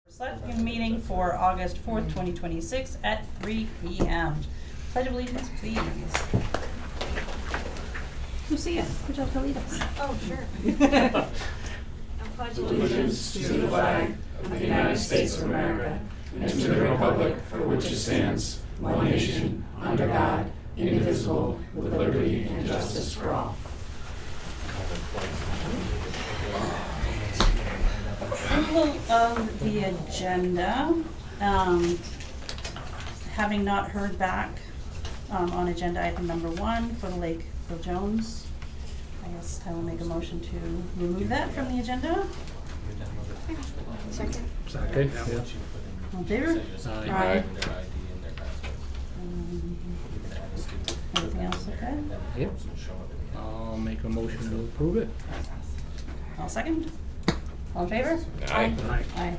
Selectmen meeting for August 4th, 2026 at 3 p.m. Pledge of allegiance, please. Lucia, would you like to lead us? Oh, sure. I pledge allegiance to the flag of the United States of America and to the republic for which it stands, one nation, under God, indivisible, with liberty and justice for all. Approval of the agenda. Having not heard back on agenda item number 1 for the Lakeville Jones, I guess I will make a motion to remove that from the agenda. Second. Second, yeah. All in favor? Aye. Everything else okay? Yep. I'll make a motion to approve it. I'll second. All in favor? Aye. Aye.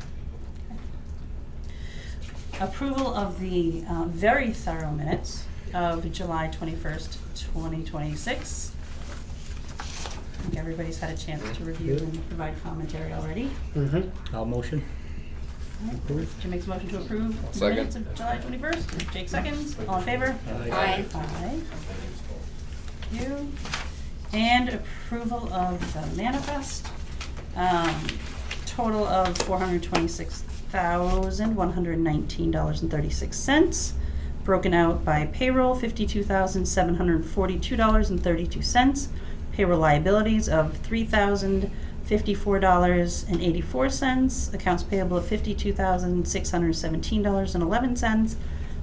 Approval of the very thorough minutes of July 21st, 2026. I think everybody's had a chance to review and provide commentary already. I'll motion. All right. Approve. Jim makes a motion to approve the Second. minutes of July 21st. Jake seconds. All in favor? Aye. Aye. Thank you. And approval of the manifest. Total of $426,119.36. Broken out by payroll, $52,742.32. Payroll liabilities of $3,054.84. Accounts payable of $52,617.11.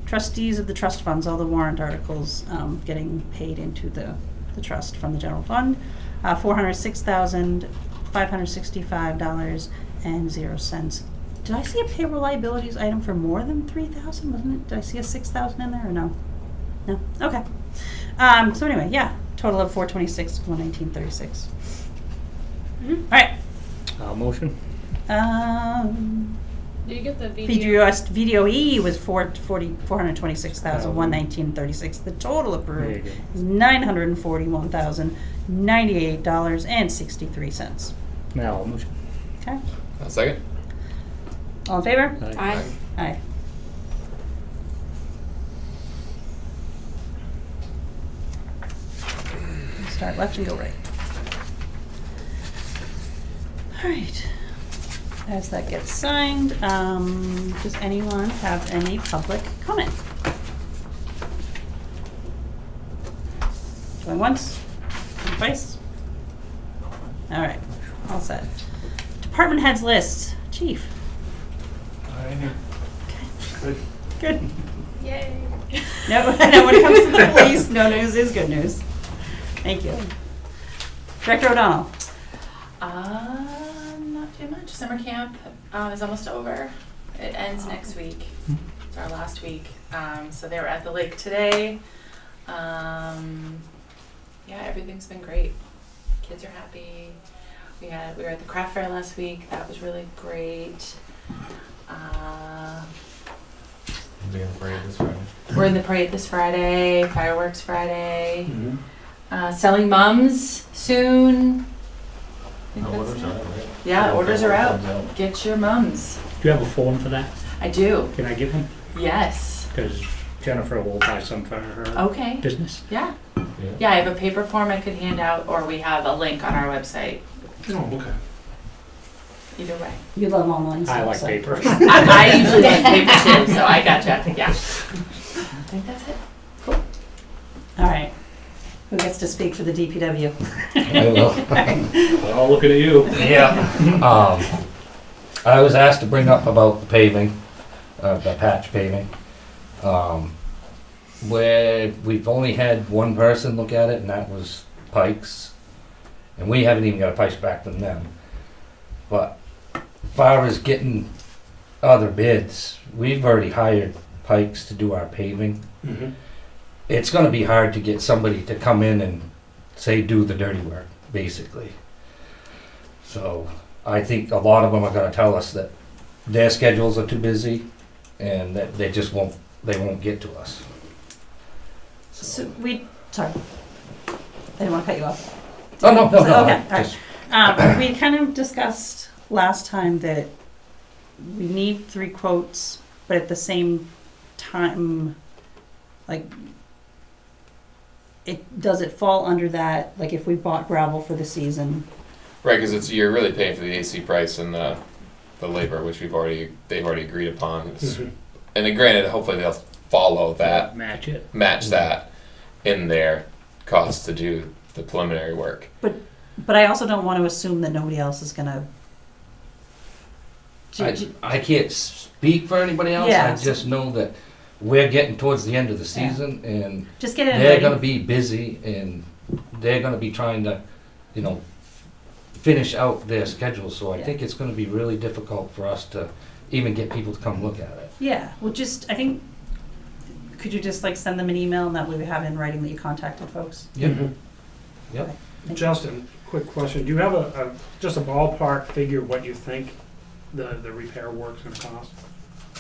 Trustees of the trust funds, all the warrant articles getting paid into the trust from the general fund. $406,565.00. Did I see a payroll liabilities item for more than 3,000? Wasn't it? Did I see a 6,000 in there or no? No. Okay. So anyway, yeah, total of 426,119.36. All right. I'll motion. Do you get the video? VDOE was 426,119.36. The total There approved you go. is $941,098.63. Now I'll motion. Okay. A second? All in favor? Aye. Aye. Start left and go right. All right. As that gets signed, does anyone have any public comment? Going once? Going twice? All right. All set. Department heads list. Chief. Good. Good. Yay. No, no, when it comes to the police, no news is good news. Thank you. Director O'Donnell. Not too much. Summer camp is almost over. It ends next week. It's our last week. So they were at the lake today. Yeah, everything's been great. Kids are happy. We were at the craft fair last week. That was really great. We're in the parade this Friday. We're in the parade this Friday. Fireworks Friday. Selling mums soon. I think that's Orders it. are out, right? Yeah, orders are out. Orders out. Get your mums. Do you have a form for that? I do. Can I give one? Yes. Because Jennifer will buy some for her Okay. business. Yeah. Yeah. Yeah, I have a paper form I could hand out, or we have a link on our website. Oh, okay. Either way. You love online stuff. I like so- paper. I usually like paper too, so I gotcha. Yeah. I think that's it. All right. Who gets to speak for the DPW? I will. We're all looking at you. Yeah. I was asked to bring up about the paving, the patch paving. Where we've only had one person look at it, and that was Pikes. And we haven't even got a price back from them. But as far as getting other bids, we've already hired Pikes to do our paving. It's gonna be hard to get somebody to come in and say do the dirty work, basically. So I think a lot of them are gonna tell us that their schedules are too busy and that they won't get to us. So sorry. I didn't want to cut you off. Oh, no. Okay, all right. Just- We kind of discussed last time that we need 3 quotes, but at the same time, like, does it fall under that, like if we bought gravel for the season? Right, because you're really paying for the AC price and the labor, which they've already agreed upon. And then granted, hopefully they'll follow that, Match it. match that in their cost to do the preliminary work. But I also don't want to assume that nobody else is gonna. I can't speak for anybody else, Yeah, I just know that we're getting towards the end of the Yeah. season, and Just get it in they're writing. gonna be busy, and they're gonna be trying to, you know, finish out their schedule, so I Yeah. think it's gonna be really difficult for us to even get people to come look at it. Yeah, well, just, I think, could you just like send them an email and that way we have it in writing that you contacted folks? Yep. Mhm. Yep. Justin, quick question. Do you have just a ballpark figure what you think the repair work's gonna cost?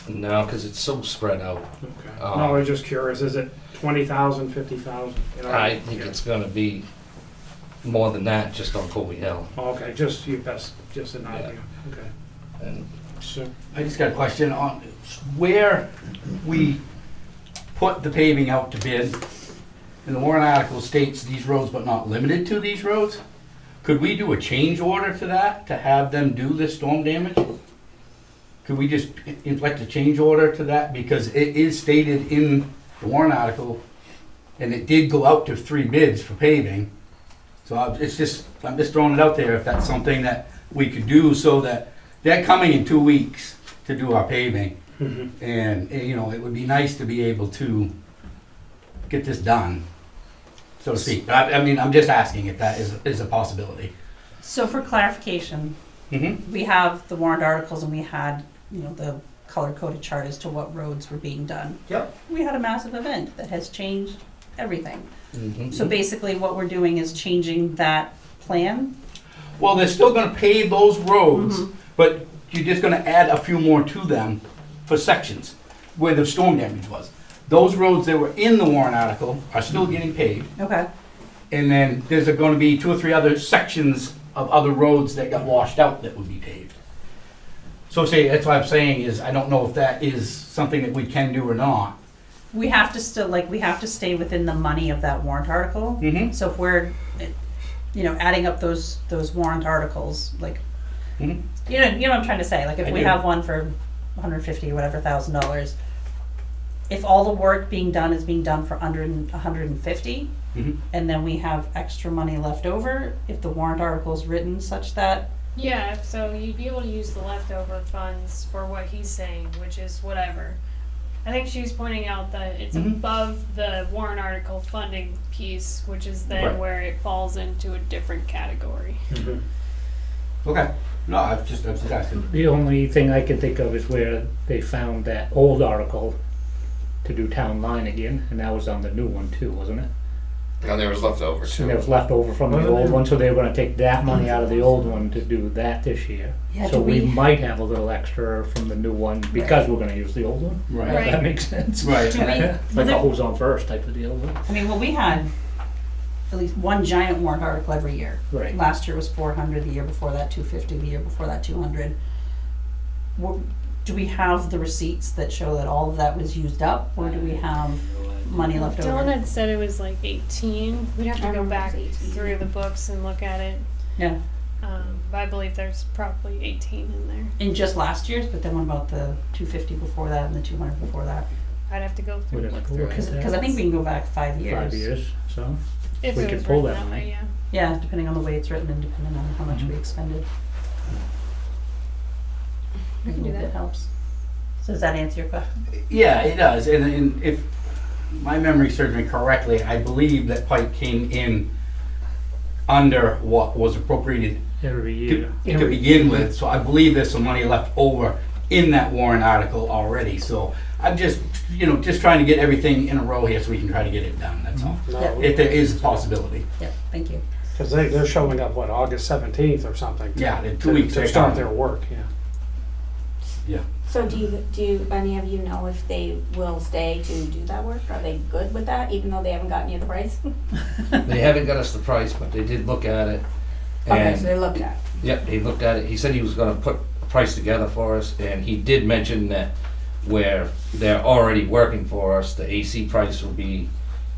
No, because it's so spread out. Okay. Um, No, I was just curious. Is it 20,000, 50,000? You know, I think yeah. it's gonna be more than that, just on Colby Hill. Okay, just your best, just an Yeah. idea. Okay. And So, I just got a question on where we put the paving out to bid. And the warrant article states these roads but not limited to these roads. Could we do a change order to that, to have them do this storm damage? Could we just inflict a change order to that? Because it is stated in the warrant article, and it did go out to 3 bids for paving. So I'm just throwing it out there if that's something that we could do, so that they're coming in 2 weeks to do our paving. mhm. And, you know, it would be nice to be able to get this done, so to speak. I mean, I'm just asking if that is a possibility. So for clarification, Mm-hmm. we have the warrant articles and we had, you know, the color-coded chart as to what roads were being done. Yep. We had a massive event that has changed everything. mhm. So basically what we're doing is changing that plan. Well, they're still gonna pave those roads, Mhm. but you're just gonna add a few more to them for sections where the storm damage was. Those roads that were in the warrant article are still getting paved. Okay. And then there's gonna be 2 or 3 other sections of other roads that got washed out that would be paved. So say, that's what I'm saying is, I don't know if that is something that we can do or not. We have to still, like, we have to stay within the money of that warrant article. Mm-hmm. So if we're, you know, adding up those warrant articles, like, Mhm. you know what I'm trying to say? Like, if I we do. have one for 150 or whatever $1,000, if all the work being done is being done for under 150, Mm-hmm. and then we have extra money left over, if the warrant article is written such that, Yeah, so you'd be able to use the leftover funds for what he's saying, which is whatever. I think she's pointing out that it's Mhm. above the warrant article funding piece, which is then Right. where it falls into a different category. Mhm. Okay. No, I was just asking. The only thing I can think of is where they found that old article to do town line again, and that was on the new one too, wasn't it? And there was leftover And too. it was left over from the Wasn't old there? one, so they were gonna take that money out of the old one to do that this year. yeah, So do we we, might have a little extra from the new one because we're gonna use the old one. Right. If Right. that makes sense. Right. do we, Like well, a there- hose on first type of deal. I mean, well, we had at least one giant warrant article every year. Right. Last year was 400, the year before that 250, the year before that 200. Do we have the receipts that show that all of that was used up, or do we have money left Dylan over? had said it was like 18. We'd have to I go remember it back was 18, through yeah. the books and look at it. Yeah, But I believe there's probably 18 in there. in just last year's, but then what about the 250 before that and the 200 before that? I'd have to go through We'd and have look to through look it. at Because I think we can go back 5 years. 5 years, so. If we it could was pull written that that way, money. yeah. Yeah, depending on the way it's written and depending on how much we expended. We can do That that. helps. So does that answer your question? Yeah, it does. And if my memory serves me correctly, I believe that Pike came in under what was appropriated Every year. to begin with. So I believe there's some money left over in that warrant article already. So I'm just, just trying to get everything in a row here so we can try to get it done, that's all. No, Yeah. If there is a possibility. Yeah, thank you. Because they're showing up, what, August 17th or something? Yeah, in 2 to- weeks. To they're start coming. their work, yeah. Yeah. So do any of you know if they will stay to do that work? Are they good with that, even though they haven't gotten you the price? They haven't got us the price, but they did look at it. Okay, And, so they looked at it. yep, he looked at it, he said he was gonna put a price together for us, and he did mention that where they're already working for us, the AC price will be,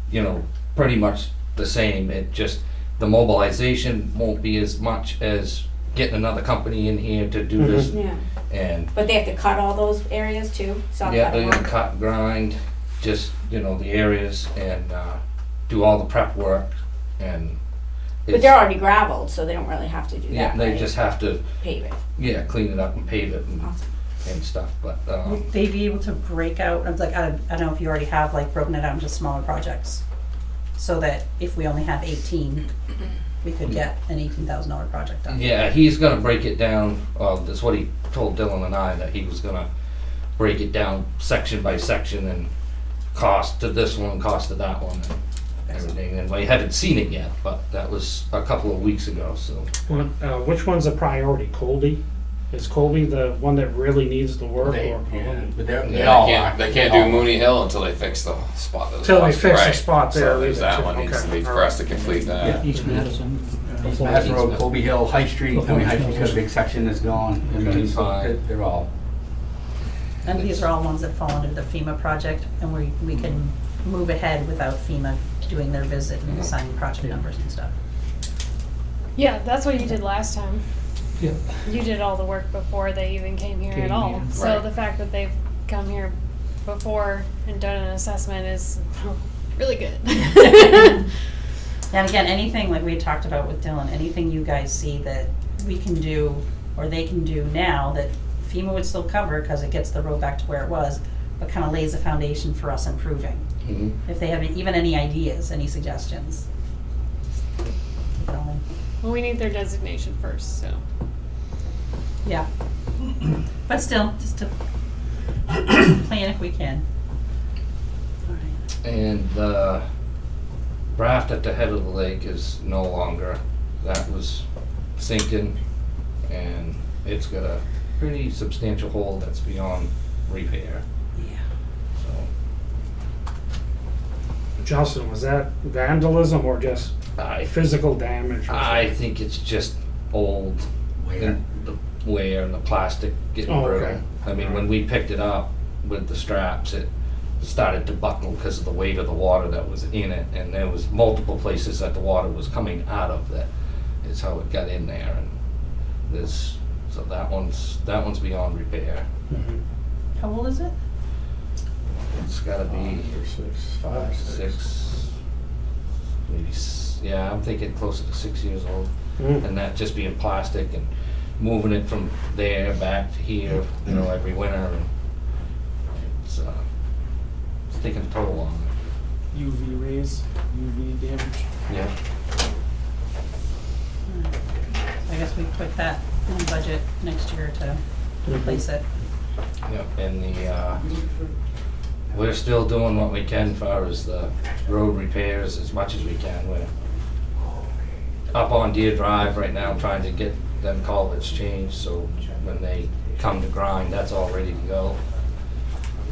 you know, pretty much the same. It just, the mobilization won't be as much as getting another company in here to do this. Yeah, And but they have to cut all those areas too, so yeah, they're gonna cut, grind, just, you know, the areas and do all the prep work and. But it's- they're already gravelled, so they don't really have to do Yeah, that, they right? just have to, Pave it. yeah, clean it up and pave it and, Awesome. and stuff, but, Would they be able to break out, I was like, I don't know if you already have like broken it out into smaller projects, so that if we only have 18, we could get an $18,000 project done. yeah, he's gonna break it down, that's what he told Dylan and I, that he was gonna break it down section by section and cost to this one, cost to that one and everything, and I haven't seen it yet, but that was a couple of weeks ago, so. Which one's a priority? Colby? Is Colby the one that really needs the work? They, or yeah, but they They all can't, are. they can't They do all Mooney Hill until they fix the spot. Till they fix the Right. spot there, So there's leave it that to- one needs to be, okay, for alright. us to complete that. Yeah. East Madison. East Mass Road, Colby Hill, High Street, I mean, High Street's got a big section that's gone. I mean, so they're all. And these are all ones that fall under the FEMA project, and we can move ahead without FEMA doing their visit and assigning project numbers and stuff. Yeah, that's what you did last time. Yeah. You did all the work before they even came here Came at all. here. So Right. the fact that they've come here before and done an assessment is really good. And again, anything like we had talked about with Dylan, anything you guys see that we can do or they can do now that FEMA would still cover because it gets the road back to where it was, but kind of lays a foundation for us improving. Mhm. If they have even any ideas, any suggestions. Keep going. Well, we need their designation first, so. Yeah. But still, just to plan if we can. All right. And the raft at the head of the lake is no longer, that was sinking and it's got a pretty substantial hole that's beyond repair, Yeah. so. Justin, was that vandalism or just I physical damage? or I something? think it's just old, Wear. and the wear and the plastic getting Oh, brittle. okay. I mean, when we picked it up with the straps, it started to buckle because of the weight of the water that was in it, and there was multiple places that the water was coming out of that is how it got in there, and there's, so that one's beyond repair. Mhm. How old is it? It's gotta be 6, maybe, yeah, I'm thinking closer to 6 years old. Mm. And that just being plastic and moving it from there back to here, you know, every winter, and it's taking a toll on it. UV rays, UV damage. Yeah. I guess we put that in budget next year to replace it. Yep, and we're still doing what we can as far as the road repairs as much as we can. We're up on Deer Drive right now trying to get them culverts changed, so when they come to grind, that's all ready to go.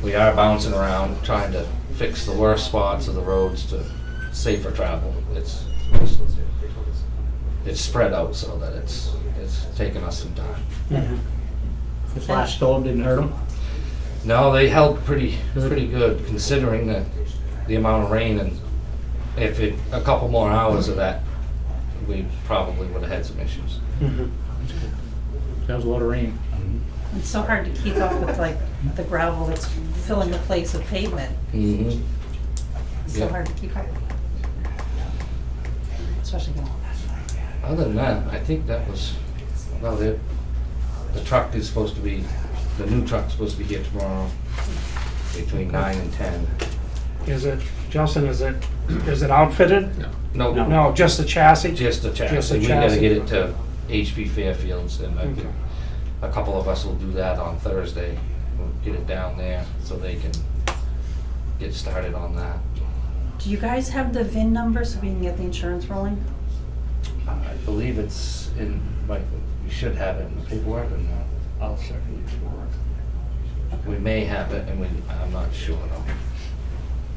We are bouncing around trying to fix the worst spots of the roads to safer travel. It's spread out so that it's taking us some time. Mhm. This last storm didn't hurt them? No, they held pretty good considering the amount of rain, and if a couple more hours of that, we probably would have had some issues. Mhm. That was a lot of rain. It's so hard to keep up with like the gravel that's filling the place of pavement. Mm-hmm. It's so Yeah. hard to keep up. Especially going. Other than that, I think that was about it. The truck is supposed to be, the new truck's supposed to be here tomorrow between 9 and 10. Is it, Justin, is it outfitted? No, No, just the chassis? just the Just chassis. the We gotta chassis. get it to HP Fairfields, and Okay. a couple of us will do that on Thursday. We'll get it down there so they can get started on that. Do you guys have the VIN number so we can get the insurance rolling? I believe it's in, we should have it in the paperwork, or no? I'll certainly We may have it, and I'm not sure though.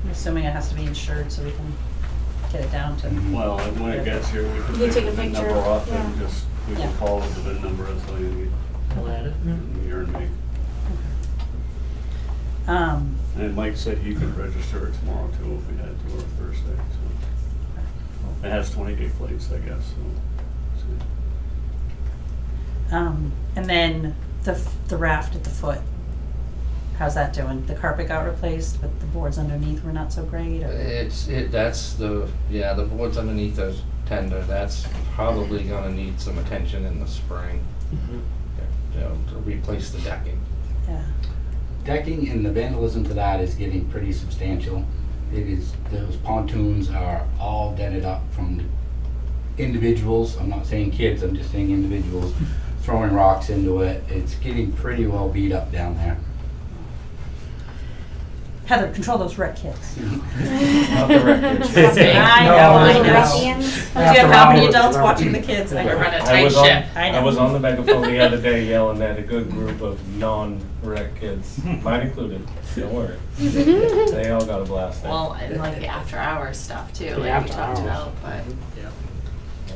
I'm assuming it has to be insured so we can get it down to. Well, when it gets here, we You can take take a the VIN picture, number off yeah. and just, we Yeah. can call what the VIN number is, so you Still at it. Year and me. Um, And Mike said you could register it tomorrow too if we had to, or Thursday, so. It has 20-day plates, I guess, so. and then the raft at the foot. How's that doing? The carpet got replaced, but the boards underneath were not so great. Or? That's the boards underneath are tender. That's probably gonna need some attention in the spring. To replace the decking. Yeah. Decking and the vandalism to that is getting pretty substantial. Those pontoons are all dented up from individuals, I'm not saying kids, I'm just saying individuals, throwing rocks into it. It's getting pretty well beat up down there. Heather, control those wreck kids. Not the records. I No, know, I no. know. Ruffians? Do you have how many adults watching the kids? I We're know. running a I tight was on, ship. I know. I was on the megaphone the other day yelling at a good group of non-rec kids, mine included, don't worry. They all got a blast there. Well, and like the after hours stuff too, like we after talked hours. about, but.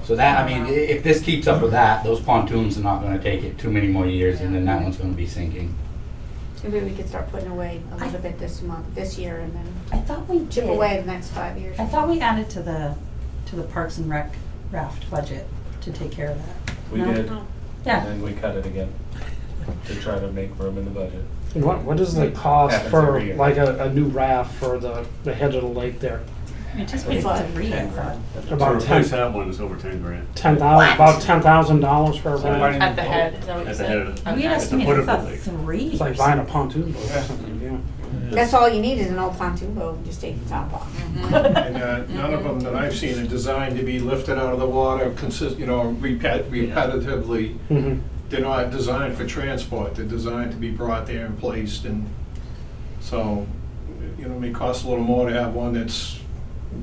So that, I mean, if this keeps up with that, those pontoons are not gonna take it too many more years, and then that one's gonna be sinking. Maybe we could start putting away a little bit this year, and then I thought we chip did. away the next 5 years. I thought we added to the Parks and Rec raft budget to take care of that. We No? did, Yeah. and then we cut it again to try to make room in the budget. And what is the cost Happens for every year. like a new raft for the head of the lake there? We anticipated Fun. 3 in fun. To About replace that one is over 10 grand. About $10,000 for a raft. At the head, is that what you At the said? head of the- We Okay. estimated, foot I of the thought lake. 3. It's like buying a pontoon boat or something, yeah. That's all you need is an old pontoon boat, and just take the top off. And none of them that I've seen are designed to be lifted out of the water repetitively. Mhm. They're not designed for transport, they're designed to be brought there and placed, and so, it may cost a little more to have one that's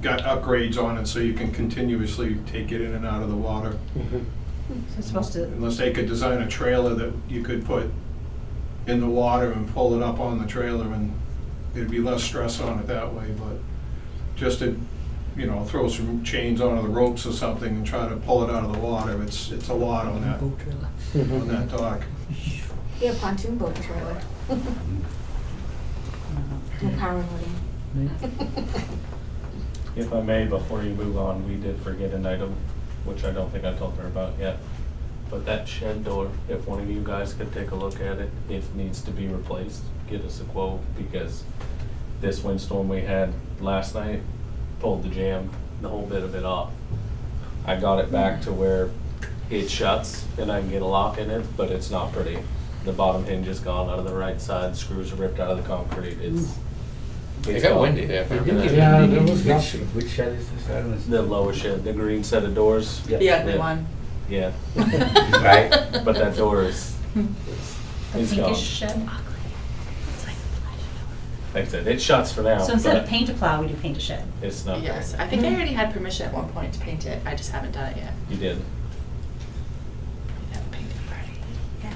got upgrades on it so you can continuously take it in and out of the water. Mhm. So it's supposed to, Unless they could design a trailer that you could put in the water and pull it up on the trailer, and there'd be less stress on it that way, but just to, throw some chains onto the ropes or something and try to pull it out of the water, it's a lot on that dock. Yeah, pontoon boat trailer. No power loading. If I may, before you move on, we did forget an item, which I don't think I told her about yet. But that shed door, if one of you guys could take a look at it, it needs to be replaced. Get us a quote, because this windstorm we had last night pulled the jamb, the whole bit of it off. I got it back to where it shuts and I can get a lock in it, but it's not pretty. The bottom hinge is gone out of the right side, screws are ripped out of the concrete. It got windy there. Yeah, it was gusty. Which shed is this? I don't know. The lower shed, the green set of doors. The ugly one. Yeah, Right? but that door is the gone. pinkish shed. Like I said, it shuts for now, So instead of but paint a plow, we do paint a shed. it's not there. Yes, I think I already had permission at one point to paint it, I just haven't done it yet. You did. We have a painting party. Yeah.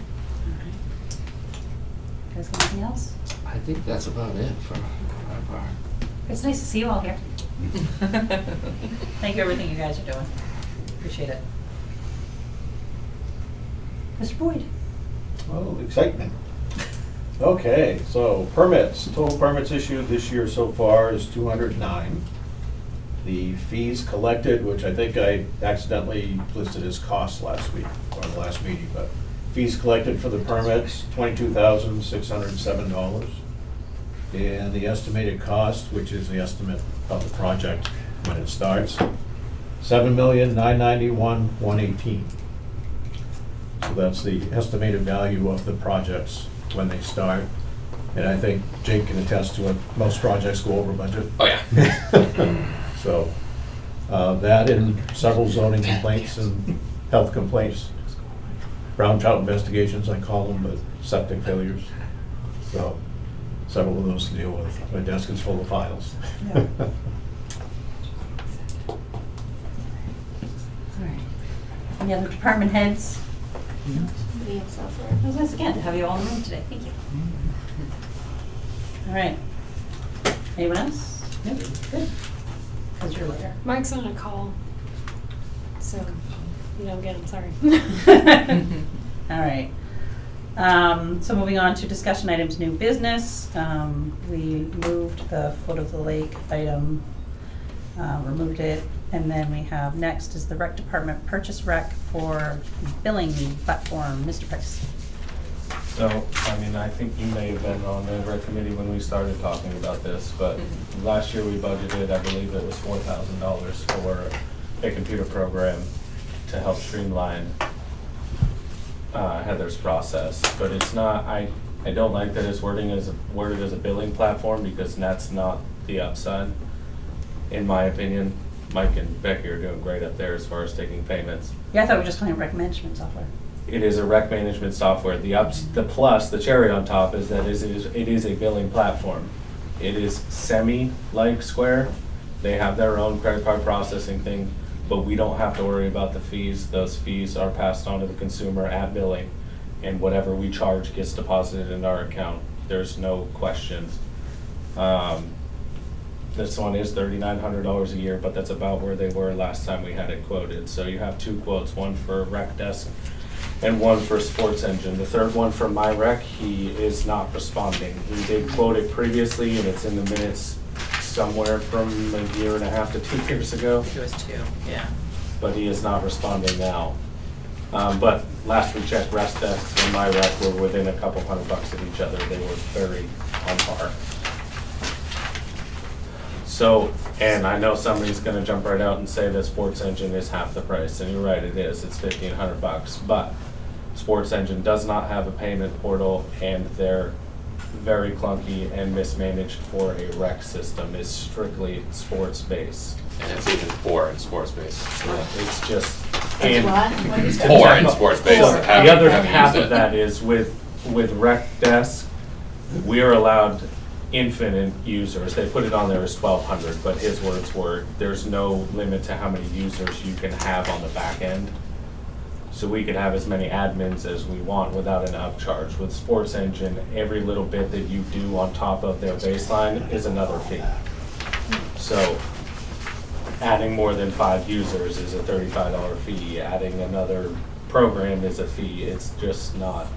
Guys got anything else? I think that's about it for our part. It's nice to see you all here. Thank you for everything you guys are doing. Appreciate it. Mr. Boyd? Oh, excitement. Okay, so permits, total permits issued this year so far is 209. The fees collected, which I think I accidentally listed as costs last week, or the last meeting, but fees collected for the permits, $22,607. And the estimated cost, which is the estimate of the project when it starts, $7,991,118. So that's the estimated value of the projects when they start. And I think Jake can attest to it, most projects go over budget. Oh, yeah. So, that and several zoning complaints and health complaints. Brown trout investigations, I call them, but septic failures. So, several of those to deal with. My desk is full of files. Yeah. All right. Any other department heads? Somebody else out there. It was nice again to have you all in the room today. Thank you. All right. Anyone else? Nope. Good. Because you're later. Mike's on a call, so you don't get him, sorry. All right. So moving on to discussion items, new business. We moved the foot of the lake item, removed it. And then we have next is the rec department purchase rec for billing platform. Mr. Price. So, I mean, I think you may have been on the rec committee when we started talking about this, but last year we budgeted, I believe it was $4,000 for a computer program to help streamline Heather's process. But it's not, I don't like that it's worded as a billing platform, because that's not the upside, in my opinion. Mike and Becky are doing great up there as far as taking payments. Yeah, I thought we were just calling it rec management software. It is a rec management software. The plus, the cherry on top is that it is a billing platform. It is semi-like Square. They have their own credit card processing thing, but we don't have to worry about the fees. Those fees are passed on to the consumer at billing, and whatever we charge gets deposited in our account. There's no questions. This one is $3,900 a year, but that's about where they were last time we had it quoted. So you have two quotes, one for Rec Desk and one for Sports Engine. The third one from my rec, he is not responding. We did quote it previously, and it's in the minutes somewhere from a year and a half to 2 years ago, It was 2, yeah. but he is not responding now. But last we checked, Rec Desk and my rec were within a couple $100 of each other. They were very on par. So, and I know somebody's gonna jump right out and say that Sports Engine is half the price, and you're right, it is, it's $1,500, but Sports Engine does not have a payment portal, and they're very clunky and mismanaged for a rec system. It's strictly sports-based. And it's even poor in sports base. It's just. It's and- what? What did you say? Poor in sports base. So Haven't- the other haven't half used of it. that is with Rec Desk, we are allowed infinite users. They put it on there as 1,200, but his words were, there's no limit to how many users you can have on the back end. So we could have as many admins as we want without an upcharge. With Sports Engine, every little bit that you do on top of their baseline is another fee. So adding more than 5 users is a $35 fee. Adding another program is a fee. It's just not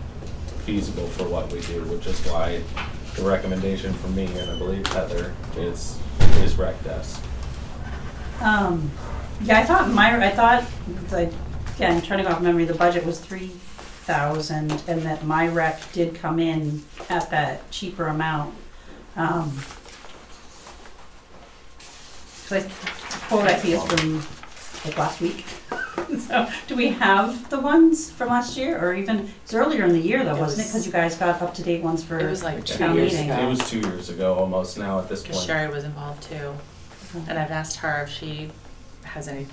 feasible for what we do, which is why the recommendation from me, and I believe Heather, is Rec Desk. Yeah, I thought, like, yeah, I'm trying to go off memory, the budget was 3,000, and that my rec did come in at that cheaper amount. 'Cause the quote I see is from like last week. So, do we have the ones from last year, or even, it's earlier in the year though, It wasn't it? was- Because you guys got up-to-date ones for It was like 2 town years meeting. ago. It was 2 years ago almost now at this Because point. Sherry was involved too. And I've asked her if she has any,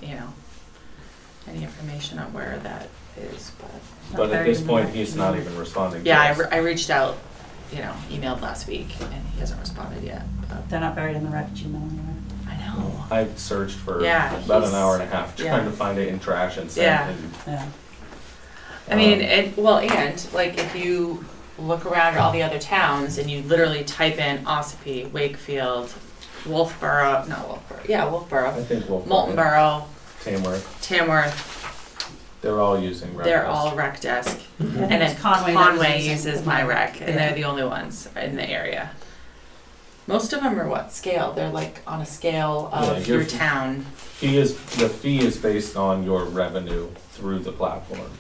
any information on where that is, but. But at this point, he's not even responding to Yeah, us. I reached out, emailed last week, and he hasn't responded yet. But They're not buried in the rec Gmail anywhere. I know. I've searched for Yeah, about an he's- hour and a half yeah. trying to find it in trash and send Yeah. and Yeah. I mean, and like if you look around at all the other towns and you literally type in Ossipee, Wakefield, Wolfboro, I think we'll. Molten Borough, Tamworth, Tamworth, they're all using Rec they're Desk. all Rec Desk. I think And it's then Conway Conway that uses my rec, and Yeah. they're the only ones in the area. Most of them are what scale? They're like on a scale of Yeah, your town. The fee is based on your revenue through the platform.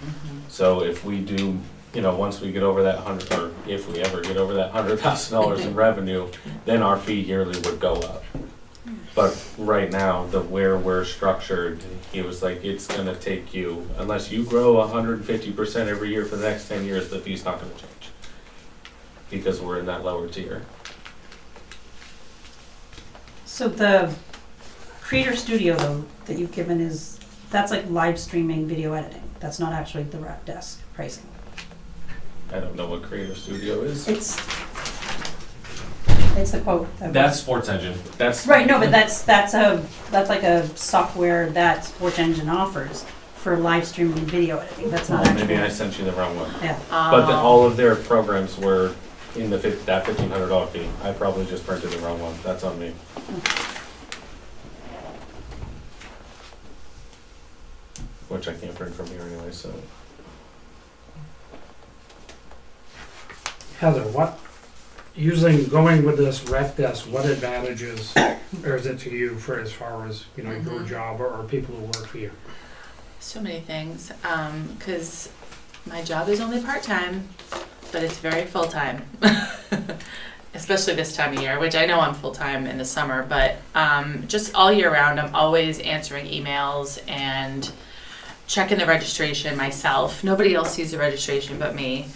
So if we do, once we get over that or if we ever get over that $100,000 in revenue, then our fee yearly would go up. But right now, where we're structured, he was like, it's gonna take you, unless you grow 150% every year for the next 10 years, the fee's not gonna change. Because we're in that lower tier. So the Creator Studio though, that you've given that's like live streaming video editing. That's not actually the Rec Desk pricing. I don't know what Creator Studio is. It's the quote. That's Sports Engine. That's. Right, no, but that's like a software that Sports Engine offers for live streaming video editing. That's not actually. Maybe I sent you the wrong one. Yeah. But all of their programs were in that $1,500 fee. I probably just printed the wrong one. That's on me. Which I can't print from here anyway, so. Heather, going with this rec desk, what advantages or is it to you for as far as, you know, your job or people who work for you? So many things, because my job is only part-time, but it's very full-time. Especially this time of year, which I know I'm full-time in the summer, but just all year round, I'm always answering emails and checking the registration myself. Nobody else sees the registration but me.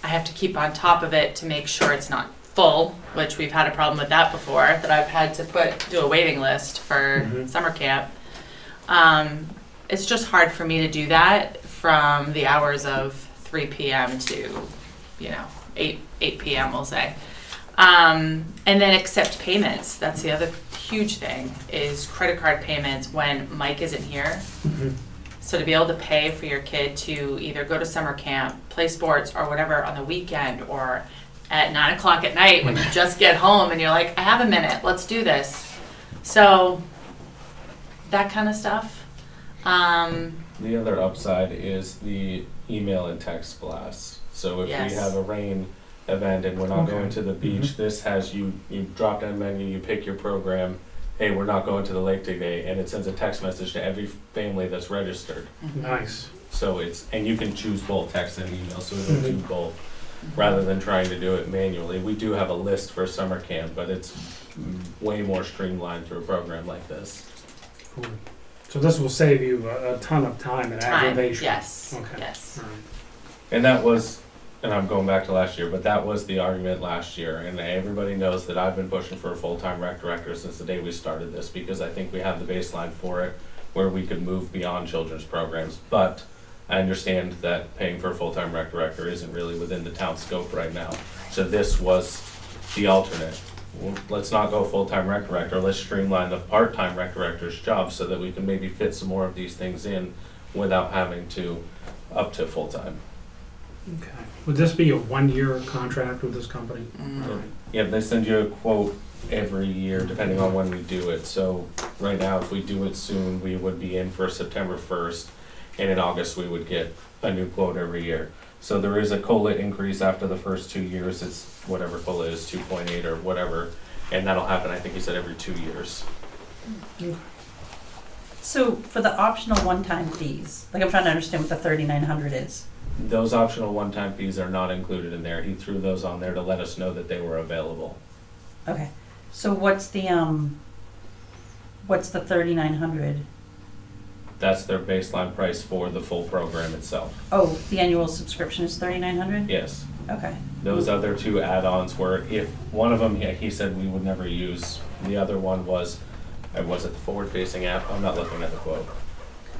I have to keep on top of it to make sure it's not full, which we've had a problem with that before, that I've had to do a waiting list for summer camp. It's just hard for me to do that from the hours of 3 p.m. to, 8 p.m. we'll say. And then accept payments. That's the other huge thing, is credit card payments when Mike isn't here. So to be able to pay for your kid to either go to summer camp, play sports or whatever on the weekend, or at 9 o'clock at night when you just get home and you're like, I have a minute, let's do this. So that kind of stuff. The other upside is the email and text blasts. So if Yes. we have a rain event and we're not going to the beach, this has you drop down menu, you pick your program, hey, we're not going to the lake today, and it sends a text message to every family that's registered. Nice. So and you can choose both text and email, so it'll do both, rather than trying to do it manually. We do have a list for summer camp, but it's way more streamlined through a program like this. Cool. So this will save you a ton of time and aggravation. Yes. Okay. Yes. All right. And that was, and I'm going back to last year, but that was the argument last year, and everybody knows that I've been pushing for a full-time rec director since the day we started this, because I think we have the baseline for it, where we could move beyond children's programs. But I understand that paying for a full-time rec director isn't really within the town scope right now. So this was the alternate. Well, let's not go full-time rec director, let's streamline the part-time rec director's job so that we can maybe fit some more of these things in without having to up to full-time. Okay. Would this be a 1-year contract with this company? All right. Yeah, they send you a quote every year depending on when we do it. So right now, if we do it soon, we would be in for September 1st, and in August we would get a new quote every year. So there is a COLA increase after the first 2 years. It's whatever COLA is, 2.8 or whatever, and that'll happen, I think you said, every 2 years. So for the optional one-time fees, like I'm trying to understand what the 3,900 is. Those optional one-time fees are not included in there. He threw those on there to let us know that they were available. Okay. So what's the 3,900? That's their baseline price for the full program itself. Oh, the annual subscription is 3,900? Yes. Okay. Those other two add-ons were, if one of them, he said we would never use. The other one was it the forward-facing app? I'm not looking at the quote.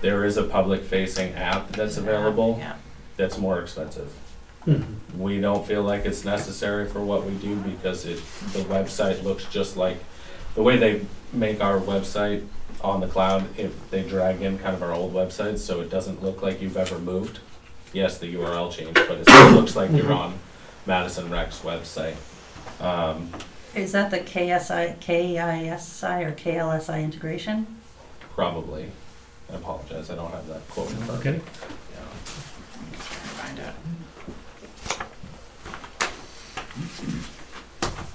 There is a public-facing app that's available. Yeah. That's more expensive. We don't feel like it's necessary for what we do because the website looks just like, the way they make our website on the cloud, if they drag in kind of our old website, so it doesn't look like you've ever moved. Yes, the URL changed, but it still looks like you're on Madison Rec's website. Is that the KISI or KLSI integration? Probably. I apologize, I don't have that quote in front of Okay. me. Find out.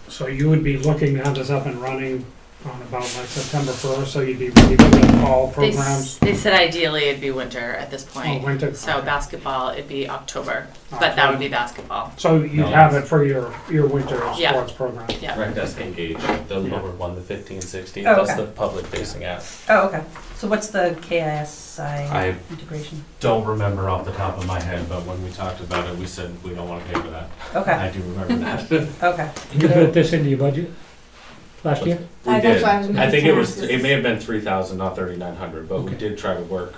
So you would be looking to have this up and running on about like September 1st, so you'd be ready for the fall programs? They said ideally it'd be winter at this point. Oh, winter. So Okay. basketball, it'd be October, but that would be basketball. So you'd No, have it's- it for your winter Yeah. sports program? Yeah. Rec Desk Engage, the lower one, the 1516, Oh, that's okay. the public-facing app. Oh, okay. So what's the KISI I- integration? Don't remember off the top of my head, but when we talked about it, we said we don't want to pay for that. Okay. I do remember that. Okay. You built this into your budget last year? We That's did. why I was I think it gonna was, ask. it may have been 3,000, not 3,900, but we Okay. did try to work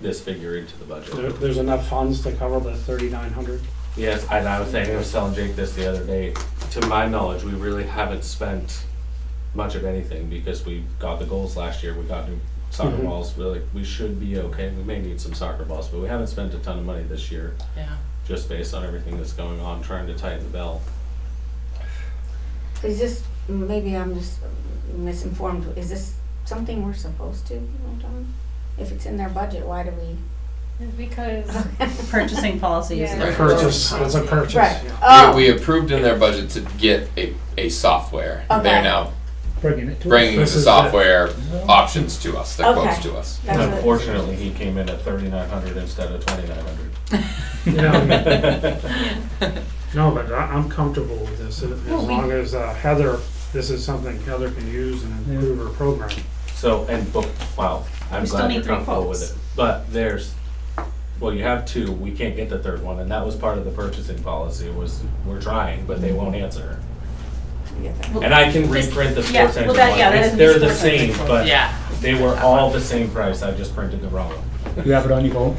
this figure into the budget. There's enough funds to cover the 3,900? Yes, and I was saying, I was telling Jake this the other day, to my knowledge, we really haven't spent much of anything because we got the goals last year, we got new soccer Mhm. balls, we should be okay, we may need some soccer balls, but we haven't spent a ton of money this year, Yeah. just based on everything that's going on, trying to tighten the belt. Is this, maybe I'm just misinformed, is this something we're supposed to vote on? If it's in their budget, why do we Because, Purchasing policy is. Yeah. Purchase, it's a purchase. Right. yeah. Oh, We approved in their budget to get a software. Okay. They're now Bringing it to us. bringing the This is software options to us, the Okay. quotes to us. That's what- Unfortunately, he came in at 3,900 instead of 2,900. No, but I'm comfortable with this, as Well, we- long as Heather, this is something Heather can use and improve her program. So, and book, wow, I'm We still glad need you're 3 comfortable with quotes. it. But there's, well, you have 2, we can't get the third one, and that was part of the purchasing policy, was we're trying, but they won't answer. Well, And I can this- reprint the yeah, sports well, engine that- one. yeah, that It's- is the They're the sports engine same, quote. but Yeah. they were all the same price, I just printed the wrong one. You have it on your phone?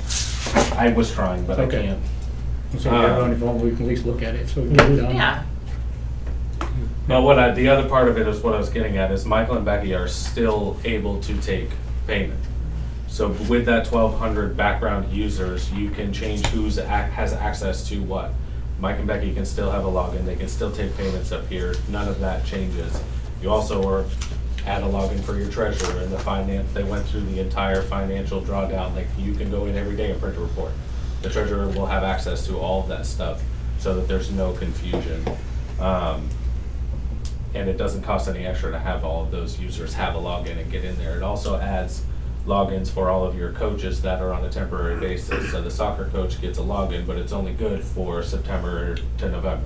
I was trying, but I Okay. can't. So you have it on your phone, we can at least look at it, so we can get it done. Yeah. But the other part of it is what I was getting at, is Michael and Becky are still able to take payment. So with that 1,200 background users, you can change has access to what. Mike and Becky can still have a login, they can still take payments up here, none of that changes. You also add a login for your treasurer and the finance, they went through the entire financial drawdown, like you can go in every day and print a report. The treasurer will have access to all of that stuff, so that there's no confusion. And it doesn't cost any extra to have all of those users have a login and get in there. It also adds logins for all of your coaches that are on a temporary basis. So the soccer coach gets a login, but it's only good for September to November.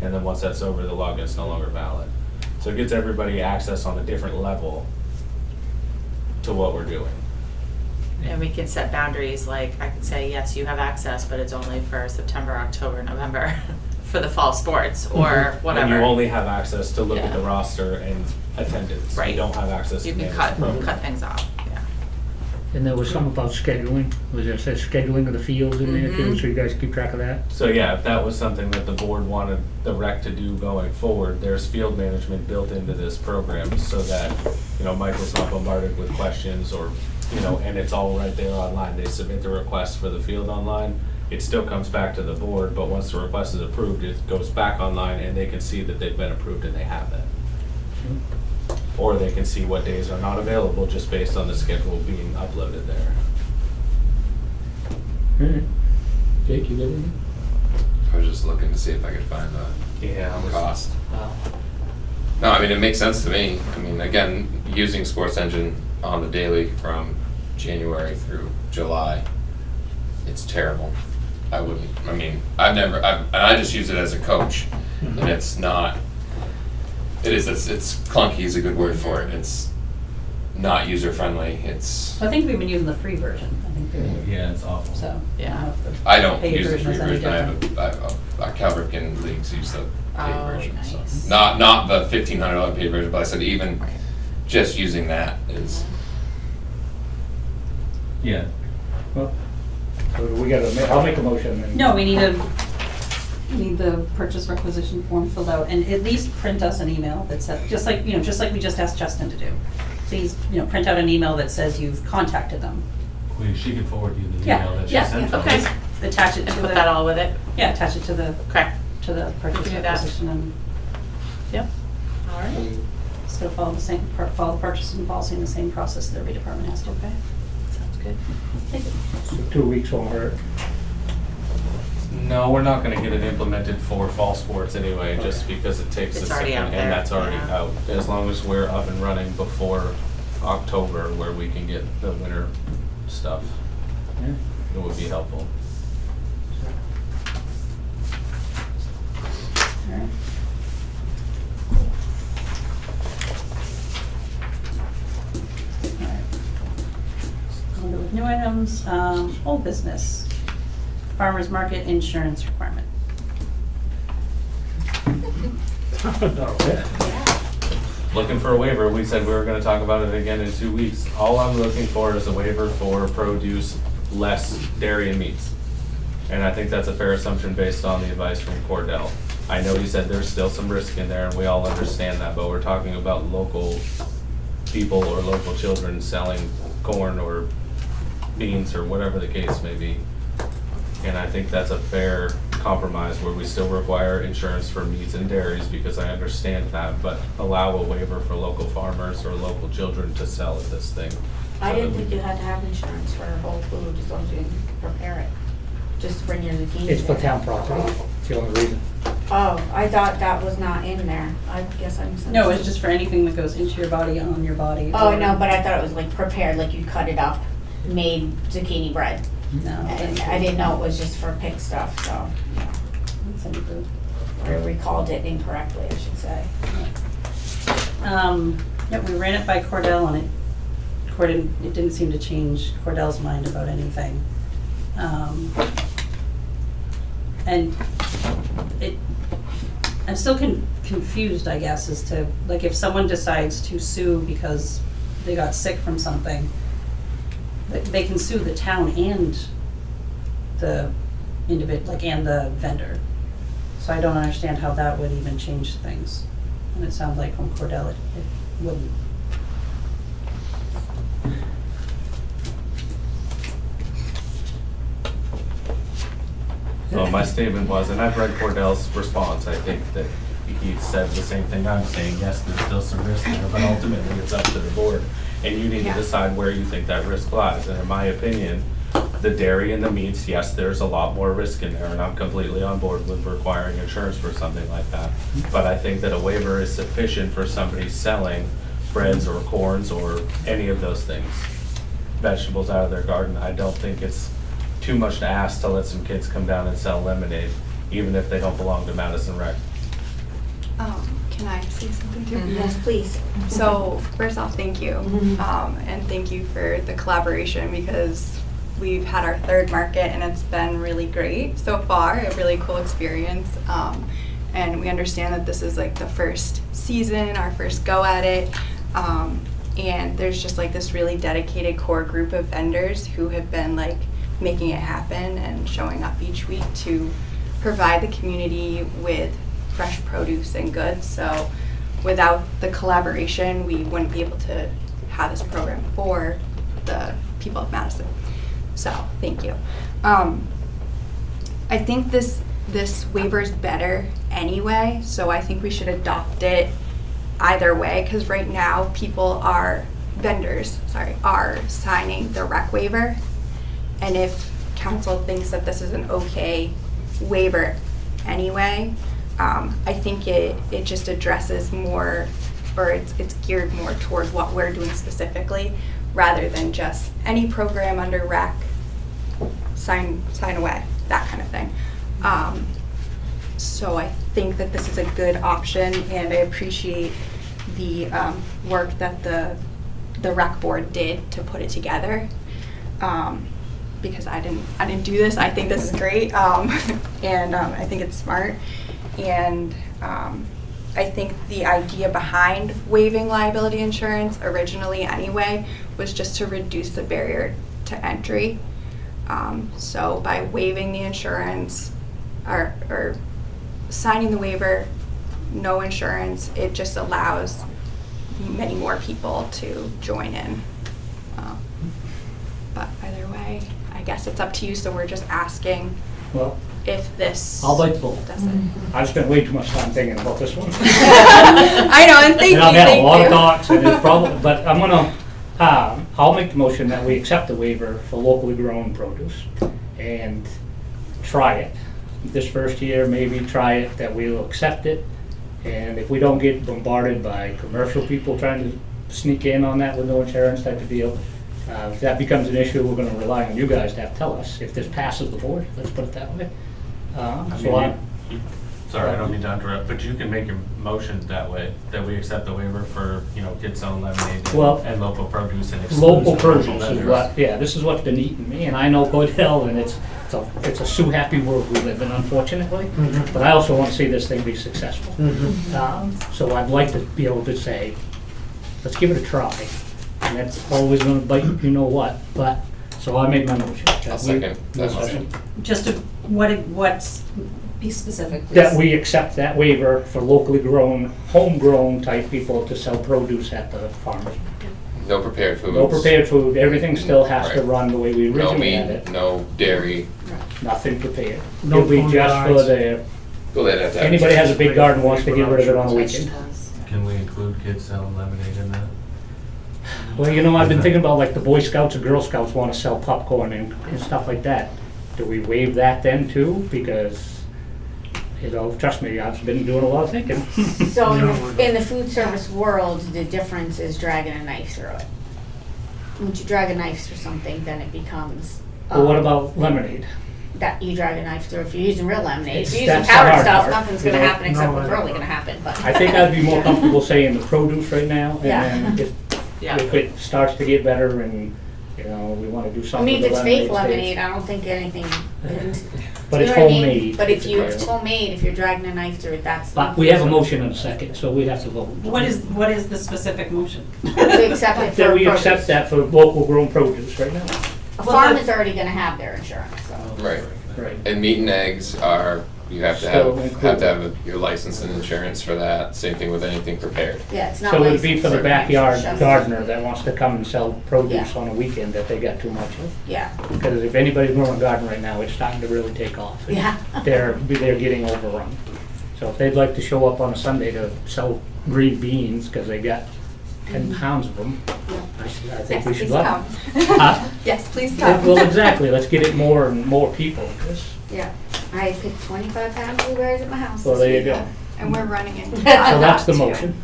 And then once that's over, the login's no longer valid. So it gets everybody access on a different level to what we're doing. And we can set boundaries, like I could say, yes, you have access, but it's only for September, October, November for the fall sports or whatever. And you only have access to look at Yeah. the roster and attendance. Right. You don't have access to You can manage cut, the program. cut things off, yeah. And there was something about scheduling, was there said scheduling of the fields in there too, Mhm. so you guys keep track of that? So yeah, if that was something that the board wanted the rec to do going forward, there's field management built into this program so that, Michael's not bombarded with questions or, and it's all right there online. They submit the request for the field online. It still comes back to the board, but once the request is approved, it goes back online and they can see that they've been approved and they have it. Or they can see what days are not available just based on the schedule being uploaded there. Alright. Jake, you got anything? I was just looking to see if I could find the Yeah. cost. No, I mean, it makes sense to me. I mean, again, using Sports Engine on the daily from January through July, it's terrible. I just use it as a coach, and it's not, it's clunky is a good word for it. It's not user-friendly. It's, I think we've been using the free version, I think, Yeah, it's awful. so. Yeah. I don't Paid use the version free is any version. I have our Calvert leagues use the paid Oh, version, so. nice. Not the $1,500 paid version, but I said even just using that is. Yeah. Well, so we gotta, I'll make a motion and. No, we need the purchase requisition form filled out and at least print us an email that says, just like we just asked Justin to do. Please, print out an email that says you've contacted them. She can forward you the Yeah, email that she yeah, sent yeah, to okay. us. Attach it And to put that the, all with it? attach it to the Okay. purchase do that. requisition and Yep. All right. still follow the purchasing policy in the same process that every department has to. Okay. Sounds good. So 2 weeks won't hurt. No, we're not gonna get it implemented for fall sports anyway, just because it takes a It's already second out there, and that's already yeah. out. As long as we're up and running before October where we can get the winter stuff, Yeah. it would be helpful. Alright. Alright. I'll go with new items, old business, farmer's market insurance requirement. Looking for a waiver, we said we were gonna talk about it again in 2 weeks. All I'm looking for is a waiver for produce less dairy and meats. And I think that's a fair assumption based on the advice from Cordell. I know he said there's still some risk in there and we all understand that, but we're talking about local people or local children selling corn or beans or whatever the case may be. And I think that's a fair compromise where we still require insurance for meats and dairies because I understand that, but allow a waiver for local farmers or local children to sell at this thing. I didn't think you had to have insurance for Whole Foods as long as you can prepare it. Just to bring your zucchini. It's for there. town property, it's the only reason. Oh, I thought that was not in there. I guess I'm. No, it's just for anything that goes into your body, on your body. Oh, or- no, but I thought it was like prepared, like you cut it up, made zucchini bread. No. And I didn't know it was just for pig stuff, so, That's any good. I recalled it incorrectly, I should say. Yeah, we ran it by Cordell and it didn't seem to change Cordell's mind about anything. And I'm still confused, I guess, as to, like, if someone decides to sue because they got sick from something, they can sue the town and the individual, like, and the vendor. So I don't understand how that would even change things. And it sounds like from Cordell it wouldn't. So my statement was, and I've read Cordell's response, I think that he said the same thing I'm saying, yes, there's still some risk there, but ultimately it's up to the board. And you need to Yeah. decide where you think that risk lies. And in my opinion, the dairy and the meats, yes, there's a lot more risk in there, and I'm completely on board with requiring insurance for something like that. But I think that a waiver is sufficient for somebody selling breads or corns or any of those things, vegetables out of their garden. I don't think it's too much to ask to let some kids come down and sell lemonade, even if they don't belong to Madison Rec. Can I say something too? Yes, please. So first off, thank you, and thank you for the collaboration because we've had our third market and it's been really great so far, a really cool experience. And we understand that this is like the first season, our first go at it. And there's just like this really dedicated core group of vendors who have been like making it happen and showing up each week to provide the community with fresh produce and goods. So without the collaboration, we wouldn't be able to have this program for the people of Madison. So thank you. I think this waiver is better anyway, so I think we should adopt it either way, because right now vendors are signing the rec waiver, and if council thinks that this is an okay waiver anyway, I think it just addresses more, or it's geared more toward what we're doing specifically, rather than just any program under rec, sign away, that kind of thing. So I think that this is a good option, and I appreciate the work that the rec board did to put it together. Because I didn't do this. I think this is great, and I think it's smart. And I think the idea behind waiving liability insurance originally anyway was just to reduce the barrier to entry. So by waiving the insurance or signing the waiver, no insurance, it just allows many more people to join in. But either way, I guess it's up to you, so we're just asking Well, if this I'll bite the bullet. does it. I've spent way too much time thinking about this one. I know, and thank And I've you, had a thank lot you. of thoughts, and it's probably, but I'm gonna, I'll make the motion that we accept the waiver for locally grown produce and try it. This first year, maybe try it, that we'll accept it. And if we don't get bombarded by commercial people trying to sneak in on that with no insurance type of deal, if that becomes an issue, we're gonna rely on you guys to have to tell us. If this passes the board, let's put it that way. Sorry, I don't mean to interrupt, but you can make your motion that way, that we accept the waiver for, kids selling lemonade Well, and local produce and exclude Local commercial produce is vendors. what, yeah, this is what's been eating me, and I know Cordell, and it's a sue-happy world we live in, unfortunately. But I also want to see this thing be successful. So I'd like to be able to say, let's give it a try. And that's always gonna bite you know what, but, so I made my motion. I'll second that motion. Just to, be specific, please. That we accept that waiver for locally grown, homegrown type people to sell produce at the farmers. No prepared foods. No prepared food, everything still has to Right. run the way we No originally meat, had it. no dairy. Nothing prepared. No It'll be food just for dyes. the, Well, they'd have to have anybody has a insurance. big garden wants to get rid of it on a weekend. Can we include kids selling lemonade in that? Well, you know, I've been thinking about like the Boy Scouts or Girl Scouts wanna sell popcorn and stuff like that. Do we waive that then too? Because, you know, trust me, I've been doing a lot of thinking. So in the food service world, the difference is dragging a knife through it. Once you drag a knife through something, then it becomes. Well, what about lemonade? That you drag a knife through. If you're using real lemonade, if you're That's using the powdered hard stuff, part, nothing's you gonna know? happen except No, what's I- really gonna happen, but. I think I'd be more comfortable saying the produce right now, Yeah. and then if it starts to get better and, you know, we wanna do I something mean, with if the it's fake lemonade lemonade, stand. I don't think anything. But You it's know what I mean? homemade. But if it's homemade, if you're dragging a knife through it, that's. But we have a motion in a second, so we have to vote. What is the specific motion? We accept it for That we produce. accept that for local grown produce right now. A farm is already gonna have their insurance, so. Right. Right. And meat and eggs are, you have to Still have your license and insurance for that. Same thing with anything prepared. Yeah, it's not So it would licensed. be for the or backyard just- gardener that wants to come and sell produce Yeah. on a weekend that they got too much of. Yeah, Because if anybody's growing a garden right now, it's starting to really take off. yeah. They're getting overrun. So if they'd like to show up on a Sunday to sell green beans, because they got 10 pounds of them, I think we should let them. Huh? Yes, please Well, come. well, exactly, let's get it more and more people, 'cause- Yeah, I picked 25 pounds of blueberries at my house. well, this there you week. go. And we're running into So that. that's the too. motion.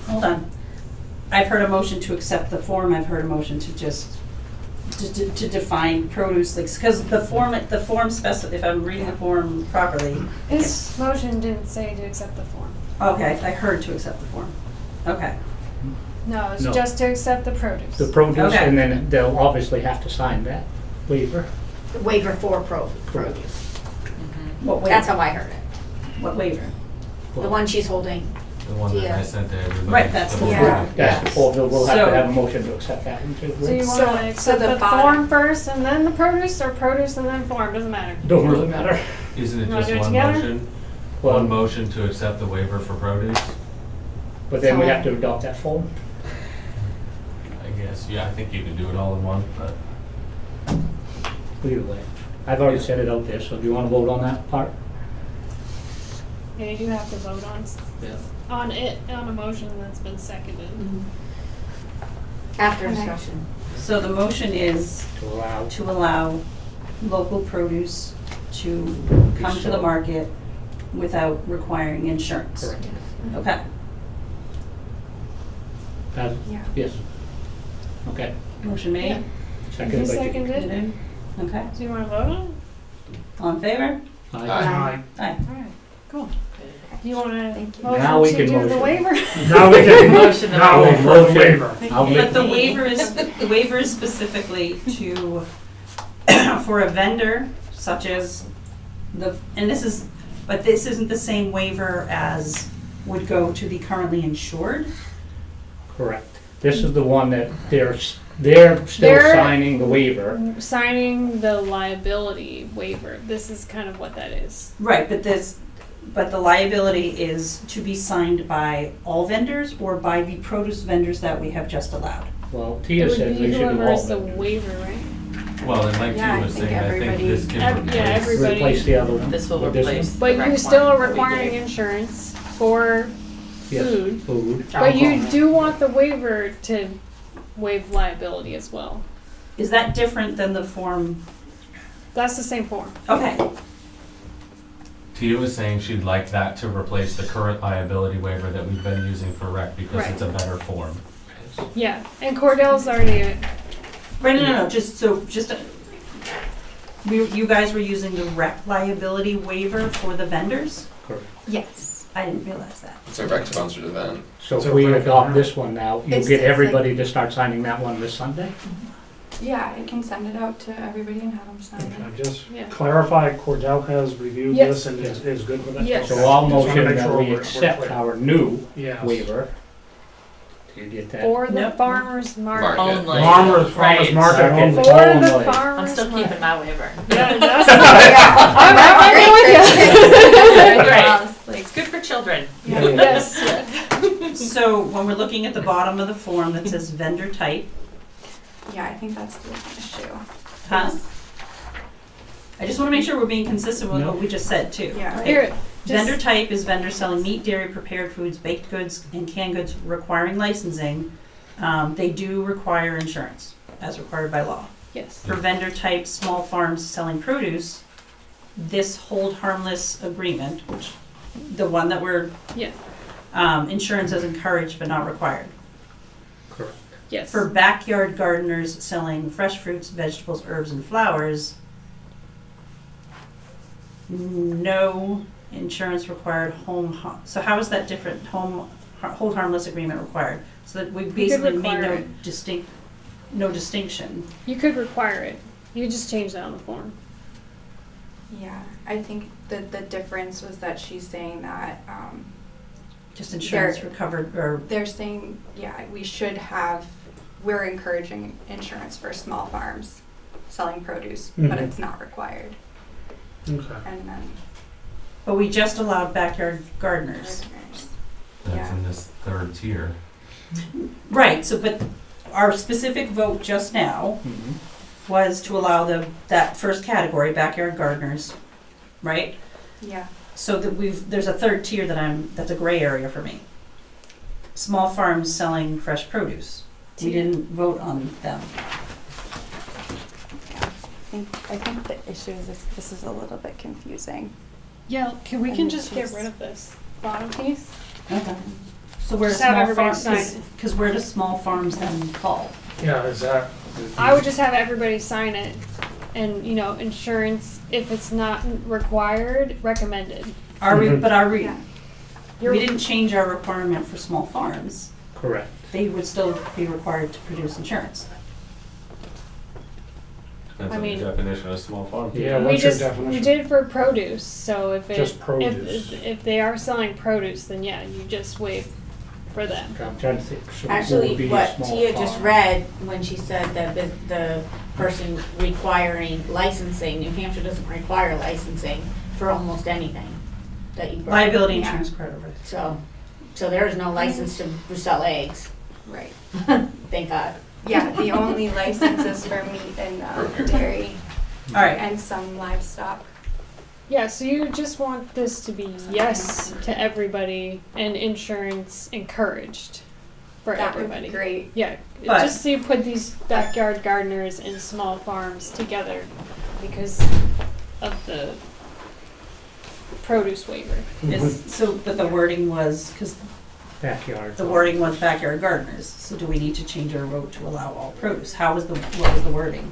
Hold on. I've heard a motion to accept the form, I've heard a motion to just, to define produce, like, because the form if I'm reading the form properly. His motion didn't say to accept the form. Okay, I heard to accept the form. Okay. No, it's No. just to accept the produce. The produce, Okay. and then they'll obviously have to sign that waiver. The waiver for produce. What waiver? That's how I heard it. What waiver? The one she's holding. The one that Yeah. I sent to everybody. Right, that's the Yeah. form. That's the full, we'll have So- to have a motion to accept that one too. So you right? want So- to so accept the the bottom- form first and then the produce, or produce and then form, doesn't matter. Don't really matter. Isn't it Wanna just do it one together? motion? Well, One motion to accept the waiver for produce? but then we have to adopt that form. I guess, yeah, I think you can do it all in one, but Either way. I've already set it out there, so do you wanna vote on that part? Yeah, you do have to vote Yeah. on it, on a motion that's been seconded. After Okay. discussion. So the motion is To allow. to allow local produce to come to the sold. market without requiring insurance. Correct. Okay. Yeah. Yes. Okay. Motion made. Yeah. Second You by Judy. seconded? Okay. So you want to vote on it? All in favor? Aye. Um, Aye. Aye. Alright, cool. You want to Thank you. Now we motion can to do the motion. waiver? Now we can, Motion that now I- for the Motion. waiver. I'll make, But the waiver is specifically to, for a vendor such as but this isn't the same waiver as would go to the currently insured? correct. This is the one that they're still They're- signing the waiver. Signing the liability waiver. This is kind of what that is. Right, but the liability is to be signed by all vendors or by the produce vendors that we have just allowed? Well, It Tia would said be we should do whoever all is the of them. waiver, right? well, and like Yeah, Tia I was think saying, I think everybody- this can Yeah, replace. everybody- Replace the other one. This will with one. replace. But the you rec still one are that we requiring gave. insurance for Yes, food. food. But you Alcohol. do want the waiver to waive liability as well. Is that different than the form? That's the same form. Okay, Tia was saying she'd like that to replace the current liability waiver that we've been using for rec because Right. it's a better form. Yeah, and Cordell's already, right, no, just, you guys were using the rec liability waiver for the vendors? Correct. Yes. I didn't realize that. It's a rec sponsored event. So if So we we're- adopt this one now, you'll It's- get it's everybody to start signing that one this Sunday? Yeah, I can send it out to everybody and have them sign it. I just Yeah. clarify, Cordell has reviewed Yes. this and is good with it? Yes. Okay. So I'll Just wanna motion make that sure we we're accept clear. our new Yes. waiver. Do you get that? for the Nope. farmer's market. Market. Only. Farmers Right. market Okay. only. For Only. the I'm farmer's still market. keeping my waiver. Yeah, that's, I'm right there with you. Great. It's good for children. Yes. So when we're looking at the bottom of the form that says vendor type, Yeah, I think that's the issue. huh? I just wanna make sure we're being consistent with No. what we just said too. Yeah. Here, Vendor just, type is vendor selling meat, dairy, prepared foods, baked goods, and canned goods requiring licensing. They do require insurance, as required by law. Yes. For vendor type small farms selling produce, this hold harmless agreement, which, the one that we're, Yeah. insurance is encouraged but not required. Correct. Yes. For backyard gardeners selling fresh fruits, vegetables, herbs, and flowers, no insurance required so how is that different? Hold harmless agreement required. So that we basically made require no distinction. You could require it. You could just change that on the form. Yeah, I think the difference was that she's saying that, Just insurance They're- recovered, or, they're saying, yeah, we're encouraging insurance for small farms selling produce, but Mhm. it's not required. Okay. And then but we just allowed backyard gardeners. gardeners. That's Yeah. in this third tier. Right, so, but our specific vote just now was to allow that first category, backyard gardeners, right? Yeah, So that there's a third tier that's a gray area for me. Small farms selling fresh produce. We didn't vote on them. I think the issue is this is a little bit confusing. Yeah, we And can it's just get just- rid of this bottom piece. Okay. So where do Just have small everybody farms, sign because where do small farms then fall? Yeah, is that? I would just have everybody sign it, and insurance, if it's not required, recommended. Are we, Mhm. but are we, Yeah. we didn't change our requirement for small farms. Correct. They would still be required to produce insurance. Depends I on mean- the definition of small farm. Yeah, We what's your we definition? did it for produce, so Just produce. if they are selling produce, then yeah, you just waive for them. I'm trying to think. So what would Actually, be a what small Tia just farm? read when she said that the person requiring licensing, New Hampshire doesn't require licensing for almost anything that you grow. Liability Yeah. insurance coverage. So there is no license to sell eggs, Right. thank God. Yeah, the only license is for meat and dairy All right, and some livestock. Yeah, so you just want this to be yes to everybody and insurance encouraged for That would everybody. be great. Yeah, But- just so you put these backyard gardeners and small farms together because of the produce waiver. but the wording was, because Backyard. the wording was backyard gardeners, so do we need to change our vote to allow all produce? What was the wording?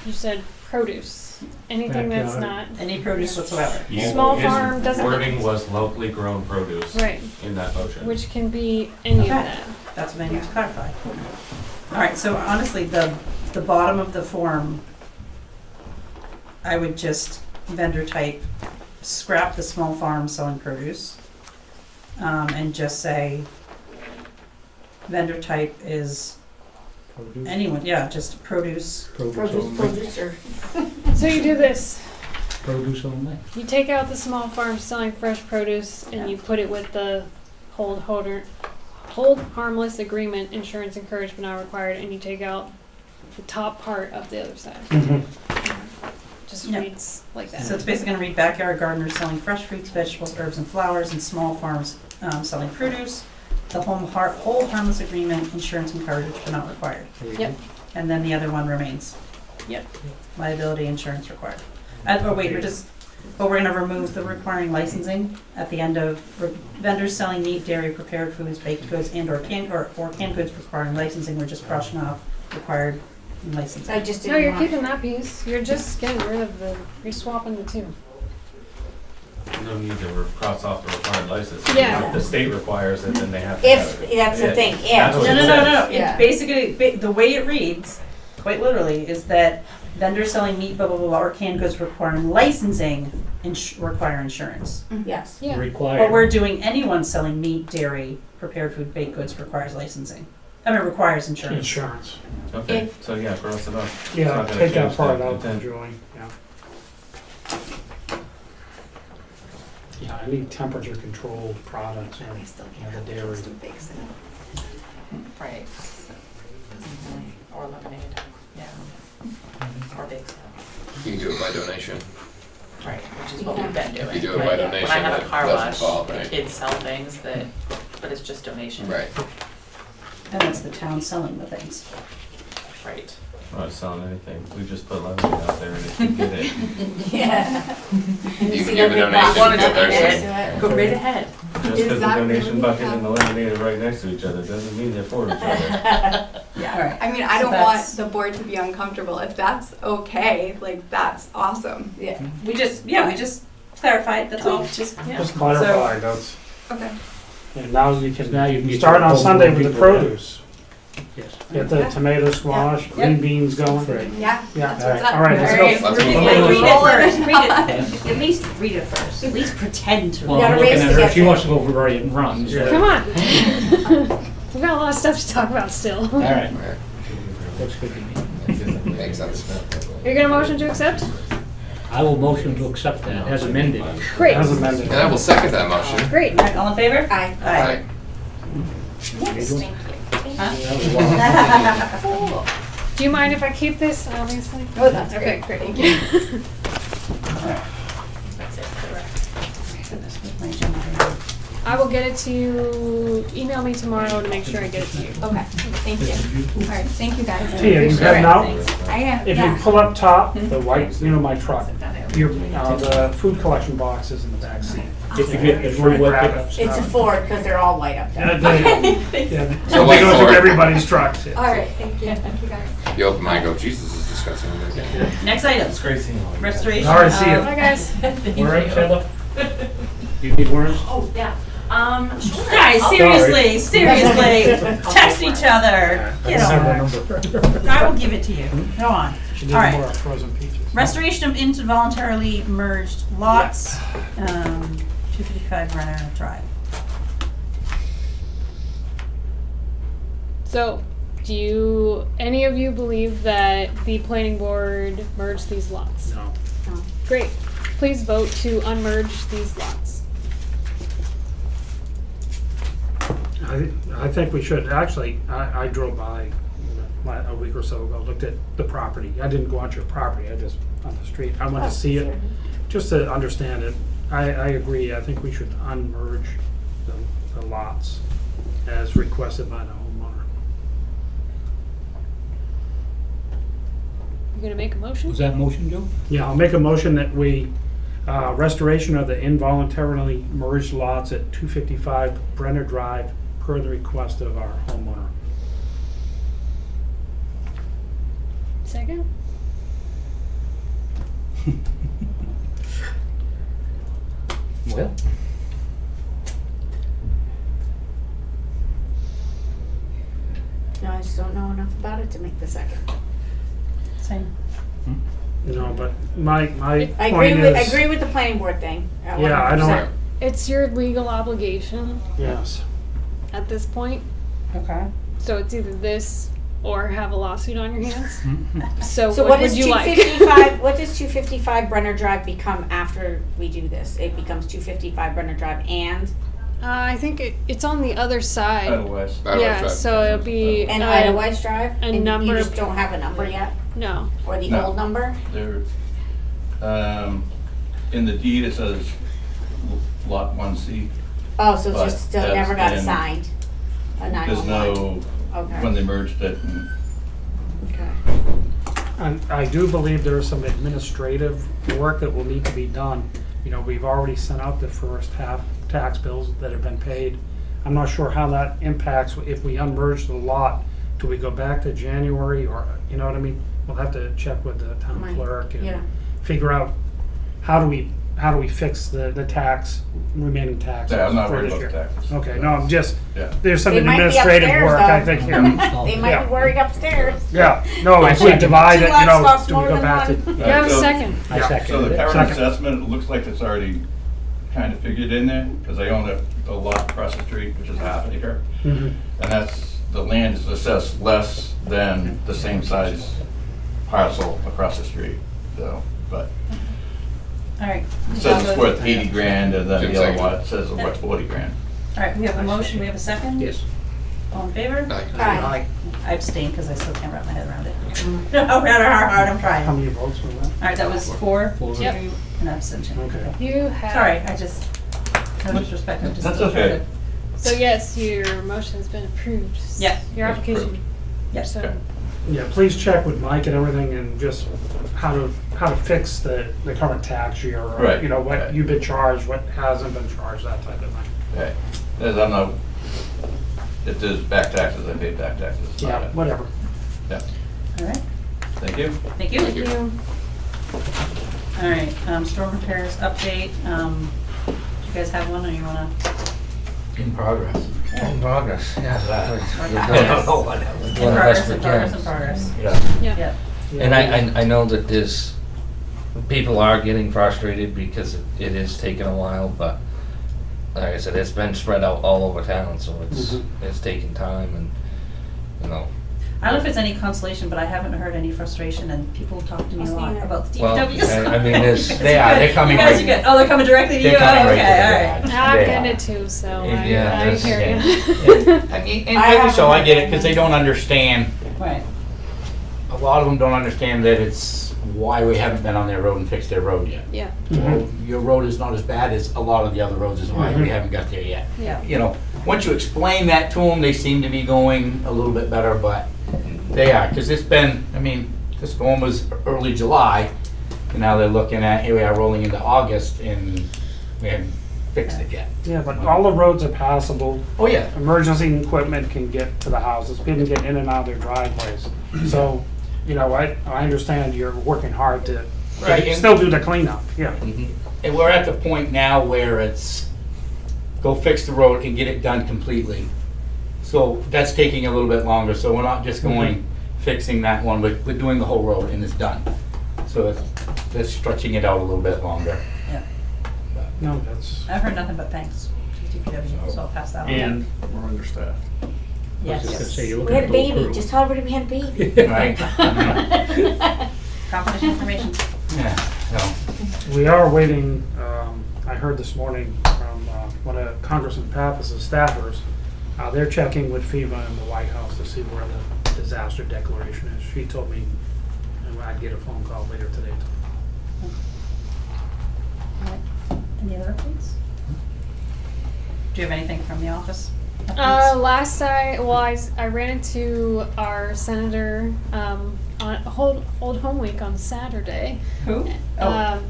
You said produce. Anything that's not Backyard. Any produce whatsoever? Small farm doesn't- Wording was locally grown produce right, in that motion. which can be any Okay. of that. That's what I need to clarify. All right, so honestly, the bottom of the form, I would just vendor type, scrap the small farm selling produce, and just say vendor type is Produce. anyone, yeah, just produce. Produce only. Producer. So you do this. Produce only. You take out the small farms selling fresh produce and you put it with the hold harmless agreement, insurance encouraged but not required, and you take out the top part of the other side. Just Yeah. reads like that. So it's basically gonna read backyard gardeners selling fresh fruits, vegetables, herbs, and flowers, and small farms selling produce. The hold harmless agreement, insurance encouraged but not required. There you Yep. go. And then the other one remains. Yep. Liability insurance required. But we're gonna remove the requiring licensing at the end of vendors selling meat, dairy, prepared foods, baked goods, or canned goods requiring licensing. We're just crossing off required licensing. I just No, didn't you're want. keeping that piece. You're just getting rid of you're swapping the two. No need to cross off the required license. Yeah. If the state requires it, then they have to If, have it. that's the Yeah. thing, That's if. what No, it no, no, says. no. Yeah. It's basically, the way it reads, quite literally, is that vendors selling meat, blah, blah, blah, or canned goods requiring licensing require insurance. Yes. Yeah. Required. But we're doing anyone selling meat, dairy, prepared food, baked goods requires licensing. Requires insurance. Insurance. Okay, so yeah, cross it off. It's Yeah, not gonna take that change part the out, intent. Julie, yeah. Yeah, I need temperature controlled products and the dairy. Right. Or lemonade, yeah. Or bake sale. You can do it by donation. Right, which is what we've been doing. If you do it by Like, donation, when I have a that car doesn't wash, fall, the right? kids sell things that but it's just donation. Right. And that's the town selling the things. Right. I'm not selling anything. We just put lemonade out there and if you get it, Yeah. And You see can give that a big box donation of to lemonade Thursday. next to Go right ahead. just Is because the that donation really bucket and how- the lemonade are right next to each other doesn't mean they're for each other. Yeah, All right. I mean, I So don't want that's- the board to be uncomfortable. If that's okay, like, that's awesome. it. Yeah. We just clarified, that's all, just, yeah. Just clarify, that's, Okay. and now you Now you can can get start your on whole Sunday group with the of people, yeah. produce. Yes. Get the tomato, squash, Yeah. green beans going. Right. Yeah, Yeah, that's what's up. all right, let's go. Let's move Read on. it first, read it. At least read it first, at least pretend to. Well, gotta I'm race looking at to her, get she there. wants to go for and run. so- Come on. We've got a lot of stuff to talk about still. All right, Right. looks good to me. Makes sense. You're gonna motion to accept? I will motion to accept that as amended. Great, As amended. And I will second that motion. great. All right, all in favor? Aye. Aye. Yes, thank you. Huh? Do you mind if I keep this, obviously? Oh, that's Okay, great. great. Thank you. That's it, correct. Goodness, where's my agenda here? I will get it to you, email me tomorrow to make sure I get it to you. Okay, thank you. All right, thank you guys. Tia, you All heading right, out? thanks. I am, If you yeah. pull up top, the white, you know, my truck, your, the food collection box is in the back seat. If you get the If you wanna full grab pickup it. stuff. It's a Ford because they're all white up Yeah, there. yeah, So so we white go Ford. through everybody's trucks. yeah. All right, thank you guys. You open mine, go, Jesus is discussing it. Next item, It's crazy. restoration. All right, see ya. of- Bye, guys. Worms, Heather? Do you need worms? Oh, yeah. Sure. Guys, I'll- seriously, text each other. Get Send the over it. number. I will give it to you. Go on. She needs All right. more frozen peaches. Restoration of involuntarily merged lots, 255 Renner Drive. So, do you, any of you believe that the planning board merged these lots? No. Great. Please vote to unmerge these lots. I think we should, actually, I drove by a week or so ago, looked at the property. I didn't go onto your property, I just, on the street. I went to see it, just to understand it. I agree, I think we should unmerge the lots as requested by the homeowner. You gonna make a motion? Was that motion, Joe? Yeah, I'll make a motion that we, restoration of the involuntarily merged lots at 255 Brenner Drive per the request of our homeowner. Second? Well. No, I just don't know enough about it to make the second. Same. No, but my I point is. agree with the planning board thing. Yeah, I 100%. don't, It's your legal obligation yes. at this point, Okay. so it's either this or have a lawsuit on your hands. So, So what what would does you like? 255, what does 255 Brenner Drive become after we do this? It becomes 255 Brenner Drive and I think it's on the other side. Otherwise. Yeah, so it'll be and uh, Idlewild Drive? a And number you of just don't have a number yet? no. Or the No. old number? There, in the deed, it says lot 1C. Oh, so But it's just still that's never got in- assigned? A There's 911? no, Okay. when they merged it, and Okay. And I do believe there is some administrative work that will need to be done. You know, we've already sent out the first half tax bills that have been paid. I'm not sure how that impacts if we unmerge the lot. Do we go back to January or, you know what I mean? We'll have to check with the town Right. clerk Yeah. and figure out how do we fix the tax, remaining taxes yeah, I'm not for worried this about year. taxes. Okay, no, I'm just, Yeah. there's some They might be administrative upstairs, work, I though. think, here. They might Yeah. be worried upstairs. Yeah, no, if we second. divide it, Two you lots know, cost do we more go than back to? one. You have a So- second. I Yeah. second So the it. current Second. assessment, it looks like it's already kind of figured in there, because I own a lot across the street, which is half an acre. Mhm. And that's, the land is assessed less than the same size parcel across the street, so, but All right. it says it's worth 80 grand, and then Jim the other seconded. one, it says it's worth 40 grand. All right, we have a motion, we have a second? Yes. All in favor? Aye. Aye. I abstain because I still can't wrap my head around it. No matter how hard I'm trying. How All many votes for that? right, that was 4, Four. 2, Yep. and abstention. Okay. You have. Sorry, I just, no disrespect, I'm just That's still trying okay. So yes, your motion has been approved. Yeah. Your It's application. approved. Yes. So, Okay. Yeah, please check with Mike and everything and just how to fix the current tax year. Or, Right, you know, what right. you've been charged, what hasn't been charged, that type of thing. Okay. As I'm not, if there's back taxes, I pay back taxes. Yeah, whatever. Yeah, All right, thank you. thank you. thank you. All right, storm repairs update. Do you guys have one or you wanna? In progress. In progress, yeah. Work We're on doing- it. I don't know what we're In doing the progress, best we in progress, can. in progress. Yeah. Yeah. Yeah. And I know that there's, people are getting frustrated because it is taking a while, but like I said, it's been spread out all over town, so it's taking time and, you know. I don't know if it's any consolation, but I haven't heard any frustration, and people talk to me a lot about the Well, DPW. I mean, there's- You guys They are, good. they're coming You guys right- are good. Oh, they're coming directly to you? They're coming Oh, right to okay, the all right. garage. I'm They getting are. it too, so Yeah, I that's- hear yeah. you. I mean, and rightly so, I get it, because they don't understand, Right, a lot of them don't understand that it's why we haven't been on their road and fixed their road yet. Yeah, Well, your road is not as bad as a lot of the other roads is why we haven't got there yet. yeah. You know, once you explain that to them, they seem to be going a little bit better, but they are, because it's been, I mean, the storm was early July, and now they're looking at, here we are rolling into August, and we haven't fixed it yet. Yeah, but all the roads are passable. Oh, yeah. Emergency equipment can get to the houses. People can get in and out of their driveways. So, you know, I understand you're working hard to Right, and- still do the cleanup, yeah. And we're at the point now where it's, go fix the road and get it done completely. So that's taking a little bit longer, so we're not just going, fixing that one, we're doing the whole road and it's done. So that's stretching it out a little bit longer. Yeah. No, that's, I've heard nothing but thanks to DPW, so I'll pass that on. And We're understaffed. I was just gonna Yes. say, you're We looking had at a the whole baby, crew. just tell everybody we had a baby. Right? Confidential information. Yeah, so, we are waiting, I heard this morning from one of Congressman Pappas's staffers. They're checking with FEMA and the White House to see where the disaster declaration is. She told me I'd get a phone call later today. All right. Any other updates? Do you have anything from the office? Updates? Last I ran into our senator on Old Home Week on Saturday. Who? Oh, Um,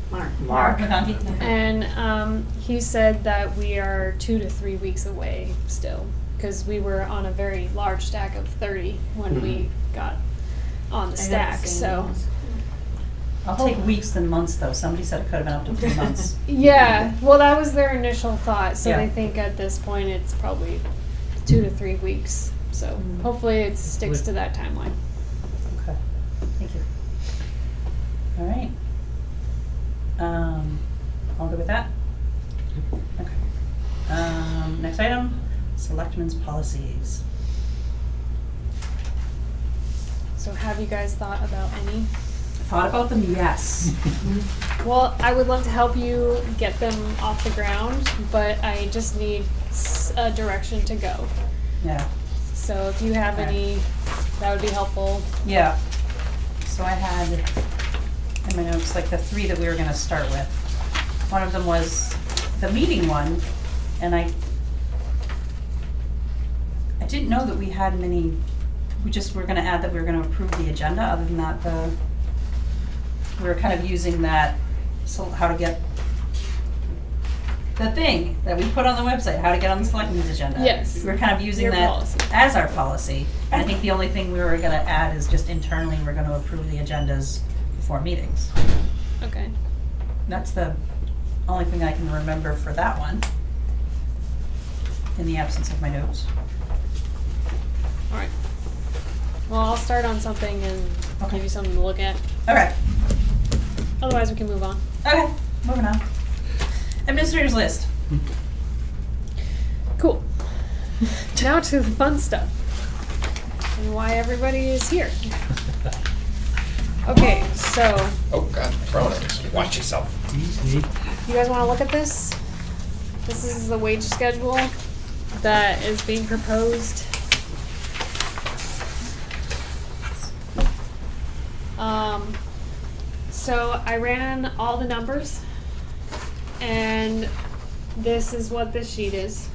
Mark McConkey. And he said that we are 2 to 3 weeks away still, because we were on a very large stack of 30 when we got on the stack. So I'll take weeks than months, though. Somebody said it could have been up to 3 months. yeah, well, that was their initial thought. So Yeah. they think at this point it's probably 2 to 3 weeks. So hopefully it sticks to that timeline. Okay, thank you. All right. All good with that? Okay. Next item, Selectmen's policies. So have you guys thought about any? Thought about them? Yes. Well, I would love to help you get them off the ground, but I just need a direction to go. Yeah. So if you have Okay. any, that would be helpful. Yeah. So I had in my notes like the 3 that we were gonna start with. One of them was the meeting one, and I didn't know that we had many, we just were gonna add that we were gonna approve the agenda. Other than that, we were kind of using that, so how to get the thing that we put on the website, how to get on the selectmen's agenda. Yes. We're kind of using Your that policy. as our policy. And I think the only thing we were gonna add is just internally, we're gonna approve the agendas before meetings. Okay. That's the only thing I can remember for that one, in the absence of my notes. All right. Well, I'll start on something and give you something to look at. Okay, Otherwise, we can move on. okay, moving on. Administrators list. Cool. Now to the fun stuff. And why everybody is here. Okay, so Oh, God, throwing it. Watch yourself. you guys want to look at this? This is the wage schedule that is being proposed. So I ran all the numbers, and this is what this sheet is.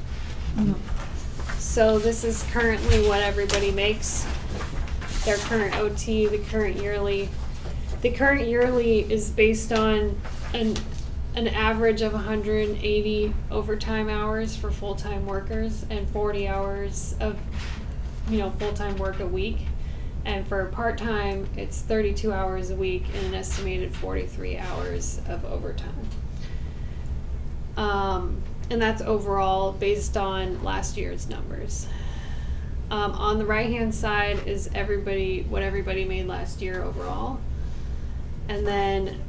So this is currently what everybody makes. Their current OT, the current yearly. The current yearly is based on an average of 180 overtime hours for full-time workers and 40 hours of, full-time work a week. And for part-time, it's 32 hours a week and an estimated 43 hours of overtime. And that's overall based on last year's numbers. On the right-hand side is what everybody made last year overall. And then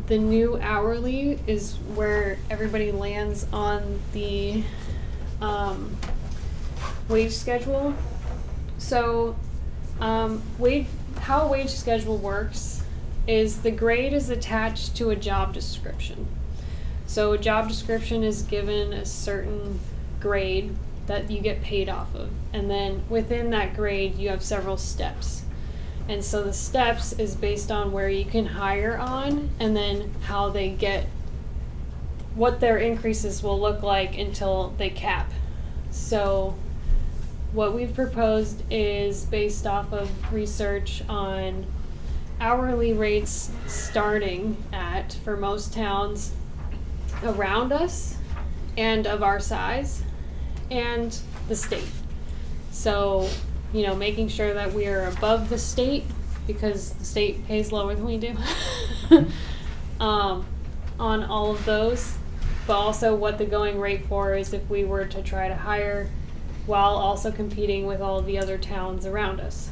the new hourly is where everybody lands on the wage schedule. So how a wage schedule works is the grade is attached to a job description. So a job description is given a certain grade that you get paid off of. And then within that grade, you have several steps. And so the steps is based on where you can hire on and then how they get, what their increases will look like until they cap. So what we've proposed is based off of research on hourly rates starting at, for most towns around us and of our size, and the state. So, making sure that we are above the state because the state pays lower than we do on all of those, but also what the going rate for is if we were to try to hire while also competing with all the other towns around us.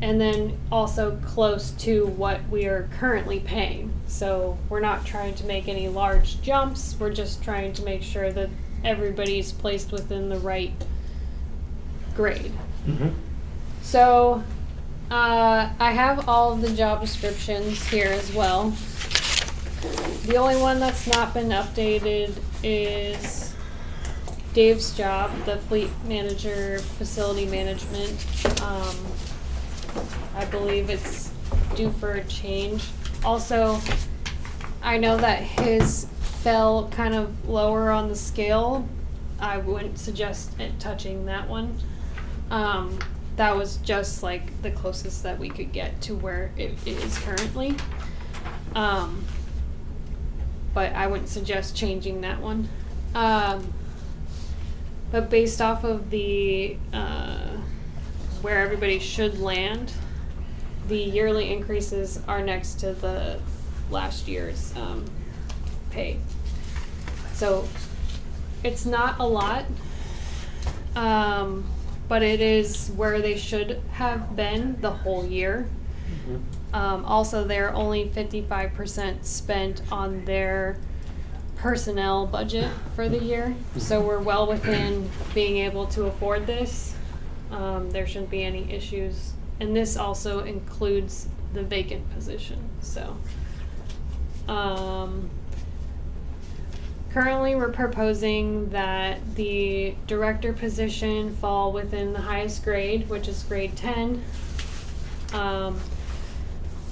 And then also close to what we are currently paying. So we're not trying to make any large jumps, we're just trying to make sure that everybody's placed within the right grade. Mm-hmm. So I have all of the job descriptions here as well. The only one that's not been updated is Dave's job, the fleet manager, facility management. I believe it's due for a change. Also, I know that his fell kind of lower on the scale. I wouldn't suggest it touching that one. That was just like the closest that we could get to where it is currently. But I wouldn't suggest changing that one. But based off of the where everybody should land, the yearly increases are next to the last year's pay. So it's not a lot, but it is where they should have been the whole year. Mm-hmm. Also, they're only 55% spent on their personnel budget for the year, so we're well within being able to afford this. There shouldn't be any issues, and this also includes the vacant position. So currently we're proposing that the director position fall within the highest grade, which is grade 10,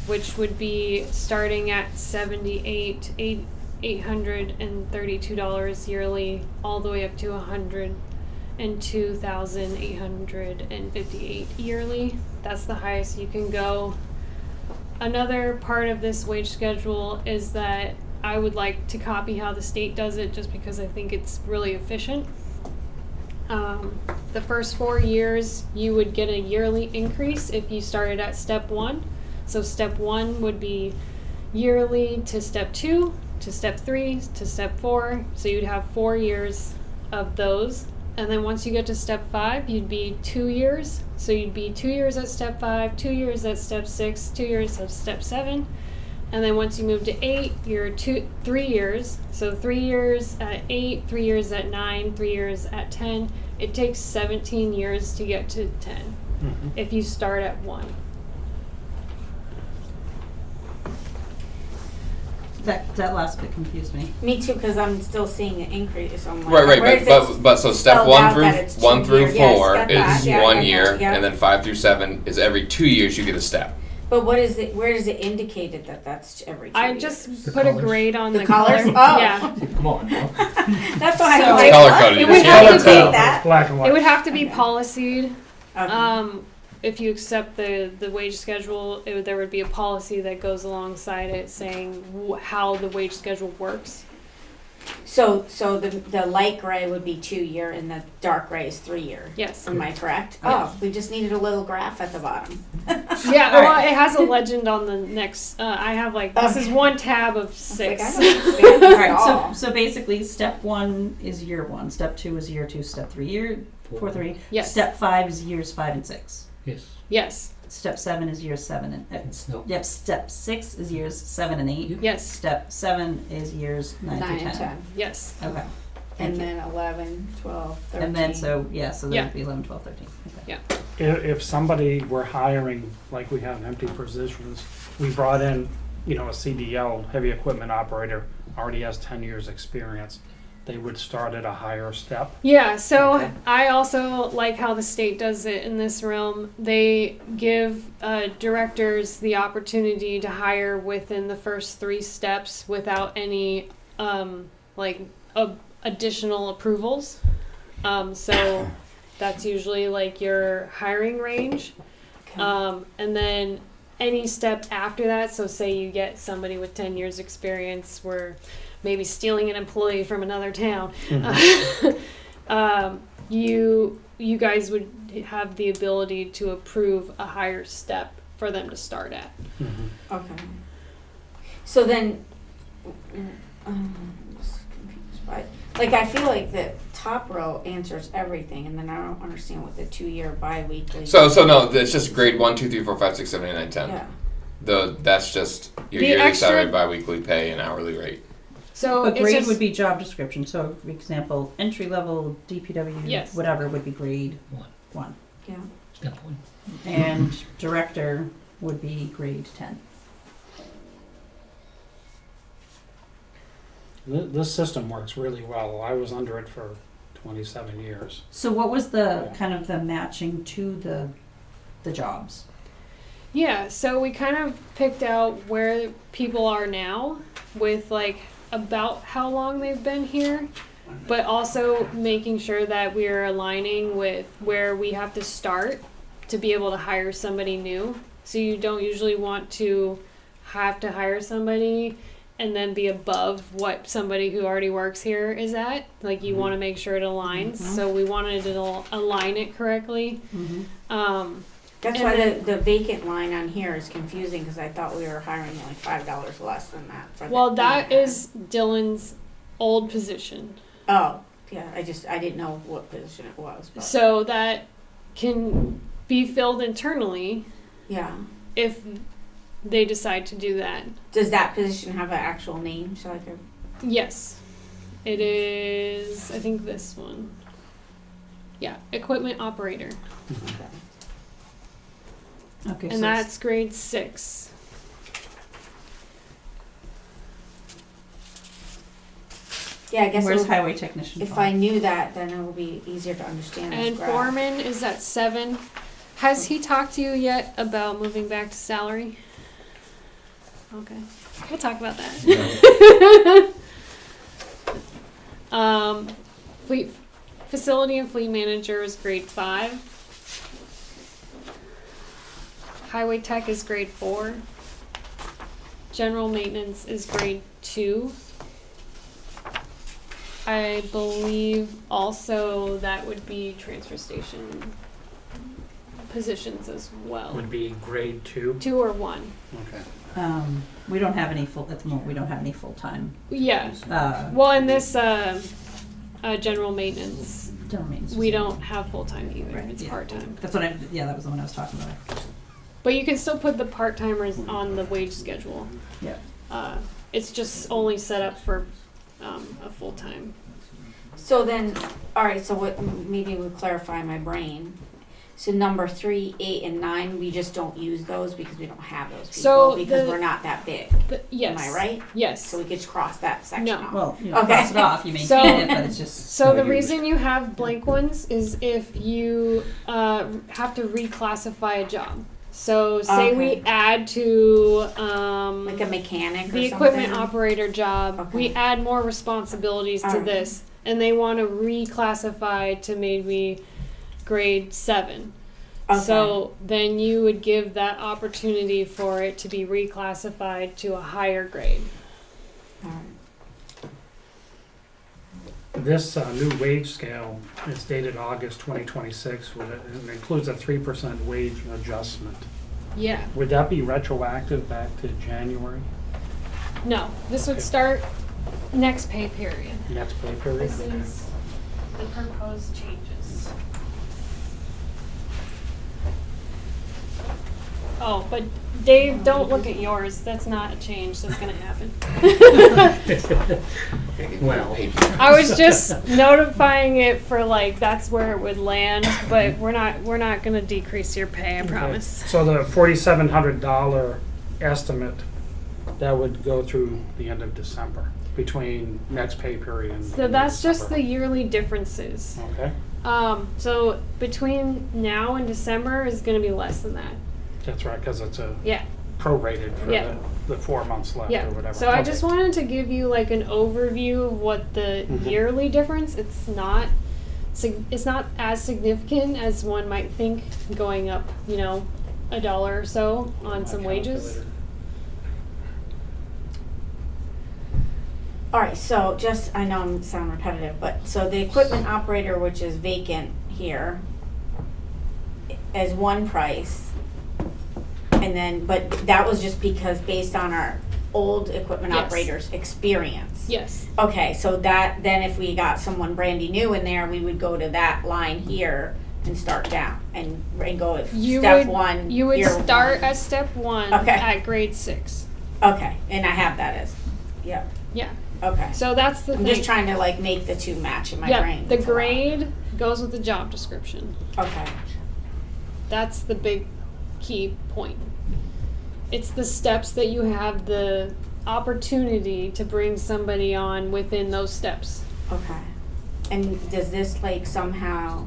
which would be starting at $832 yearly, all the way up to $102,858 yearly. That's the highest you can go. Another part of this wage schedule is that I would like to copy how the state does it, just because I think it's really efficient. The first 4 years you would get a yearly increase if you started at step 1. So step 1 would be yearly to step 2 to step 3 to step 4. So you'd have 4 years of those. And then once you get to step 5, you'd be 2 years. So you'd be 2 years at step 5, 2 years at step 6, 2 years at step 7. And then once you move to 8, you're 3 years. So 3 years at 8, 3 years at 9, 3 years at 10. It takes 17 years to get to 10 Mm-hmm. if you start at 1. That last bit confused me. Me too, because I'm still seeing an increase. So I'm like, Right, where right, is it but so step spelled one out through that it's 1 2 through years? Yes, 4 got that. is Yeah, 1 got year, that, yeah. and then 5 through 7 is every 2 years you get a step. But what is it? Where is it indicated that that's every 2 I years? just The put a colors. grade on The the colors? color. Oh. Yeah. Come on, now. That's why So- I'm like, Color what? coded. It would Yeah, have that's to how- be that. Black and white. It would have to be Okay. policied. Okay. If you accept the wage schedule, there would be a policy that goes alongside it saying how the wage schedule works. So the light gray would be 2-year and the dark gray is 3-year. Yes. Am I correct? Yes. Oh, we just needed a little graph at the bottom. Yeah, well, it has a legend on the next. I have this is one tab of It's like, 6. I don't understand All this right, at all. so basically, step 1 is year 1, step 2 is year 2, step 3 year 3. Yes. Step 5 is years 5 and 6. Yes. Yes. Step 7 is years 7 and No. yep. Step 6 is years 7 and 8. Yes. Step 7 is years 9 9 through and 10. 10. Yes. Okay. And then 11, 12, 13. And then so that Yeah. would be 11, 12, 13. Okay. Yeah. If somebody were hiring, like we have empty positions, we brought in, a CDL, heavy equipment operator, already has 10 years experience, they would start at a higher step. Yeah, so Okay. I also like how the state does it in this realm. They give directors the opportunity to hire within the first 3 steps without any additional approvals. So that's usually your hiring range. Okay. And then any step after that, so say you get somebody with 10 years experience, we're maybe stealing an employee from another town. You guys would have the ability to approve a higher step for them to start at. Okay. So then, I'm just confused by, I feel like the top row answers everything, and then I don't understand what the 2-year bi-weekly. So no, it's just grade 1, 2, 3, 4, 5, 6, 7, 8, 9, 10. Yeah. That's just your The yearly extra- salary, bi-weekly pay, and hourly rate. So But it's grade just, would be job description. So, for example, entry level DPW, Yes. whatever would be grade One. 1, Yeah. Step 1. and director would be grade 10. This system works really well. I was under it for 27 years. So, what was the kind of the matching to the jobs? yeah, so we kind of picked out where people are now with about how long they've been here, but also making sure that we're aligning with where we have to start to be able to hire somebody new. So you don't usually want to have to hire somebody and then be above what somebody who already works here is at. You want to make sure it aligns. So we wanted to align it correctly. That's And why then- the vacant line on here is confusing, because I thought we were hiring $5 less than that. For Well, the that is Dylan's old position. Oh, yeah, I didn't know what position it was. But So that can be filled internally yeah. if they decide to do that. Does that position have an actual name? So I could. Yes. It is, I think this one. Yeah, equipment operator. Okay. Okay, And that's grade 6. Yeah, I guess where's it'll- highway technician? if fall? I knew that, then it will be easier to understand. this And graph. foreman is at 7. Has he talked to you yet about moving back to salary? Okay. We'll talk about that. Fleet facility and fleet manager is grade 5. Highway tech is grade 4. General maintenance is grade 2. I believe also that would be transfer station positions as well. Would be grade 2. 2 or 1. Okay. We don't have any at the moment. We don't have any full time. Yeah. Well, in this general maintenance, we don't have full time either. Right, It's yeah. part time. That's what that was the one I was talking about. But you can still put the part timers on the wage schedule. Yeah. It's just only set up for a full time. So then, all right. So what? Maybe we'll clarify my brain. So number 3, 8, and 9, we just don't use those because we don't have those people So because the- we're not that big. Yes. Am I right? Yes. So we could cross that section No. off. Well, Okay. cross it off. You maintain So- it, but it's just So the not used. reason you have blank ones is if you have to reclassify a job. So say we Okay. add to Like a mechanic or the something? equipment operator job, we Okay. add more responsibilities to Alright. this, and they want to reclassify to maybe grade 7. Okay. So then you would give that opportunity for it to be reclassified to a higher grade. Alright. This new wage scale is dated August 2026, with it includes a 3% wage adjustment. Yeah. Would that be retroactive back to January, No, this would Okay. start next pay period. next pay period? This is the proposed changes. Oh, but Dave, don't look at yours. That's not a change that's gonna happen. Well, I was just notifying it for like, that's where it would land, but we're not gonna decrease your pay, I promise. so the $4,700 estimate, that would go through the end of December, between next pay period and. So that's just the yearly differences. Okay, So between now and December is gonna be less than that. that's right, because it's a Yeah. prorated for Yeah. the 4 months left Yeah, or whatever. so I Okay. just wanted to give you like an overview of what the Mhm. yearly difference, it's not as significant as one might think, going up, $1 or so on some wages. Alright, so just, I know I'm sound repetitive, but, so the equipment operator, which is vacant here, as one price. And then, but that was just because based on our old equipment Yes. operators' experience. Yes, Okay, so that, then if we got someone brandy new in there, we would go to that line here and start down and go at step one. you would year start one. at step 1 Okay. at grade 6. Okay, and I have that as, yep, Yeah, okay. so that's the I'm thing. just trying to like make the two match in my Yeah, brain. the That's a lot. grade goes with the job description. Okay, That's the big key point. It's the steps that you have the opportunity to bring somebody on within those steps. okay. And does this like somehow,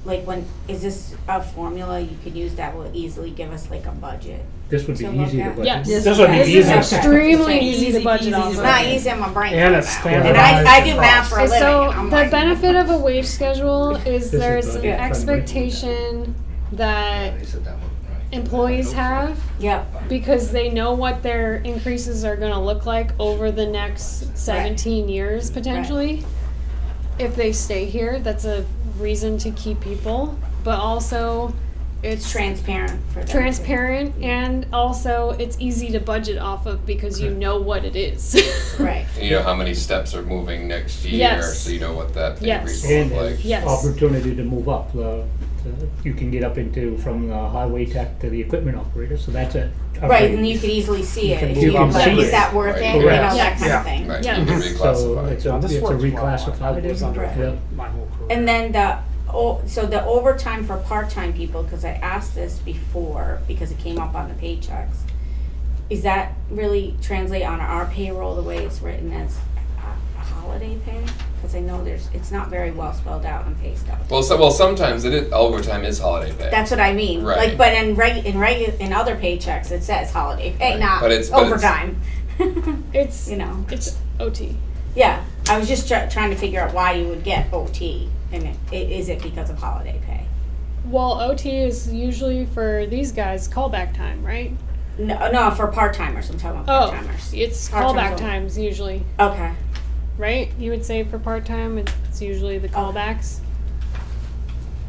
like is this a formula you could use that will easily give us like a budget? This would be To look easy to at. budget. Yes. This would be This easy. is extremely Okay. easy to budget off It's of. not easy in my brain. And right it's now. standardized. And I do math for a living. So and I'm the like, benefit of a wage schedule is This is there's an budget friendly. expectation that They said that one, right. employees have, Yep, because they know what their increases are gonna look like over the next 17 years potentially. If they stay here, that's a reason to keep people, but also it's it's transparent for them. transparent, and also it's easy to budget off of because you know what it is. Right. And you know how many steps are moving next year, Yes. so you know what that Yes. increase will And look there's like. Yes. opportunity to move up. You can get up into from the highway tech to the equipment operator, so that's a Right, raise. and you could easily see You it. can If move you up like, and is see that it. worth Right. it? You know, Correct. that kind Yeah. of thing. Right, Yeah. you can So reclassify. it's No, this a works well. reclassified. It was under Yeah. my whole career. And then so the overtime for part-time people, because I asked this before, because it came up on the paychecks, is that really translate on our payroll the way it's written as holiday pay? Because I know it's not very well spelled out on pay stubs. Well, sometimes overtime is holiday pay. That's what I mean. Right. Like, but in other paychecks, it says holiday pay, Right. not But it's- overtime. It's You know. it's OT. Yeah, I was just trying to figure out why you would get OT, and is it because of holiday pay? Well, OT is usually for these guys callback time, right? No, for part timers. I'm talking about part timers. It's Part-times callback only. times usually, Okay. right? You would say for part time, it's usually the callbacks.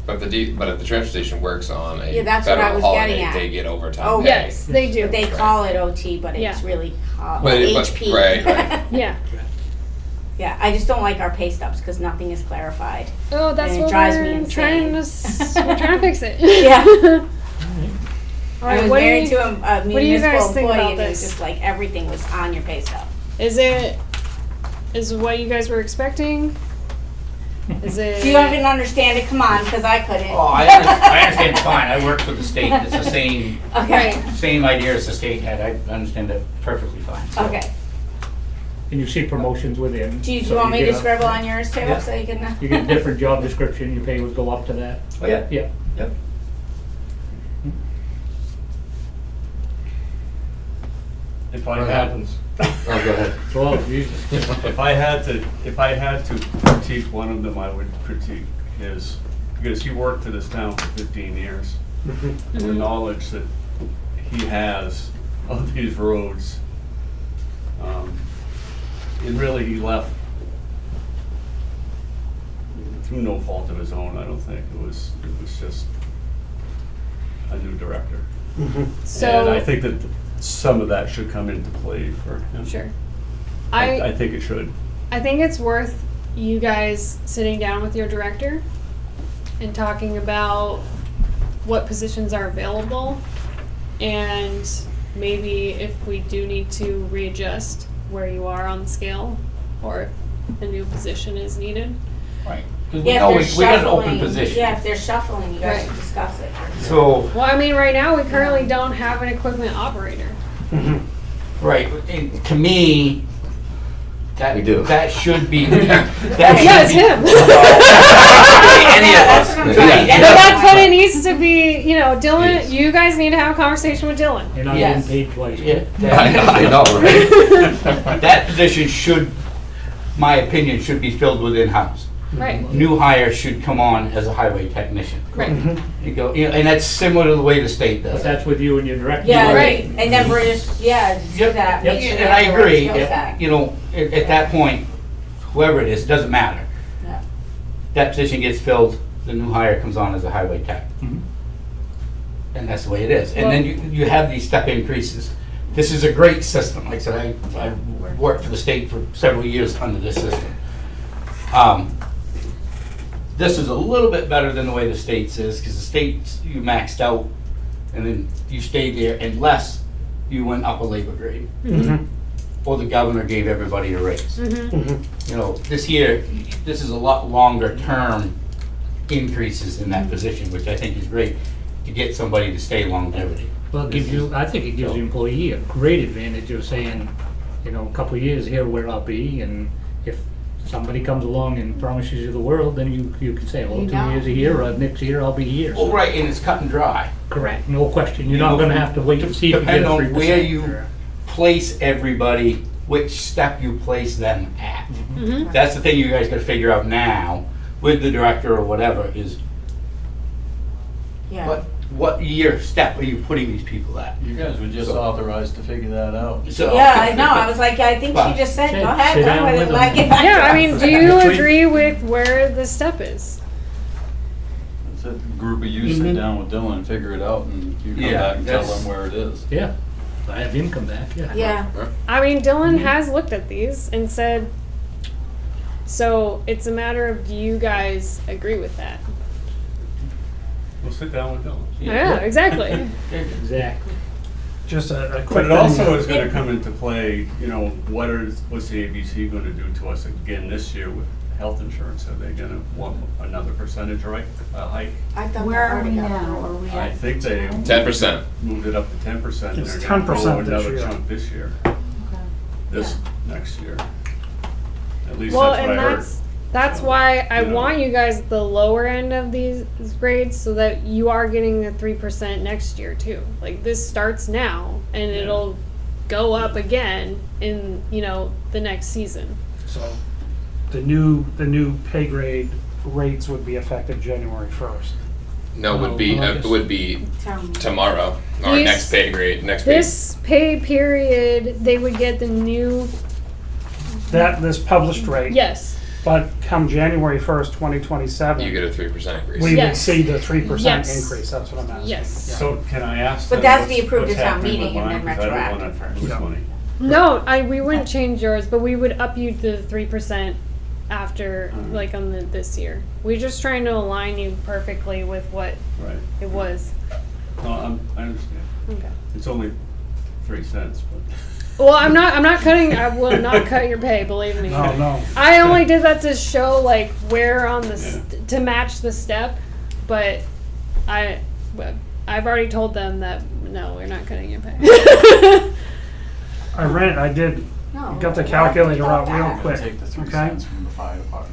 But if the transfer station works on a Yeah, that's what I federal was holiday, getting at. they get overtime Oh, pay. Yes, they do. They call it OT, but it's Yeah. really But HP. right. Yeah. Yeah, I just don't like our pay stubs because nothing is clarified. Oh, that's And it what drives me we're insane. trying to we're trying to fix it. Yeah. All I right. was What do married you, to a do you guys municipal think employee, about and it was this? just like everything was on your pay stub. is what you guys were expecting? Is it? Do you even understand it? Come on, because I couldn't. Oh, I understand it's fine, I work for the state, it's the same, Okay. same idea as the state had, I understand that perfectly fine. So- Okay. And you see promotions within. Do you so want me get to a- scribble on yours too, Yeah. so you can? You get a different job description, your pay would go up to that. Oh, yeah, Yeah. yep. If What I had, happens? Oh, go ahead. Well, Jesus. if I had to critique one of them, I would critique his, because he worked for this town for 15 years. Mm-hmm. The knowledge that he has of these roads, and really he left through no fault of his own. I don't think it was just a new director, So and I think that some of that should come into play for him. sure. I think it should. I think it's worth you guys sitting down with your director and talking about what positions are available, and maybe if we do need to readjust where you are on the scale, or if a new position is needed. Right. Because we Yeah, know if we they're got an open shuffling, position. yeah, if they're shuffling, you guys Right. should discuss it. So, Well, I mean, right now, we currently don't have an equipment operator. right, and to me, that, We do. that should be, Yeah, that it's should be. him. Any Yeah, of that's us. what I'm Yeah. trying to get But at. that's what it needs to be, you know, Dylan, Yes. you guys need to have a conversation with Dylan. You're not Yes. getting paid twice. Yeah, I know, right? that position should, my opinion, should be filled with in-house. Right, New hire should come on as a highway technician. right. You go, you know, and that's similar to the way the state But does it. that's with you and your director. Yeah, Right. and then we're just, yeah, do Yep. that, make sure And they I have the right agree, skill set. you know, at that point, whoever it is, doesn't matter. Yeah. That position gets filled, the new hire comes on as a highway tech. Mhm. And that's the way it is. And then you have these step increases. This is a great system. Like I said, I worked for the state for several years under this system. This is a little bit better than the way the state's is, because the state's, you maxed out, and then you stayed there unless you went up a labor grade. Or the governor gave everybody a raise. You know, this year, this is a lot longer term increases in that position, which I think is great to get somebody to stay longevity. Well, it gives you, I think it gives the employee a great advantage of saying, you know, a couple of years here where I'll be, and if somebody comes along and promises you the world, then you can say, well, You 2 know. years a year, or next year I'll be here. Well, right, and it's cut and dry. Correct, no question. You're not gonna have to wait to see if you get a 3%. Depending on where you place everybody, which step you place them at. Mhm. That's the thing you guys gotta figure out now with the director or whatever is Yeah. what year step are you putting these people at? You guys were just So- authorized to figure that out. So- Yeah, I know, I was like, I think she But- just said, go Sit ahead, down go with with it, them. like. Yeah, I mean, do you agree with where the step is? It's a group of you sit down with Dylan and figure it out, and you come Yeah, back and tell that's- them where it is. Yeah, I have him come back, yeah. Yeah, I mean, Dylan has looked at these and said, so it's a matter of, do you guys agree with that? We'll sit down with Dylan. Yeah, exactly. Exactly. Just a But quick it thing. also is gonna come into play, you know, what's the ABC gonna do to us again this year with health insurance? Are they gonna want another percentage hike? I thought Where that are we already got now? approved. Are we I at? think they 10%. moved it up to 10%. It's They're gonna 10% roll this another year. chunk this year, this next year. At least Well, that's what and I heard. that's So, why I you know. want you guys at the lower end of these grades so that you are getting the 3% next year too. Like this starts now and Yeah. it'll go up again in, you know, the next season. So, the new pay grade rates would be effective January 1st. No, would be August. it would be Tell me. tomorrow. Our These- next pay grade, next pay. This pay period, they would get the new, This published rate. yes, But come January 1st, 2027, You get a 3% increase. we would Yes. see the 3% Yes. increase. That's what I'm asking. yes. Yeah. So can I ask? But them that's the what's- approved what's at town happening with meeting and mine? then 'Cause I don't wanna retroactive lose first. money. No, we wouldn't change yours, but we would up you to 3% after, like on this year. We're just trying to align you perfectly with what Right. it was. No, I understand. Okay. It's only 3 cents, but. Well, I'm not cutting, I will not cut your pay, believe me. No, no. I only did that to show like where on the, to match the step, but I've already told them that, no, we're not cutting your pay. I did, No. got the calculator out real That. quick, Take the 3 okay? cents from the fire department.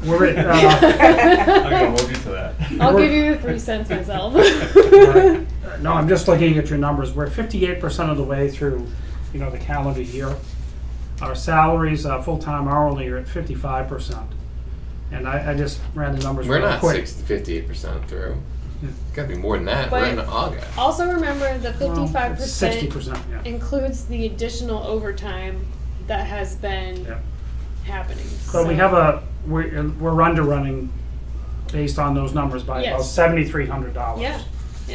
We're at, I'm gonna hold you to that. I'll give you 3 cents myself. no, I'm just looking at your numbers. We're 58% of the way through the calendar year. Our salaries, full-time hourly, are at 55%. And I just ran the numbers We're real not quick. 58% through. Yeah. Gotta be more than that. But- We're in August. Also remember the 55% 60%, yeah. includes the additional overtime that has been Yeah. happening. So we have we're underrunning based on those numbers by about Yes. $7,300. Yeah.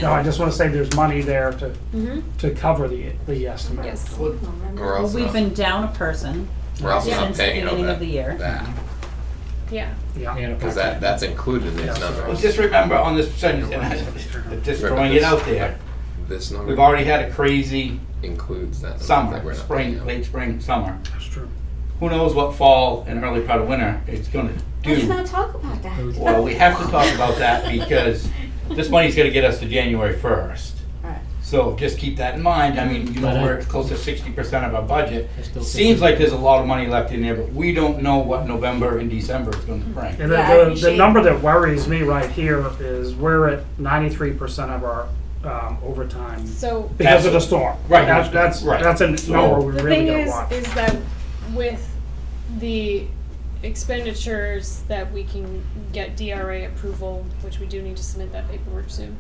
Now, I just want to say there's money there Mm-hmm. to cover the estimate. Yes. We're Well, also we've not, been down a person we're also not since the paying beginning out of the year. that. Yeah. Yeah. And a Because part-time. that's included in Yeah, these so- Well, numbers. just remember on this percentage, and just throwing it out there, This number we've already had a crazy includes that number that summer, we're not spring, paying out. late spring, summer. That's true. Who knows what fall and early part of winter it's gonna Let's do. not talk about that. Well, we have to talk about that because this money's gonna get us to January 1st. Right. So just keep that in mind. I mean, But I- we're close to 60% of our budget. I still think- Seems like there's a lot of money left in there, but we don't know what November and December is gonna bring. And Yeah, I the appreciate- number that worries me right here is we're at 93% of our overtime So because of the storm. Right. That's Right. a number we the really thing gotta watch. is that with the expenditures that we can get DRA approval, which we do need to submit that paperwork soon,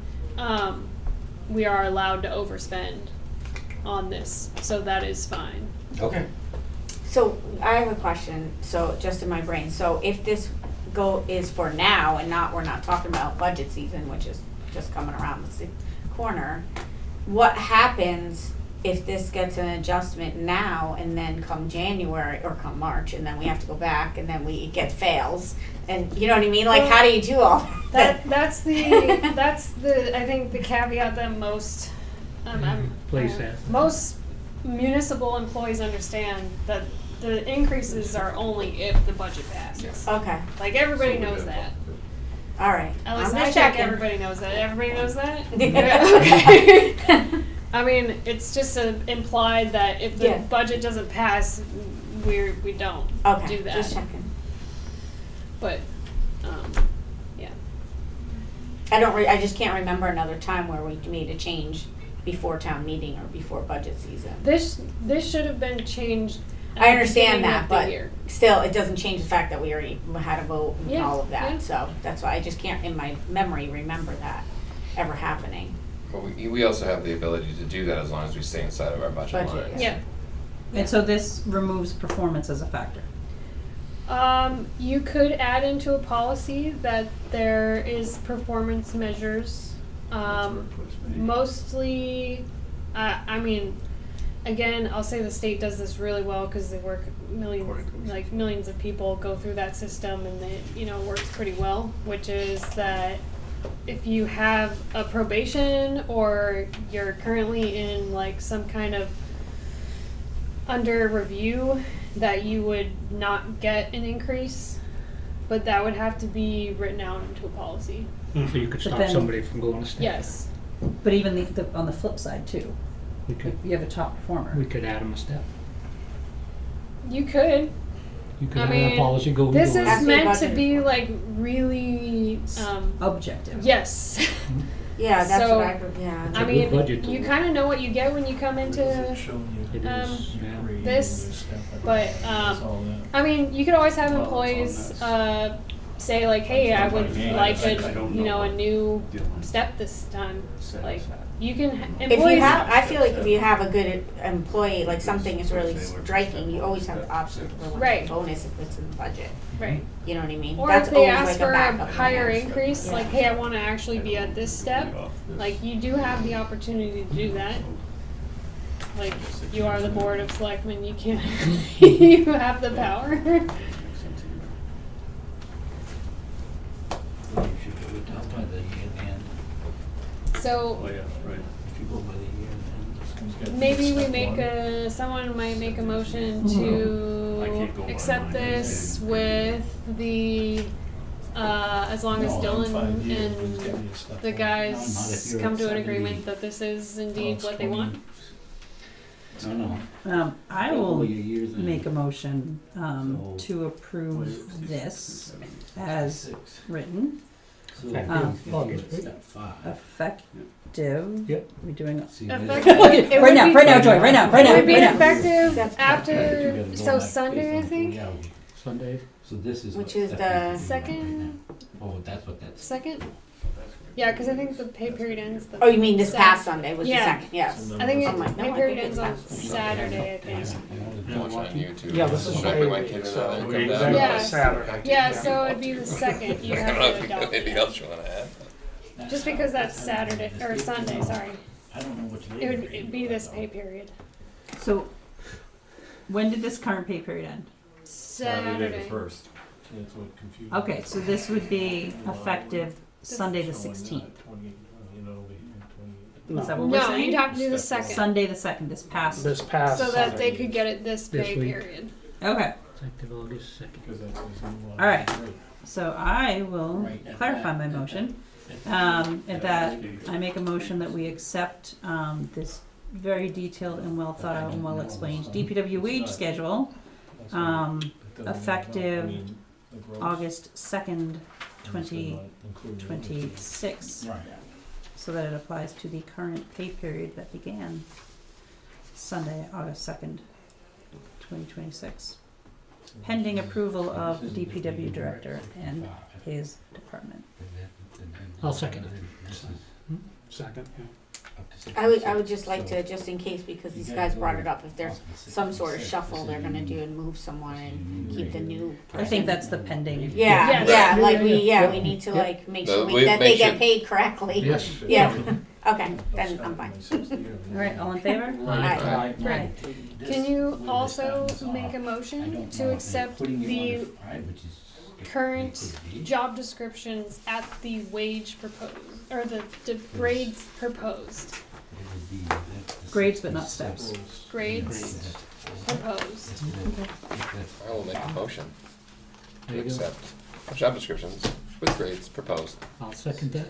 we are allowed to overspend on this, so that is fine. Okay. So I have a question, so just in my brain, so if this is for now and we're not talking about budget season, which is just coming around the corner, what happens if this gets an adjustment now and then come January or come March and then we have to go back and then it fails and you know what I mean? Like how do you do all that? That's the I think the caveat that most Please ask. most municipal employees understand that the increases are only if the budget passes. Okay, Like everybody So we knows did. that. all right. At least I'm I just think checking. everybody knows that. Everybody knows that? Yeah. Okay. I mean, it's just implied that if the Yeah. budget doesn't pass, we don't Okay, do that. just checking. But, yeah. I just can't remember another time where we made a change before town meeting or before budget season. This should have been changed. at I the understand beginning that, of the but year. still, it doesn't change the fact that we already had a vote and Yeah, all of that, yeah. so that's why I just can't, in my memory, remember that ever happening. But we also have the ability to do that as long as we stay inside of our budget Budget, lines. Yeah. And so this removes performance as a factor. You could add into a policy that there is performance measures. Mostly, I mean, again, I'll say the state does this really well because they work millions of people go through that system and it works pretty well, which is that if you have a probation or you're currently in like some kind of under review, that you would not get an increase, but that would have to be written out into a policy. So you could stop then- somebody from going to step. Yes. But even on the flip side too, We could, you have a top performer. we could add them a step. You could. You could I add mean, a policy, go. This go. is That's what meant to budgeted be for. like really, Objective. yes. Yeah, that's So, what yeah. I a mean, good budget you tool. kind of know what you get when you come into It is, this, but I mean, you could always have employees say like, "Hey, I would like a new step this time." Like, you can employees. I feel like if you have a good employee, like something is really striking, you always have the option for like Right. a bonus if it's in the budget. Right. You know what I mean? Or That's if they always ask like for a backup higher plan. increase, like, hey, I want to actually be at this step, like, you do have the opportunity to do that. Like, you are the board of selectmen, you can't, you have the power. So, maybe we someone might make a motion to accept this with the, as long as Dylan and the guys come to an agreement that this is indeed what they want. I will make a motion to approve this as written, August, right? Step 5. Effective. Yep. We doing Effective, it right now, would be- right now, Joy, right now, right now, It would be right now. effective after, so Sunday, I think, Sunday. So this is. Which what is effective the- right now. second, Oh, that's what that's. second? Yeah, because I think the pay period ends the. Oh, you mean this Sat- past Sunday was the Yeah. second, yes. I think I'm like, it, no, pay I period think ends it's on not. Saturday, I think. Watch it on YouTube. Yeah, this is Should I bring my Friday, kid in so and we come exactly down? Yeah. Saturday. Yeah, so it'd be the second, you I have don't know to if you got adopt anything it. else you wanna add. Just because that's Saturday, or Sunday, sorry. I don't know which. It would it'd be this pay period. So, when did this current pay period end? Saturday. First. That's what confused. Okay, so this would be effective Sunday the 16th. No. Is that what we're No, saying? you'd have to do the second, Sunday the 2nd, this past. This past so that they Sunday. could get it this This pay week. period. Okay, Effective August 2nd. Because that's his new one. all right. So I will Right at clarify that. my motion. And that I make a motion that we accept this very detailed and well thought out and well explained DPW wage schedule effective August 2nd, 2026, Right. so that it applies to the current pay period that began Sunday, August 2nd, 2026, pending approval of the DPW director and his department. I'll second it. Second, yeah. I would just like to, just in case, because these guys brought it up, if there's some sort of shuffle they're gonna do and move someone and keep the new person. I think that's the pending. Yeah, Yes. yeah, Right. like we Yeah. need to like make No, sure we that make they get sure- paid correctly. Yes. Yeah, okay, then I'm fine. All right, all in favor? Aye. Right. Can you also make a motion to accept the current job descriptions at the wage proposed, or the grades proposed? Grades but not steps. Grades proposed. I will make a motion to There you go. accept job descriptions with grades proposed. I'll second that.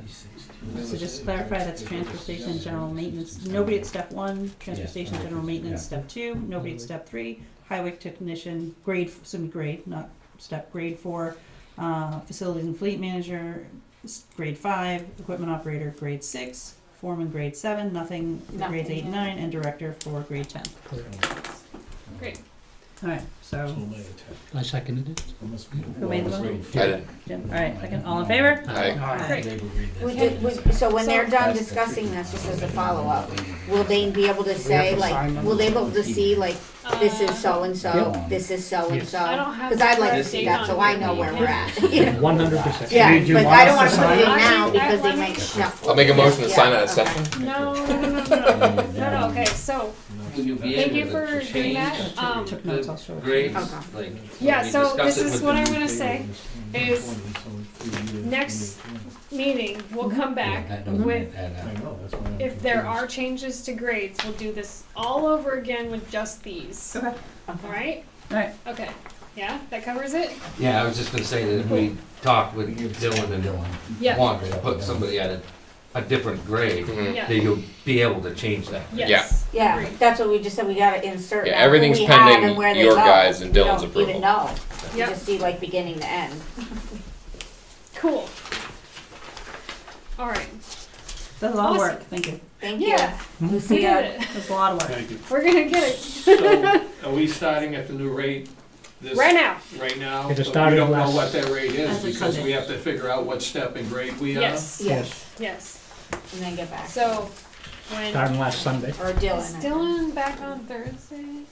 So just clarify, that's transfer station, general maintenance, nobody at step 1, transfer Yeah. station, general maintenance, step 2, nobody at step 3, highway technician, grade, grade, not step, grade 4, facilities and fleet manager, grade 5, equipment operator, grade 6, foreman, grade 7, nothing, for grades 8 and 9, and director for grade 10. Great. Alright, so, I seconded it. who made the motion? I did. Jim, alright, second, all in favor? Aye. Aye. So when they're done discussing this, just as a follow-up, will they be able to say, like, will they be able to see, like, this is so-and-so, this is so-and-so? I don't have Cause I'd like to the see date that, on so it. I know where we're at. You know? 100%. Yeah, Do you but want I don't us wanna to put it in sign it? now I because they think- might shuffle. I'll make a motion to sign Yeah, it at okay. session. No, okay, so, Will you be thank able you to for doing change that. Took notes, I'll show it. grades, Okay. like? Yeah, we so discuss this it is with what the- I'm gonna say, is next meeting, we'll come back with, if there are changes to grades, we'll do this all over again with just these. Okay, Alright? alright, Okay, yeah, that covers it? Yeah, I was just gonna say that if we talk with Dylan and Yeah, wanted to put somebody at a different grade, Mhm. yeah, that you'll be able to change that. yes. Yeah, Agreed. that's what we just said, we gotta insert Yeah, now who everything's we have pending and where they your go. guys' and We Dylan's don't approval. even know, we Yep. just see like beginning to end. Cool. Alright, that's a lot of Awesome. work, thank you, Thank you. yeah, we did Lucia. it. that's a lot of work. Thank you. We're gonna get it. So, are we starting at the new rate this? Right now, Right now? It just But started we don't know last- what that rate is, As of because Sunday. we have to figure out what step and grade we are. yes, Yes, yes. and then get back. So, when, Starting last Sunday. Or Dylan. is Dylan back on Thursday?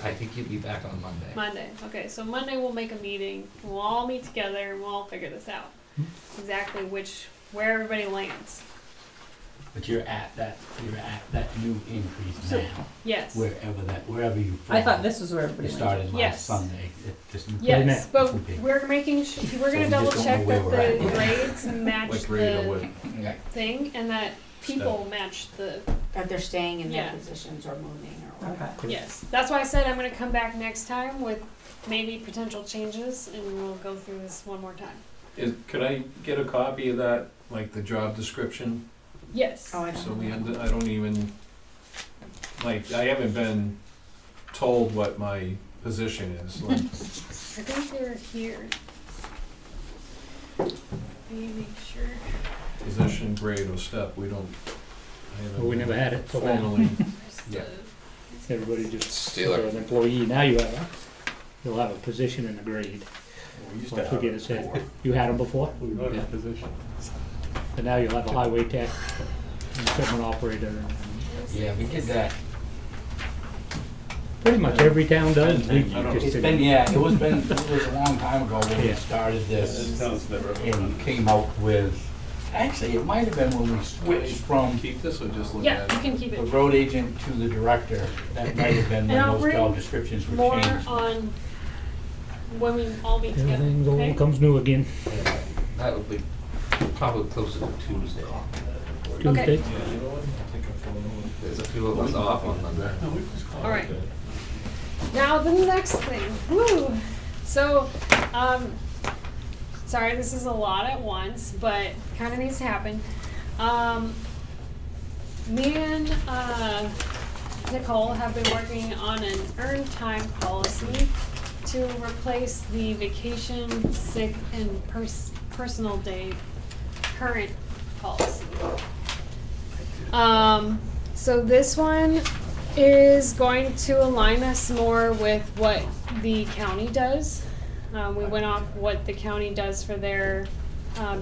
I think you'll be back on Monday. Monday. Okay, so Monday we'll make a meeting. We'll all meet together and we'll all figure this out. Exactly where everybody lands. But you're at that new increase now, Yes. wherever you fall. I thought this was where It everybody went. started Yes. last Sunday. Yes, but Okay. we're making we're So gonna we double just don't check know where that we're the at. grades match What grade or the what? thing and that people match the That they're staying in their Yeah. positions or moving or whatever. Okay, yes. That's why I said I'm gonna come back next time with maybe potential changes and we'll go through this one more time. Could I get a copy of that, like the job description? Yes. Oh, I don't So know. I don't even, like, I haven't been told what my position is, like, I think they're here. Let me make sure. Position, grade, or step, we don't. Well, we never had it till now. Formally, Yeah. Everybody just, Steal it. you're an employee, now you'll have a position and a grade. we used to Once we have get it it set. before. You had them before? We got Yeah. a position. And now you'll have a highway tech, and equipment operator, and Yeah, we did that. pretty much every town does. We I don't- just It's didn't- been, yeah, it was a long time ago when we Yeah. started This this town's never. and came out with, actually, it might have been when we switched from Keep this or just look Yeah, at you it? can keep the it. road agent to the director. That might have been And when I'll those bring job descriptions were More changed. on when we all meet together. Everything Okay? comes new again. That would be probably closer to Tuesday. Tuesday. Yeah, you know what? I think I found one. There's a few of us off on Monday. All right. Now the next thing. Woo. So, sorry, this is a lot at once, but kind of needs to happen. Me and Nicole have been working on an earned time policy to replace the vacation, sick, and personal day current policy. So this one is going to align us more with what the county does. We went off what the county does for their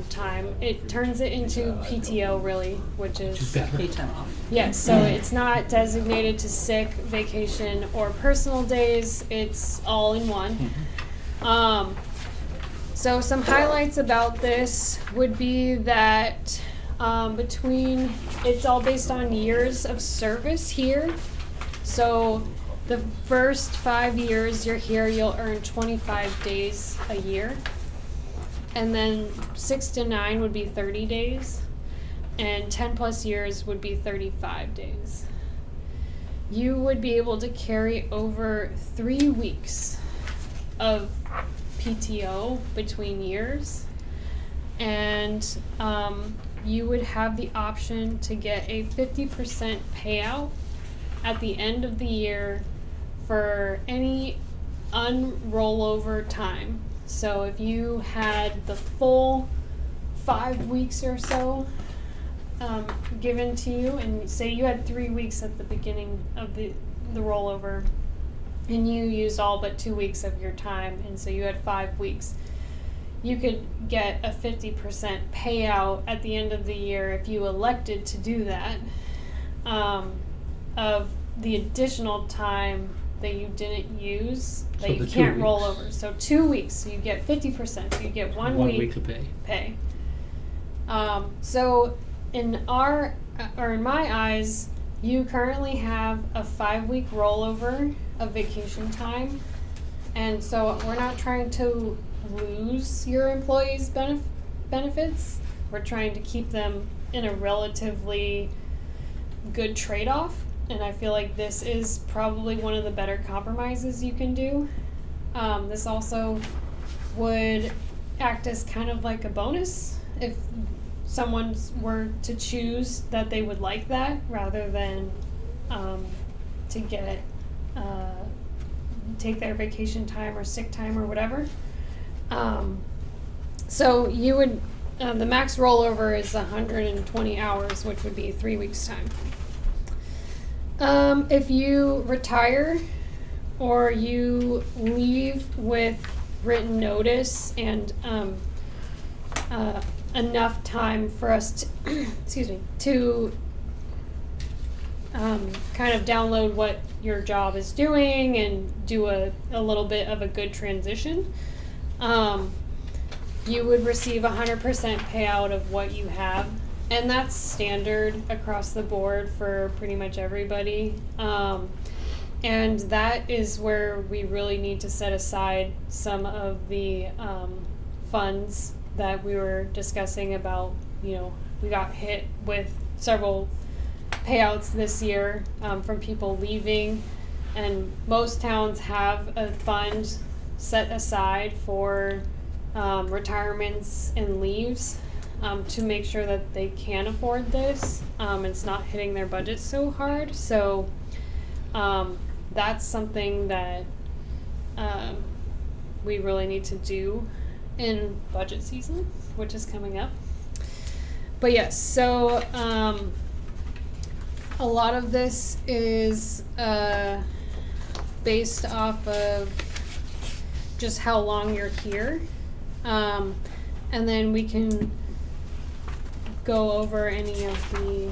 time. It turns it into PTO really, which is Paid time off. yes. So it's not designated to sick, vacation, or personal days. It's all in one. So some highlights about this would be that it's all based on years of service here. So the first 5 years you're here, you'll earn 25 days a year. And then 6 to 9 would be 30 days. And 10 plus years would be 35 days. You would be able to carry over 3 weeks of PTO between years. And you would have the option to get a 50% payout at the end of the year for any unrollover time. So if you had the full 5 weeks or so given to you, and say you had 3 weeks at the beginning of the rollover, and you used all but 2 weeks of your time, and so you had 5 weeks, you could get a 50% payout at the end of the year if you elected to do that, of the additional time that you didn't use, that So you the 2 can't roll weeks. over. So 2 weeks, so you get 50%, so you get 1 week to pay. So in my eyes, you currently have a 5-week rollover of vacation time. And so we're not trying to lose your employees' benefits. We're trying to keep them in a relatively good trade-off. And I feel like this is probably one of the better compromises you can do. This also would act as kind of like a bonus if someone were to choose that they would like that, rather than to get take their vacation time or sick time or whatever. So you would the max rollover is 120 hours, which would be 3 weeks time. If you retire or you leave with written notice and enough time for us to, excuse me, to kind of download what your job is doing and do a little bit of a good transition, you would receive 100% payout of what you have. And that's standard across the board for pretty much everybody. And that is where we really need to set aside some of the funds that we were discussing about. You know, we got hit with several payouts this year from people leaving, and most towns have a fund set aside for retirements and leaves. To make sure that they can afford this. It's not hitting their budget so hard. So that's something that we really need to do. in budget season, which is coming up. But yes, so a lot of this is based off of just how long you're here. And then we can go over any of the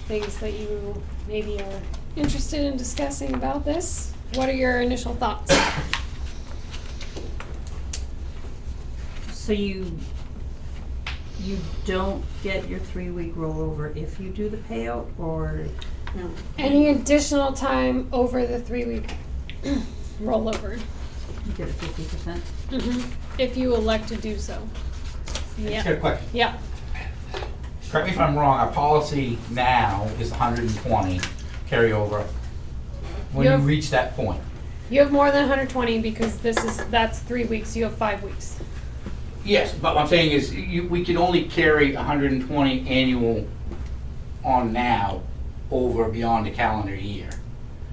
things that you maybe are interested in discussing about this. What are your initial thoughts? So you don't get your 3-week rollover if you do the payout, or? No. Any additional time over the 3-week rollover, You get it 50%? if you elect to do so. I just got a Yeah, question. yeah, Correct me if I'm wrong, our policy now is 120 carryover. When you You've- reach that point. you have more than 120 because that's 3 weeks, you have 5 weeks. Yes, but what I'm saying is, we can only carry 120 annual on now over beyond the calendar year.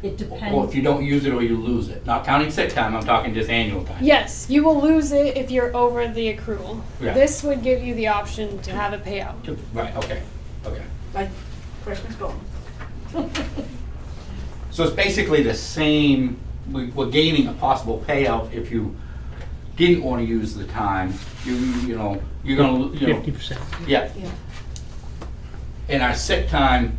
It Or if depends. you don't use it or you lose it. Not counting sick time, I'm talking just annual time. Yes, you will lose it if you're over the accrual. Yeah. This would give you the option to have it pay out. Right, okay. Like Christmas bonus. So it's basically the same, we're gaining a possible payout if you didn't want to use the time. You're gonna, 50%. yeah. Yeah. And our sick time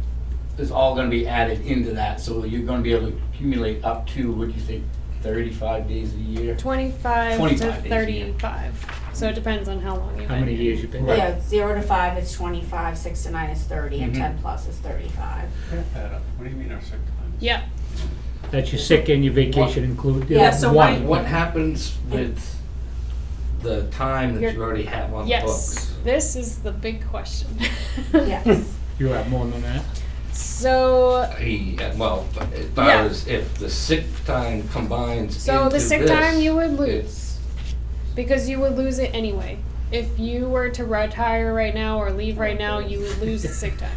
is all gonna be added into that, so you're gonna be able to accumulate up to, what'd you say, 35 days a year? 25 to 25 days a year. 35. So it depends on how long you've How been many here. years you've been? Right. Yeah, 0 to 5 is 25, 6 to 9 is 30, and Mhm. 10 plus is 35. What do you mean our sick time? Yeah, That's your sick and your vacation included? Yeah, so One. What happens with the time that You're- you already have on the yes, books? this is the big question. Yes. You have more than that? So, Well, as far Yeah. as if the sick time combines so into the sick this, time you would lose, it's- because you would lose it anyway. If you were to retire right now or leave right now, you would lose the sick time.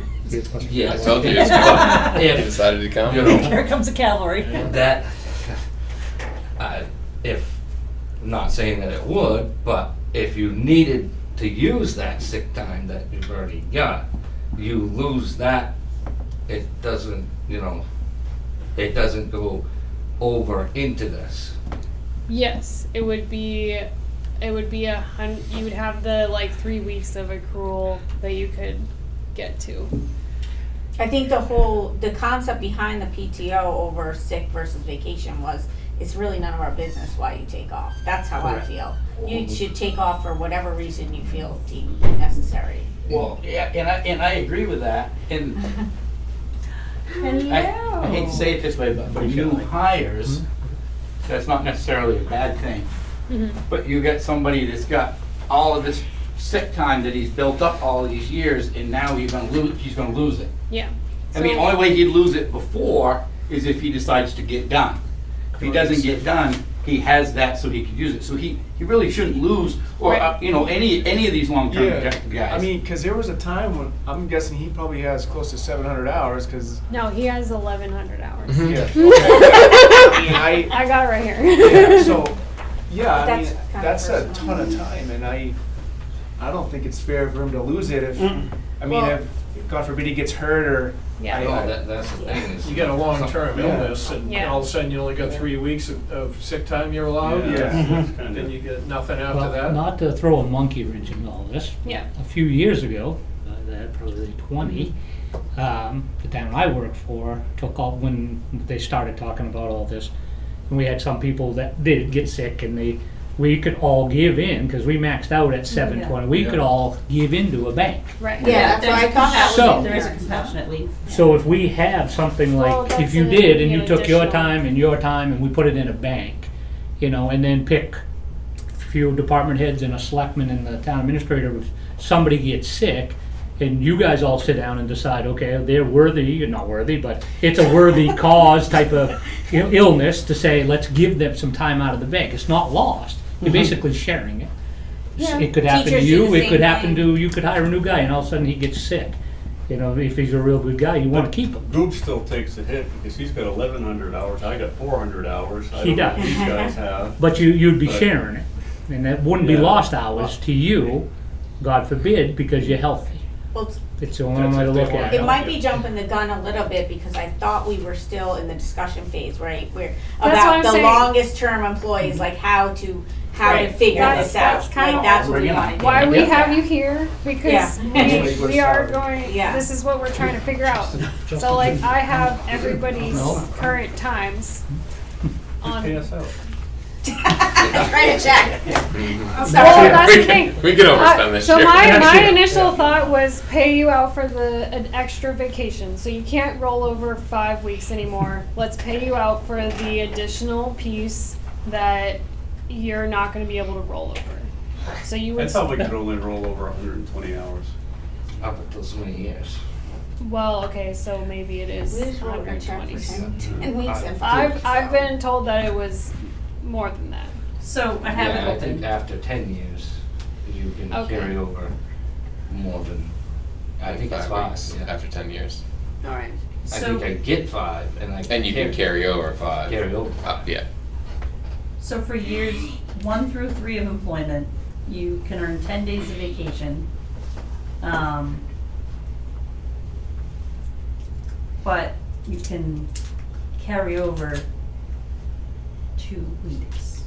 Yeah. I told you it's coming. He If, decided to come. you know, Here comes the cavalry. that, if, I'm not saying that it would, but if you needed to use that sick time that you've already got, you lose that, it doesn't, it doesn't go over into this. Yes, it would be you would have the like 3 weeks of accrual that you could get to. I think the concept behind the PTO over sick versus vacation was, it's really none of our business why you take off. That's how I feel. You should take off for whatever reason you feel deemed necessary. Well, yeah, and I agree with that, and I hate to say it this way, but for new hires, that's not necessarily a bad thing. But you get somebody that's got all of this sick time that he's built up all these years, and now he's gonna lose it. Yeah. I mean, only way he'd lose it before is if he decides to get done. If he doesn't get done, he has that so he can use it. So he really shouldn't lose, or, Right. Any of these long-term guys. I mean, because there was a time when, I'm guessing he probably has close to 700 hours, because, No, he has 1,100 hours. yeah. Okay. I mean, I got it right here. yeah, so, yeah, I mean, That's kind of that's a personal. ton of time, and I don't think it's fair for him to lose it if, I mean, Well- if, God forbid he gets hurt, or, Yeah. Oh, that's the thing is. You got a long-term Yeah. illness, and Yeah. all of a sudden you only got 3 weeks of sick time you're allowed? Yeah. Then you get nothing after Well, that? not to throw a monkey wrench in all this. Yeah. A few years ago, that probably 20, the town I worked for took off when they started talking about all this. And we had some people that did get sick, and we could all give in, because we maxed out at 720. We could all give into a bank. Right. Yeah, that's what I thought. So- There is a compassionate leave. So if we have something Well, like, that's if you a- did and you an took your additional- time and your time and we put it in a bank, and then pick a few department heads and a selectman and the town administrator, if somebody gets sick, and you guys all sit down and decide, okay, they're worthy, you're not worthy, but it's a worthy cause type of illness, to say, let's give them some time out of the bank. It's not lost. You're basically sharing it. Yeah. It could happen to Teachers do you, the it same could happen thing. to, you could hire a new guy and all of a sudden he gets sick. If he's a real good guy, you want to keep him. Goob still takes the hit because he's got 1,100 hours. I got 400 hours. I He don't know what does. these guys have. But you'd be But- sharing it. And that wouldn't be Yeah. lost hours to you, God forbid, because you're healthy. Well, It's the only That's way to if they look want at it it. might be jumping the gun a little bit because I thought we were still in the discussion phase, right? Where That's what about I'm the saying. longest term employees, like how to Right. figure That's- this out. that's kinda Like that's what Bring we it want on. to do. Why we Yeah. have you here, because Yeah. we are going, Yeah. this is what we're trying to figure out. So like, I have everybody's No. current times on. Pay us out. Write a check. Well, that's the thing. We could overspend this So year. my Next year. initial thought was pay you out for an extra vacation. So you can't roll over 5 weeks anymore. Let's pay you out for the additional piece that you're not going to be able to roll over. So you would. That's how we could only roll over 120 hours. Up until so many years. Well, okay, so maybe it is We just wrote a check 120. for 10 weeks and I've been told that it was more than that. So I have Yeah, I it think open. after 10 years, you can Okay. carry over more than, I think it's 5. weeks Yeah. after 10 years. All right. I So, think I get 5 and I. And you can carry over 5. Carry over. Yeah. so for years 1 through 3 of employment, you can earn 10 days of vacation. But you can carry over 2 weeks.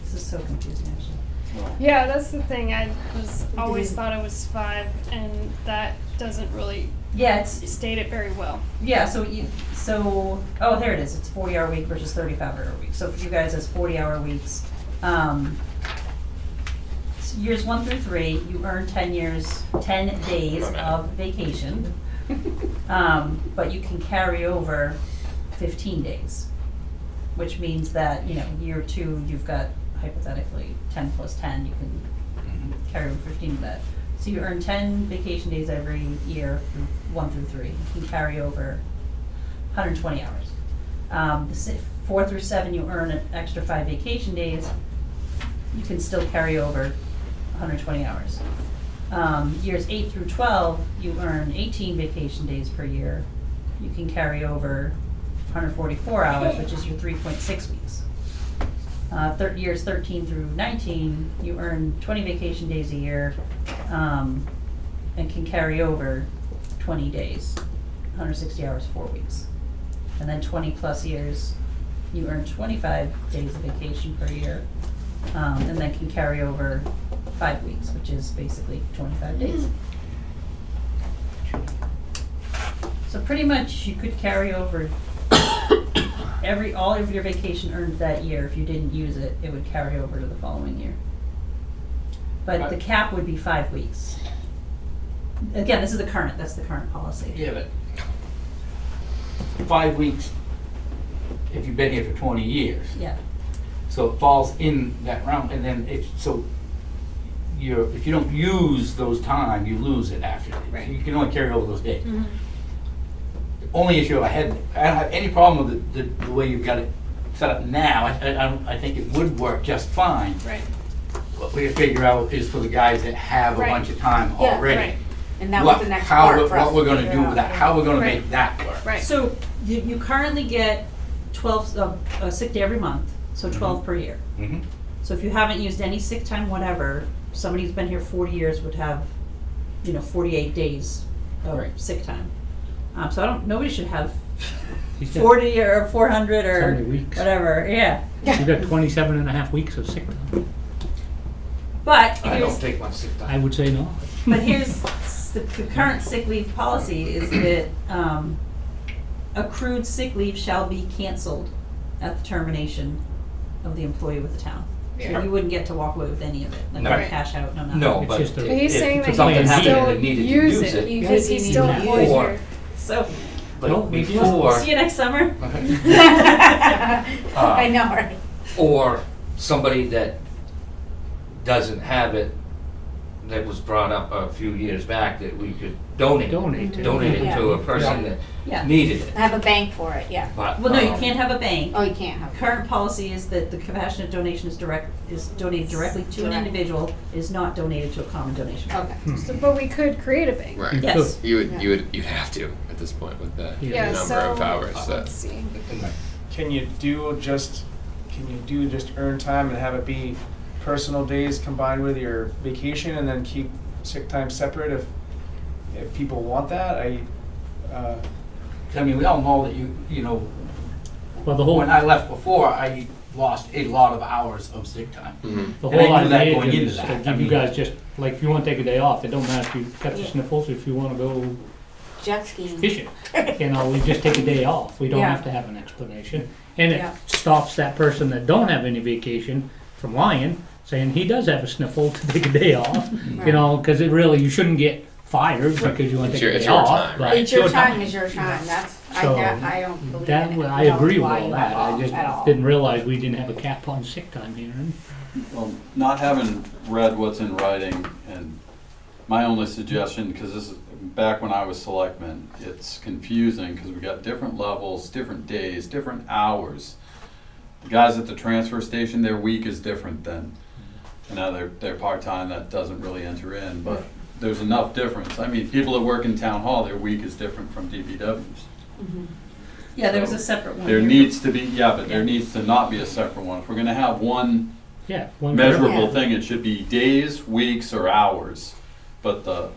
This is so confusing, actually. Yeah, that's the thing. I was always thought it was 5, and that doesn't really Yeah, it's, state it very well. yeah, oh, there it is. It's 40-hour week versus 35-hour week. So for you guys, it's 40-hour weeks. Years 1 through 3, you earn 10 days of vacation. But you can carry over 15 days, which means that, year 2, you've got hypothetically 10 plus 10, you can carry over 15 of that. So you earn 10 vacation days every year, 1 through 3. You can carry over 120 hours. 4 through 7, you earn an extra 5 vacation days. You can still carry over 120 hours. Years 8 through 12, you earn 18 vacation days per year. You can carry over 144 hours, which is your 3.6 weeks. Years 13 through 19, you earn 20 vacation days a year, and can carry over 20 days, 160 hours, 4 weeks. And then 20 plus years, you earn 25 days of vacation per year, and then can carry over 5 weeks, which is basically 25 days. So pretty much you could carry over all of your vacation earned that year. If you didn't use it, it would carry over to the following year. But the cap would be 5 weeks. Again, that's the current policy. Yeah, but 5 weeks, if you've been here for 20 years. Yeah. So it falls in that round, and then if you don't use those time, you lose it after. Right. You can only carry over those days. Mhm. The only issue I don't have any problem with the way you've got it set up now. I think it would work just fine. Right. What we figure out is for the guys that have a Right. bunch of time Yeah, already. Right. And that was the next part for us. What we're to gonna figure do out. with that, how we're gonna Right. make that work. Right. So you currently get 12 sick day every month, so 12 per year. Mhm. So if you haven't used any sick time, whatever, somebody who's been here 40 years would have, 48 days of Right. sick time. So nobody should have He's got 40 or 400 so or many weeks. whatever, yeah. You got 27 and a half weeks of sick time. But I here's, don't take my sick I time. would say no. but here's the current sick leave policy is that accrued sick leave shall be canceled at the termination of the employee with the town. So Yeah. you wouldn't get to walk away with any of it, like No. no cash out, no nothing. No, It's but just a- But he's if saying that something he can happened still and needed to use it You because could he's be still needed. employed Or- here. So, But No, before, see you next summer. I know, right? or somebody that doesn't have it, that was brought up a few years back, that we could donate. Donate to. Donate it to a person Yeah. that needed it. Have a bank for it, yeah. But, Well, no, you can't have a bank. Oh, you can't have it. Current policy is that the compassionate donation is donated directly to an Direct. individual, is not donated to a common donation. Okay. So, but we could create a bank. Right. Yes. You'd have to at this point with the Yeah. number so of hours that. let's see. Can you do just earn time and have it be personal days combined with your vacation and then keep sick time separate if people want that. I mean, we all know that you know, Well, the whole, when I left before, I lost a lot of hours of sick time. the And whole I knew that idea going into is to that. I give you mean- guys just, like, if you wanna take a day off, it don't matter if you got the Yeah. sniffles, if you wanna go Jet skiing. fishing. You know, we just take a day off. We don't Yeah. have to have an explanation. And it Yeah. stops that person that don't have any vacation from lying, saying he does have a sniffle to take a day off. You know, because it really, you shouldn't get fired because you want to It's take your- a it's day your off. time, but right? It's your time is your time. So, I don't believe That, in it. I No, agree with why all you that. have I off just at all. didn't realize we didn't have a cap on sick time here. Well, not having read what's in writing, and my only suggestion, because this is back when I was selectman, it's confusing because we got different levels, different days, different hours. The guys at the transfer station, their week is different than, you know, they're part-time, that doesn't really enter in, but there's enough difference. I mean, people that work in town hall, their week is different from DPW's. Mhm. Yeah, there was a separate one. There here. needs to be, yeah, but there Yeah. needs to not be a separate one. If we're gonna have one Yeah. one for measurable everyone. thing, it should be days, weeks, or hours. But the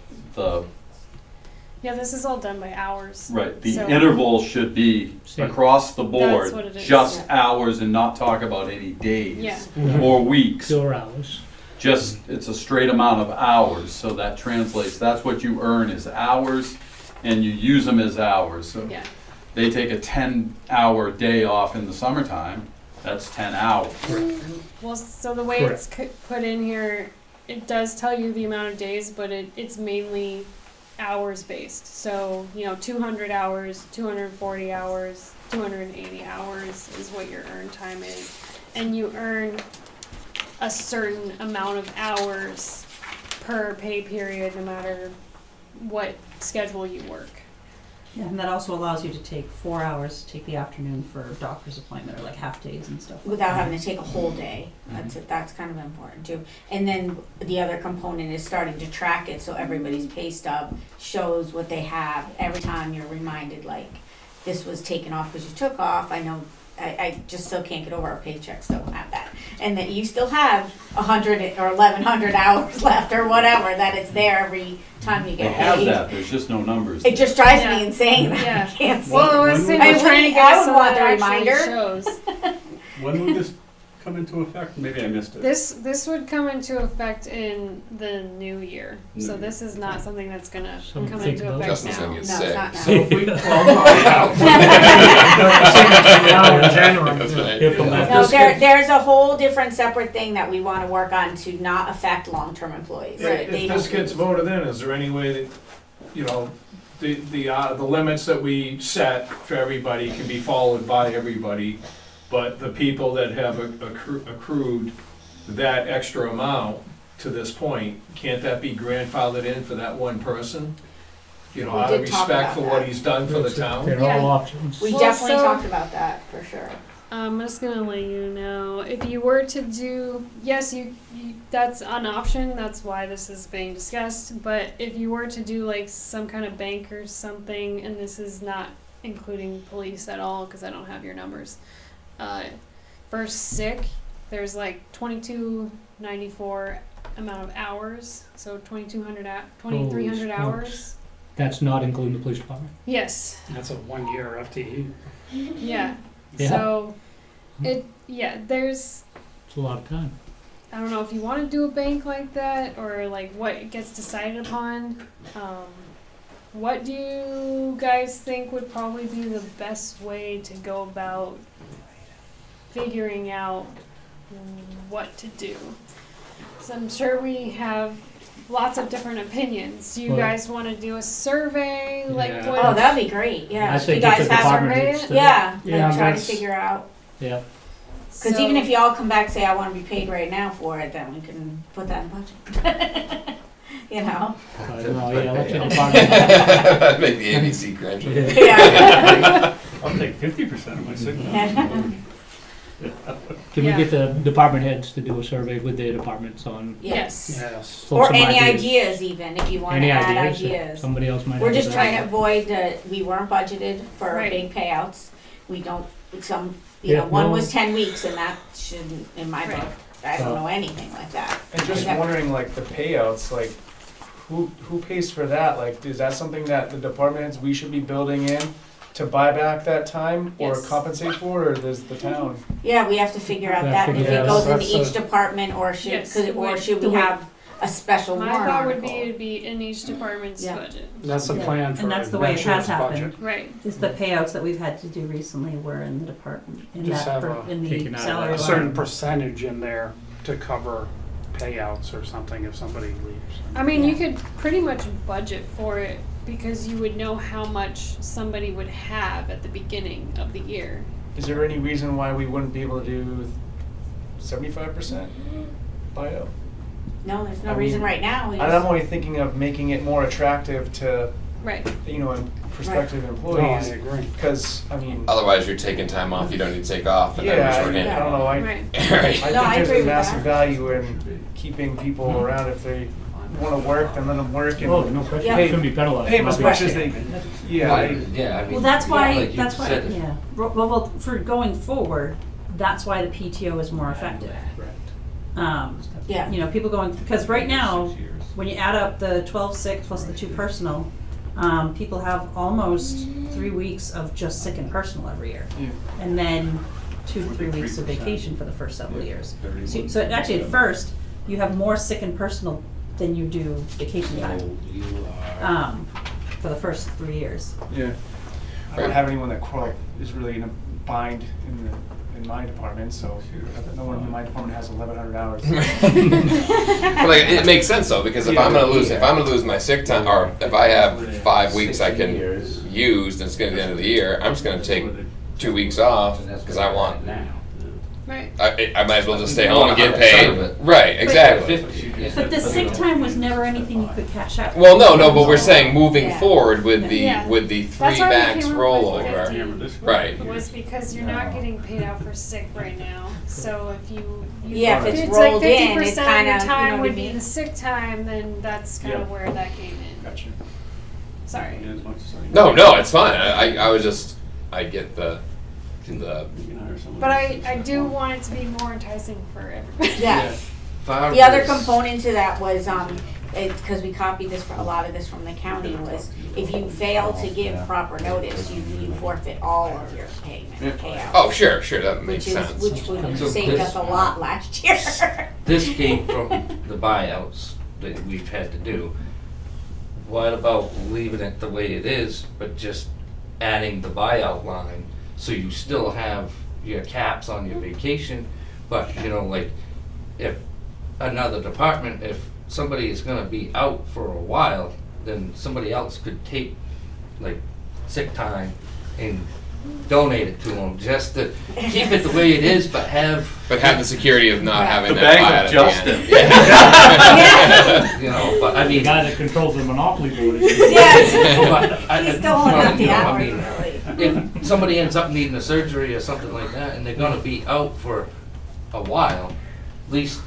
Yeah, this is all done by hours. right, the So- intervals should be Same. across the board, That's what it is. just Yeah. hours and not talk about any days Yeah. Mhm. or weeks. 4 hours. Just, it's a straight amount of hours, so that translates, that's what you earn is hours, and you use them as hours. So Yeah. they take a 10-hour day off in the summertime, that's 10 hours. Well, so the way it's put in here, it does tell you the amount of days, but it's mainly hours based. So, 200 hours, 240 hours, 280 hours is what your earn time is. And you earn a certain amount of hours per pay period, no matter what schedule you work. Yeah, and that also allows you to take 4 hours, take the afternoon for a doctor's appointment or like half days and stuff. like Without that. having to take a whole day. That's kind of important too. And then the other component is starting to track it so everybody's pay stub shows what they have every time you're reminded, like, this was taken off because you took off. I know I just still can't get over our paychecks don't have that. And that you still have 100 or 1,100 hours left or whatever, that it's there every time you They get have paid. that, there's just no numbers. It just drives Yeah. me insane that Yeah. I can't see. Well, I was When saying would- we're trying to I get would some want that the actually reminder. shows. When would this come into effect? Maybe I missed it. This would come into effect in the new year. So New this is not something that's gonna Something come to think into about. effect Justin's now. gonna get No, sick. it's not now. So if we, That's right. He'll come back. No, there's a whole different separate thing that we wanna work on to not affect long-term employees. Right. They If don't this do gets voted in, is there any way that, you know, the limits that we set for everybody can be followed by everybody, but the people that have accrued that extra amount to this point, can't that be grandfathered in for that one person? You know, We out of did talk respect about for that. what he's done for the town? They're Yeah. all options. We Well, definitely so- talked about that, for sure. I'm just gonna let you know, if you were to do, yes, you that's an option, that's why this is being discussed, but if you were to do like some kind of bank or something, and this is not including police at all, because I don't have your numbers, for sick, there's like 2294 amount of hours, so 2300 Holy hours. That's not including the police department. Yes, That's a 1-year FTE. yeah. Yeah. So, there's, It's a lot of time. I don't know if you want to do a bank like that or like what gets decided upon. What do you guys think would probably be the best way to go about figuring out what to do? So I'm sure we have lots of different opinions. Do you Well- guys want to do a survey? Like Yeah. what? Oh, that'd be great, yeah. I If say you get guys the have, department survey heads it? to- yeah, Yeah, like try to that's- figure out. Yeah. Because even if y'all come back and say, I want to be paid right now for it, then we can put that in budget. You know? I don't know, yeah, let your department. Make the ABC graduate. Yeah. I'll take 50% of my signal. Can Yeah. we get the department heads to do a survey with their departments on? Yes. Yes. float Or some any ideas even, if you want to Any add ideas? that ideas. Somebody else might have. We're just a trying to idea. avoid that, we weren't budgeted for Right. big payouts. We don't, you Yeah, know, one no. was 10 weeks and that shouldn't, in my Right. book, I don't know anything like that. And just wondering, like, the payouts, like, who pays for that? Like, is that something that the department heads, we should be building in to buy back that time or Yes. compensate for, or does the town? Yeah, we have to figure out Yeah, that, if figure it out. goes into That's each a- department, or should, Yes, could, it or would. should we have a special My warrant thought would article? be it'd be in each department's Yeah. budget. That's the plan for And that's the way it next has year's budget. happened. Right. Is the payouts that we've had to do recently were in the department, in Just that, have in taken the out salary A certain line. percentage in there to cover payouts or something if somebody leaves. I mean, you Yeah. could pretty much budget for it because you would know how much somebody would have at the beginning of the year. Is there any reason why we wouldn't be able to do 75% buyout? No, there's no I reason mean, right now. We And I'm just- only thinking of making it more attractive to, Right. you know, prospective No, I employees. agree. Because, I mean, Otherwise, you're taking time off you don't need to take off, and then yeah, we're I short-handed. don't know, I Right. Right. I No, I think agree there's a with massive that. value in keeping people around. If they want to work, then let them work and Oh, no question. Yeah. It shouldn't be penalized. pay them as Not much as being- they, yeah. I- Yeah, I mean. Well, that's why, like you that's why, said, yeah. Well, for going forward, that's why the PTO is more effective. Yeah. You know, people going, because right now, when you add up the 12 sick plus the 2 personal, people have almost 3 weeks of just sick and personal every year. Yeah. And then 2 to 3 weeks of vacation for the first several years. So actually, at first, you have more sick and personal than you do vacation time, You are. for the first 3 years. Yeah. I don't have anyone that is really in a bind in my department, so no one in my department has 1,100 hours. But like, it makes sense though, because if I'm gonna lose my sick time, or if I have 5 weeks I can use, and it's gonna be the end of the year, I'm just gonna take 2 weeks off because I want. Right. I might as well just stay You home want and get 100% paid. of it. Right, exactly. 50, yeah. But the sick time was never anything you could cash out. Well, no, but we're saying moving Yeah. forward with the Yeah. with the 3 That's why we max came up with rollover. 50. Right. Was because you're not getting paid out for sick right now. So if you Yeah, if it's like rolled in, it's 50% kinda, of your you know time what I would be mean? the sick time, then that's kind Yeah. of where that came in. Gotcha. Sorry. No, it's fine. I was just I get the But I do want it to be more enticing for everybody. Yeah. Far The other as- component to that was, because we copied this, a lot of this from the county, was if you fail to give proper notice, you forfeit all of your payouts. Oh, sure, that makes Which is, sense. which would have So saved this- us a lot last year. This came from the buyouts that we've had to do. What about leaving it the way it is, but just adding the buyout line, so you still have your caps on your vacation, but, you know, like, if another department, if somebody is gonna be out for a while, then somebody else could take, like, sick time and donate it to them, just to keep it the way it is, but have. But have the security of not having The that bank buyout of at justice. the end. You know, but I The mean. guy that controls the monopoly board. Yes. But I- He's still holding up the you know, I hours, mean, really. if somebody ends up needing a surgery or something like that, and they're gonna be out for a while, at least,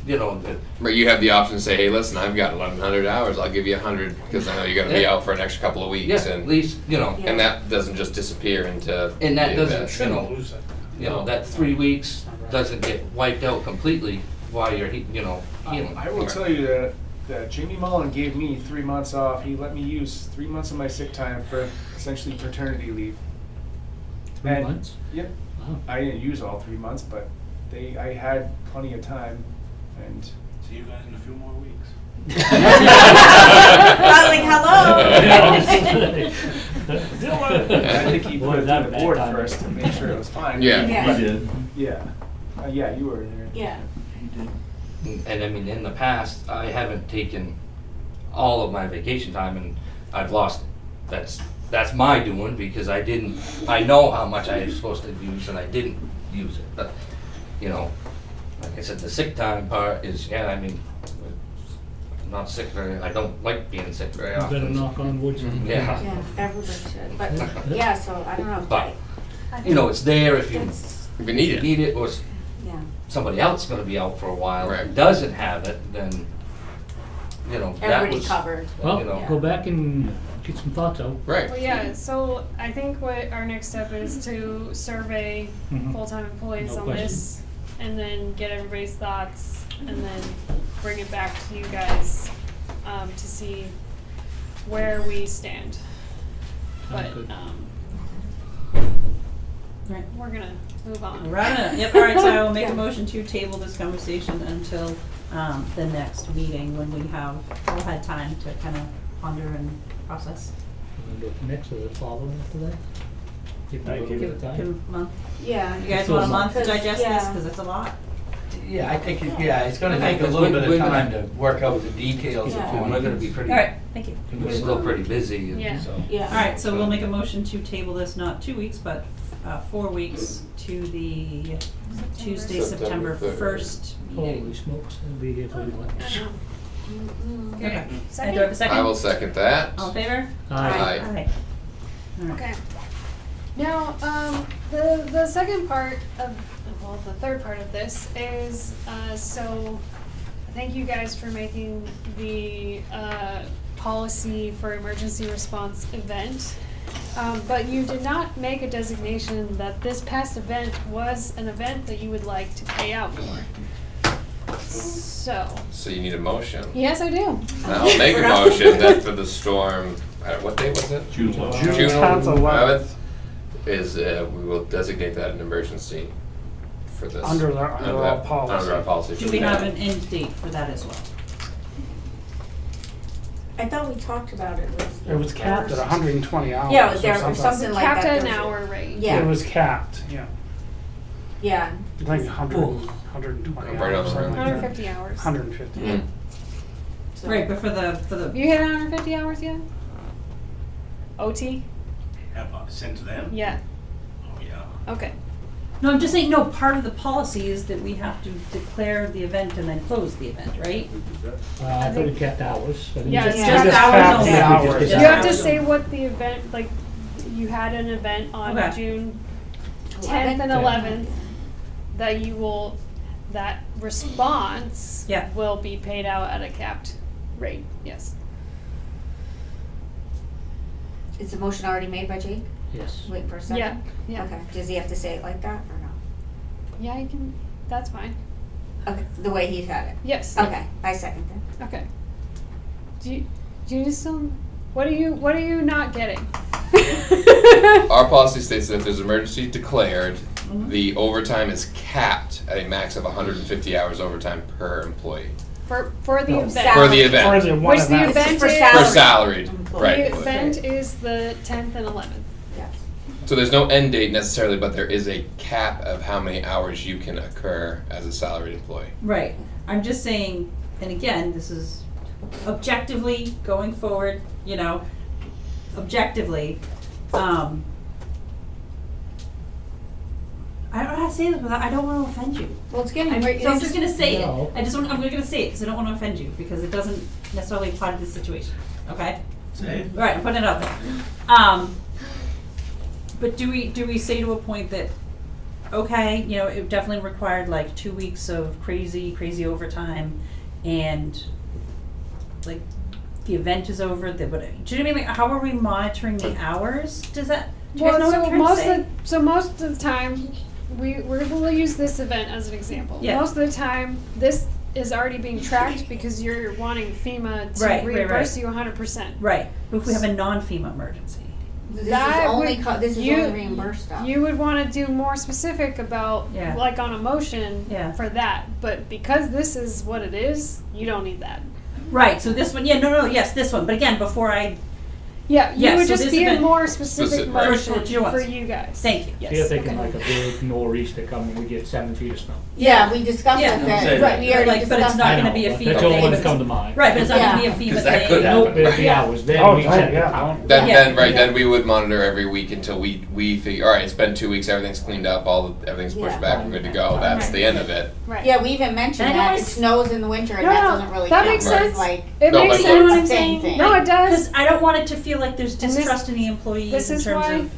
you know, that, But you have the option to say, hey, listen, I've got 1,100 hours. I'll give you 100 because I know you're going to be Yeah. out for an extra couple of weeks, yeah, at least, you know, Yeah. and that doesn't just disappear into. and that the doesn't, abyss. you know, Lose it. that 3 weeks doesn't get wiped out completely while you're, you know, healing. I will tell you that Jamie Mullen gave me 3 months off. He let me use 3 months of my sick time for essentially paternity leave. 3 And- months? Yep. Wow. I didn't use all 3 months, but I had plenty of time, and See you guys in a few more weeks. I was like, hello. I think he Boy, put it that through the bad board timing. first to make sure it was fine. Yeah. Yeah. did. Yeah. Yeah, you were there. Yeah. And I mean, in the past, I haven't taken all of my vacation time, and I've lost it. That's my doing, because I know how much I was supposed to use, and I didn't use it. But, you know, like I said, the sick time part is, yeah, I mean, I'm not sick I don't like being sick very You better often. knock on wood. Yeah. Yeah, everybody should, but, yeah, so, I don't know. But, you know, it's there if you It's, If you need it. need it, or yeah. somebody else is gonna be out for a while, Right. doesn't have it, then, you know, that Everybody was. covered. Well, You know. go back and get some thoughts out. Right. Well, yeah, so I think what our next step is to survey Mhm. full-time employees No on question. this and then get everybody's thoughts, and then bring it back to you guys, to see where we stand. But, good. Right. we're gonna move on. Right, yep, all right, so I will make a motion to table this conversation until, the next meeting when we'll have time to kind of ponder and process. We'll go next or the following after that? Give them a little bit of Give time. a month. Yeah. You guys Still want a a month to month. digest this, Yeah. because it's a lot? Yeah, I think, it's gonna Okay. take a little bit We're of gonna- time to work out the details Yeah. of And we're it. gonna be pretty, All right, thank you. we're still pretty busy, Yeah. and so. Yeah. All right, so we'll make a motion to table this, not 2 weeks, but 4 weeks to the Tuesday, September September 1st meeting. Holy smokes, it'll be here for a while. Okay. And do I Second? have a second? I will second that. All in favor? Aye. Aye. All right. Okay. Now, the second part of, well, the third part of this is, so, thank you guys for making the, policy for emergency response event. But you did not make a designation that this past event was an event that you would like to pay out for. So, So you need a motion. yes, I do. I'll make a motion that for the storm, what day was it? June 11th. June June 10th, 11th. is, we will designate that an emergency for this. Under our policy. Under our policy. for Do we the have day. an end date for that as well? I thought we talked about it. It was capped at 120 hours. Yeah, or there was something. something like that. Capped at an There was- hour rate. Yeah. It was capped, yeah. Yeah. I think 120 Right hours, on, something like that. 150 hours. 150. Mm. So- Right, but for the, You hit 150 hours yet? OT? Since then? Yeah. Oh, yeah. Okay. no, I'm just saying, no, part of the policy is that we have to declare the event and then close the event, right? I thought we kept hours. I think Yeah, just- it's just just hours capped only. the hours. Just Just You have to hours say only. what the event, like, you had an event on Okay. June 10th and 11th, that you will, that response Yeah. will be paid out at a capped rate, yes. Is the motion already made by Jake? Yes. Wait for a second? Yeah, yeah. Okay, does he have to say it like that or no? Yeah, you can, that's fine. Okay, the way he's had it. Yes. Okay, I second that. Okay. Do you still, what are you not getting? Our policy states that if there's emergency declared, the overtime is capped at a max of 150 hours overtime per employee. For the No. event. For the For event. the one Which the event. event for is. For salaried, Employee. right. The event is the 10th and 11th. Yes. So there's no end date necessarily, but there is a cap of how many hours you can occur as a salaried employee. Right, I'm just saying, and again, this is objectively going forward, you know, objectively, I don't know how to say this without, I don't wanna offend you. Well, it's getting, I'm right, just gonna say No. it, I'm gonna say it, because I don't wanna offend you, because it doesn't necessarily apply to this situation, okay? Say it. Right, I'm putting it out there. But do we say to a point that, okay, you know, it definitely required like 2 weeks of crazy overtime, and like the event is over, do you know what I mean? Like, how are we monitoring the hours? Do you guys know what I'm trying to say? So most of the time, we'll use this event as an example. Yeah. Most of the time, this is already being tracked because you're wanting FEMA to Right, right, reimburse right. you 100%. Right, but if we have a non-FEMA emergency. This is That only, would- this is you- only reimbursed stuff. You would want to do more specific about, Yeah. like on a motion Yeah. for that. But because this is what it is, you don't need that. Right, so this one, yes, this one, but again, before I, Yeah, you Yes, would so just this be a event- more specific Specific, right. motion For your ones. for you guys. thank you. Yes. So you're thinking okay. like a big nor'easter coming, we get 7 feet of snow. Yeah, we discussed Yeah. it Say then, that. right, we already Like, but it's discussed not I that. gonna know, be a but FEMA that's the only thing, one but that come to mind. Right, but it's not gonna be a Yeah. FEMA 'Cause that thing. could Nope, happen. it'd be hours, then Oh, we set the yeah, time. Then, Yeah. then we would monitor every week until we figure, all right, it's been 2 weeks, everything's cleaned up, everything's pushed Yeah. back, we're good to go. That's Right. the end of it. Right. Yeah, we even mentioned And I that, know it it's- snows in the winter and No, that no, doesn't really that count. makes It's sense. like, It No, makes but- sense. You know what I'm saying? No, it does. Because I don't want it to feel like there's And this- distrust in the employees This in is terms why of,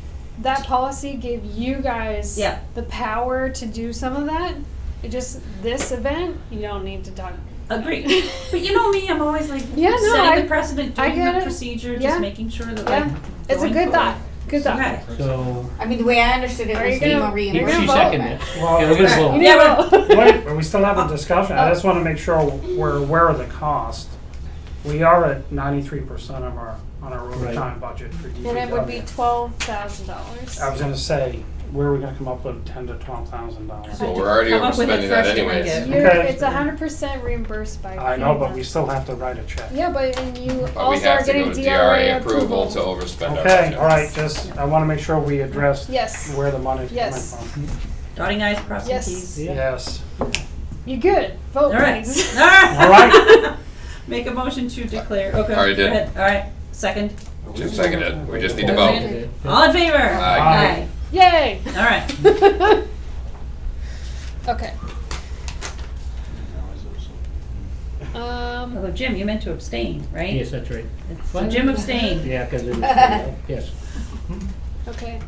that policy gave you guys Yeah. the power to do some of that. It just, this event, you don't need to talk. agreed. But you know me, I'm always like Yeah, no, setting I- the precedent, I doing get the it. procedure, Yeah. just making sure that Yeah. like It's a going good forward. thought. Good talk. Okay. So, I mean, the way I understood it Are was you gonna- FEMA you're gonna she vote? seconded it. Well, Yeah, we're gonna okay. vote. You need Yeah, to vote. Wait, but we still have a discussion. I just want to make sure we're aware of the cost. We are at 93% of our, on our Right. overtime budget for DPW. And it would be $12,000. I was gonna say, where are we gonna come up with $10,000 to $12,000? Well, we're already Come up with it overspending that first and anyways. make it- You're, Okay. it's 100% reimbursed by I know, but FEMA. we still have to write a check. Yeah, but and you But we also have are to go getting to DRA approval approval. to overspend our Okay, budget. all right, just, I wanna make sure we address Yes. where the money's coming Yes. from. Dotting i's, crossing Yes. t's. Yeah. Yes. You good? Vote, All right. please. All right. All right. Make a motion to declare, okay. Already did. Go ahead. All right, second. Jim seconded. We just need to All vote. All in favor? Aye. Yay! All right. Okay. Although Jim, you meant to abstain, right? yes, that's right. So Jim abstained. Yeah, because it was, yes, Okay.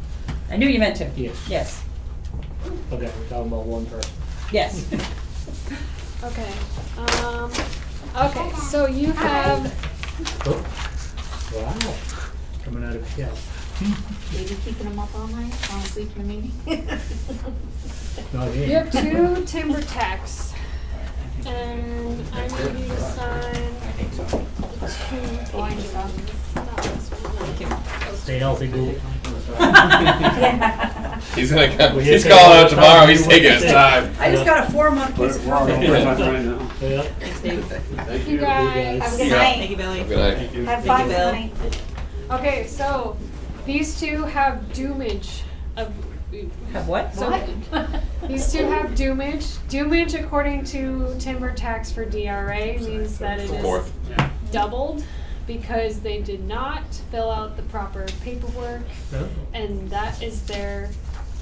I knew you meant to. yes. Yes, Okay, we're talking about one person. yes. Okay. Okay, so you have, Oh, wow, coming out of, yeah. Maybe keeping them up all night, falling asleep in the meeting. No, you have 2 timber tax. And I need you to sign 2 blind ones. Not this one. Stay healthy, Google. He's gonna come, Well, he's yeah, calling take out tomorrow, he's taking his time. I just got a 4-month piece of property. Yeah. Thanks, Dave. Thank you guys. Have a good Yeah. night. Thank you, Billy. Good night. Have Thank fun you, Bill. tonight. Okay, so these 2 have doomage of. Have what? So these 2 have doomage. Doomage, according to timber tax for DRA, means that it is Fourth. doubled because they did not fill out the proper paperwork, and that is their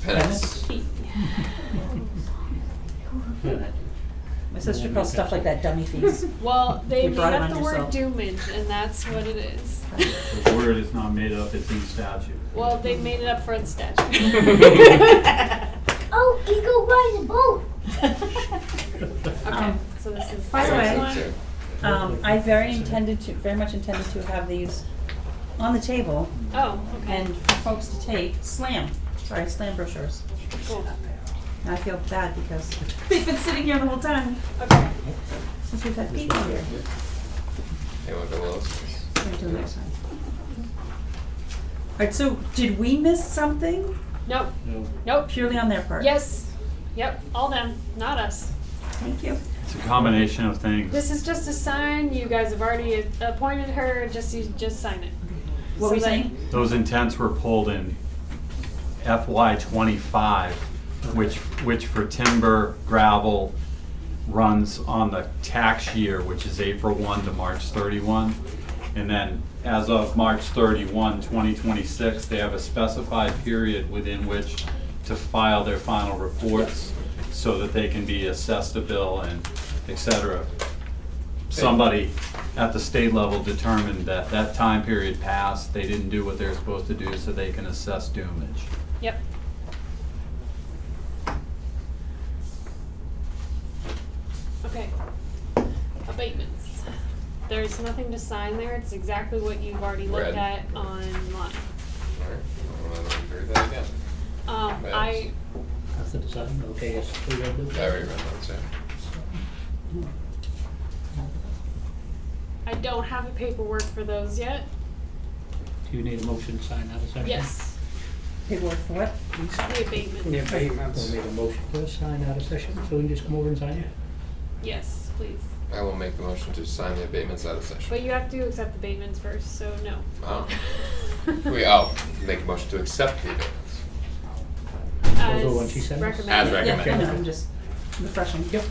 Penance. fee. My sister calls stuff like that dummy fees. Well, they You made brought it up on the word yourself. doomage, and that's what it is. The word is not made up, it's in statute. Well, they made it up for the statute. Oh, he go ride a boat. Okay, so this is. By the way, first one. I very much intended to have these on the table Oh, okay. and for folks to take. Slam brochures. Cool. Now I feel bad because they've been sitting here the whole time Okay. since we've had people here. Hey, look at those. Maybe till next time. Alright, so did we miss something Nope. No. Nope. purely on their part? Yes. Yep. All them, not us. Thank you. It's a combination of things. This is just a sign. You guys have already appointed her. You just sign it. What were you saying? Those intents were pulled in FY '25, which for timber, gravel, runs on the tax year, which is April 1 to March 31. And then as of March 31, 2026, they have a specified period within which to file their final reports so that they can be assessed a bill and et cetera. Somebody at the state level determined that that time period passed, they didn't do what they're supposed to do, so they can assess doomage. Yep. Okay. Abatements. There's nothing to sign there. It's exactly what you've already looked Read. at online. Alright, I'm gonna read that again. I Nothing to sign, okay, yes, we gotta do. I already read that, so. I don't have the paperwork for those yet. Do you need a motion to sign out of session? Yes. Paperwork for what? The abatement. The abatements. We'll make a motion to sign out of session, so we can just come over and sign it. Yes, please. I will make the motion to sign the abatements out of session. But you have to accept the abatements first, so no. Oh. Make a motion to accept the abatements. Those are ones she sent us? recommended. As Yeah, recommended. I'm just refreshing. Yep.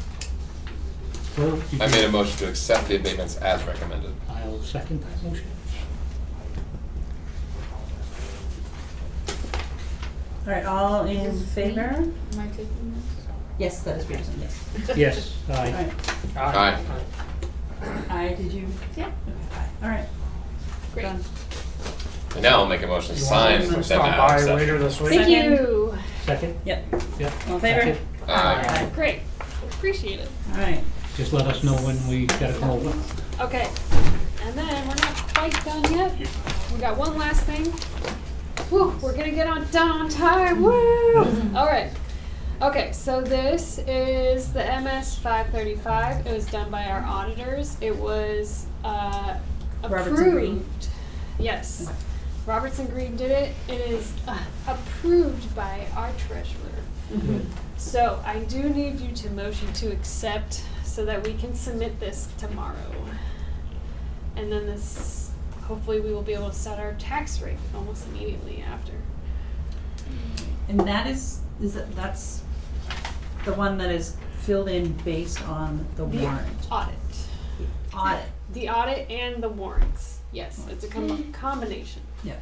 Well, you I can- made a motion to accept the abatements as recommended. I'll second that motion. Alright, all in favor? Am I taking this? Yes, that is Peterson, yes. Yes, aye. Alright. Aye. Aye, did you? Yeah. Okay, aye. Alright. Great. Done. And now I'll make a motion to You sign want them to them stop out of by session. later this week? Thank Second. you. Second? Yep. Yep. All in favor? Second. Aye. Great. Appreciate it. Alright. Just let us know when we gotta come over. Okay. And then we're not quite done yet. We got one last thing. Whew, we're gonna get done on time. Woo! All right. Okay, so this is the MS 535. It was done by our auditors. It was Robertson Green? approved. Yes. Robertson Green did it. It is approved by our treasurer. So I do need you to motion to accept so that we can submit this tomorrow. And then this, hopefully we will be able to set our tax rate almost immediately after. And that that's the one that is filled in based on the warrant. Audit. Audit. The audit and the warrants. Yes, it's a combination. Yeah.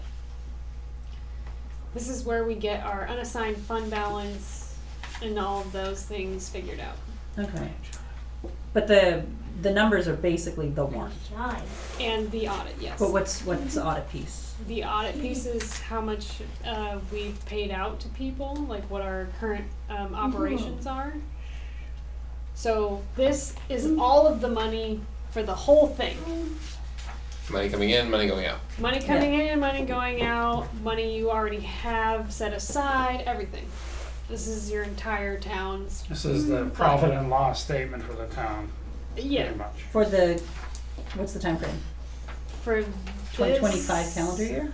This is where we get our unassigned fund balance and all of those things figured out. Okay. But the numbers are basically the warrant. And the audit, yes. But what's the audit piece? The audit piece is how much we've paid out to people, like what our current operations are. So this is all of the money for the whole thing. Money coming in, money going out. Money coming in, money going out, money you already have set aside, everything. This is your entire town's. This is the profit and loss statement for the town, Yeah, pretty much. For the, what's the time frame? for 2025 calendar year?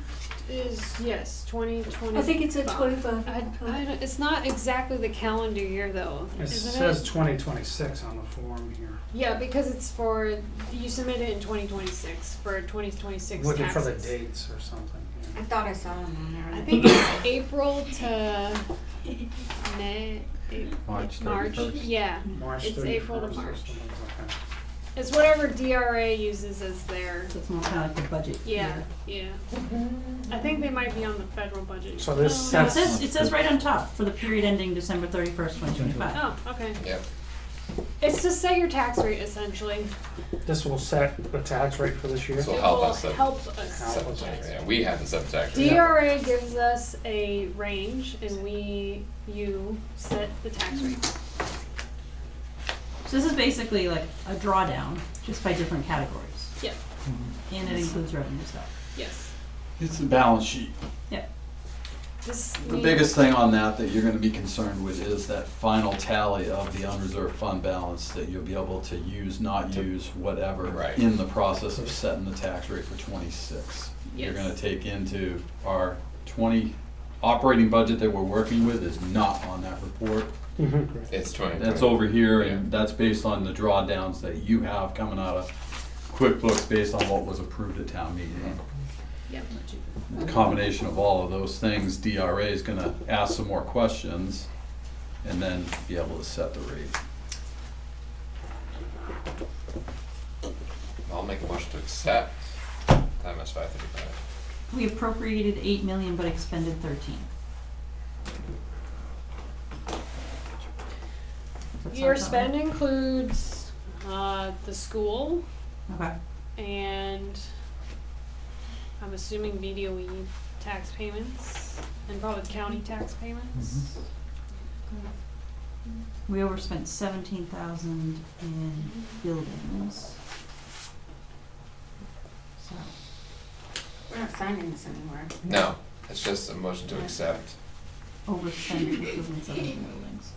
Is, yes, 2020. I think it's at 25. It's not exactly the calendar year though, It isn't says it? 2026 on the form here. Yeah, because it's for, you submit it in 2026 for 2026 Looking taxes. for the dates or something. I thought I saw them on there. I think it's April to March March. 31st. Yeah, March it's April to 31st or March. something, okay. It's whatever DRA uses as their. So it's more kind of like the budget Yeah, year. yeah. I think they might be on the federal budget. So this No, sets- It says right on top, for the period ending December 31st, 2025. Oh, okay. Yep. It's to set your tax rate essentially. This will set the tax rate for this year? So It help will us set- help us. Set the tax rate. Yeah, we have to set the tax rate. DRA gives us a range and you set the tax rate. So this is basically like a drawdown, just by different categories. Yeah, And it includes revenue stuff. yes. It's the balance sheet. Yeah. This The means- biggest thing on that you're gonna be concerned with is that final tally of the unreserved fund balance that you'll be able to use, not use, whatever, Right. in the process of setting the tax rate for 26. You're Yes. gonna take into our 20 operating budget that we're working with is not on that report. It's 20. That's over here, and that's based on the drawdowns that you have coming out of QuickBooks based on what was approved at town meeting. Yep. The combination of all of those things, DRA is gonna ask some more questions and then be able to set the rate. I'll make a motion to accept MS 535. We appropriated 8 million but expended 13. Does that Your sound about spend includes the school right? Okay. and I'm assuming VDOE tax payments and probably county tax payments. We overspent 17,000 in buildings. So, We're not signing this anywhere. No, it's just a motion to accept. overspent improvements of buildings.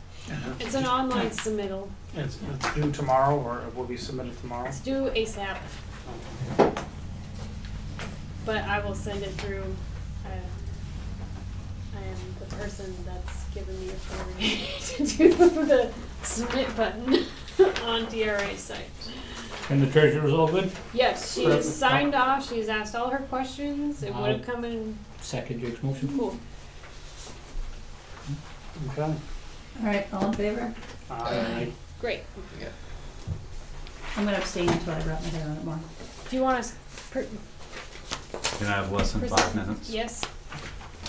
It's an online submittal. It's due tomorrow, or it will be submitted tomorrow? It's due ASAP, but I will send it through. I am the person that's given the authority to do the submit button on DRA site. And the treasurer's all good? Yes, she has signed off. She has asked all her questions. It would have come in. Second Jake's motion. Cool. Okay. All right, all in favor? Aye. Great. Yeah. I'm gonna abstain until I wrap my head around it more. Do you want us? Can I have less than 5 minutes? Yes.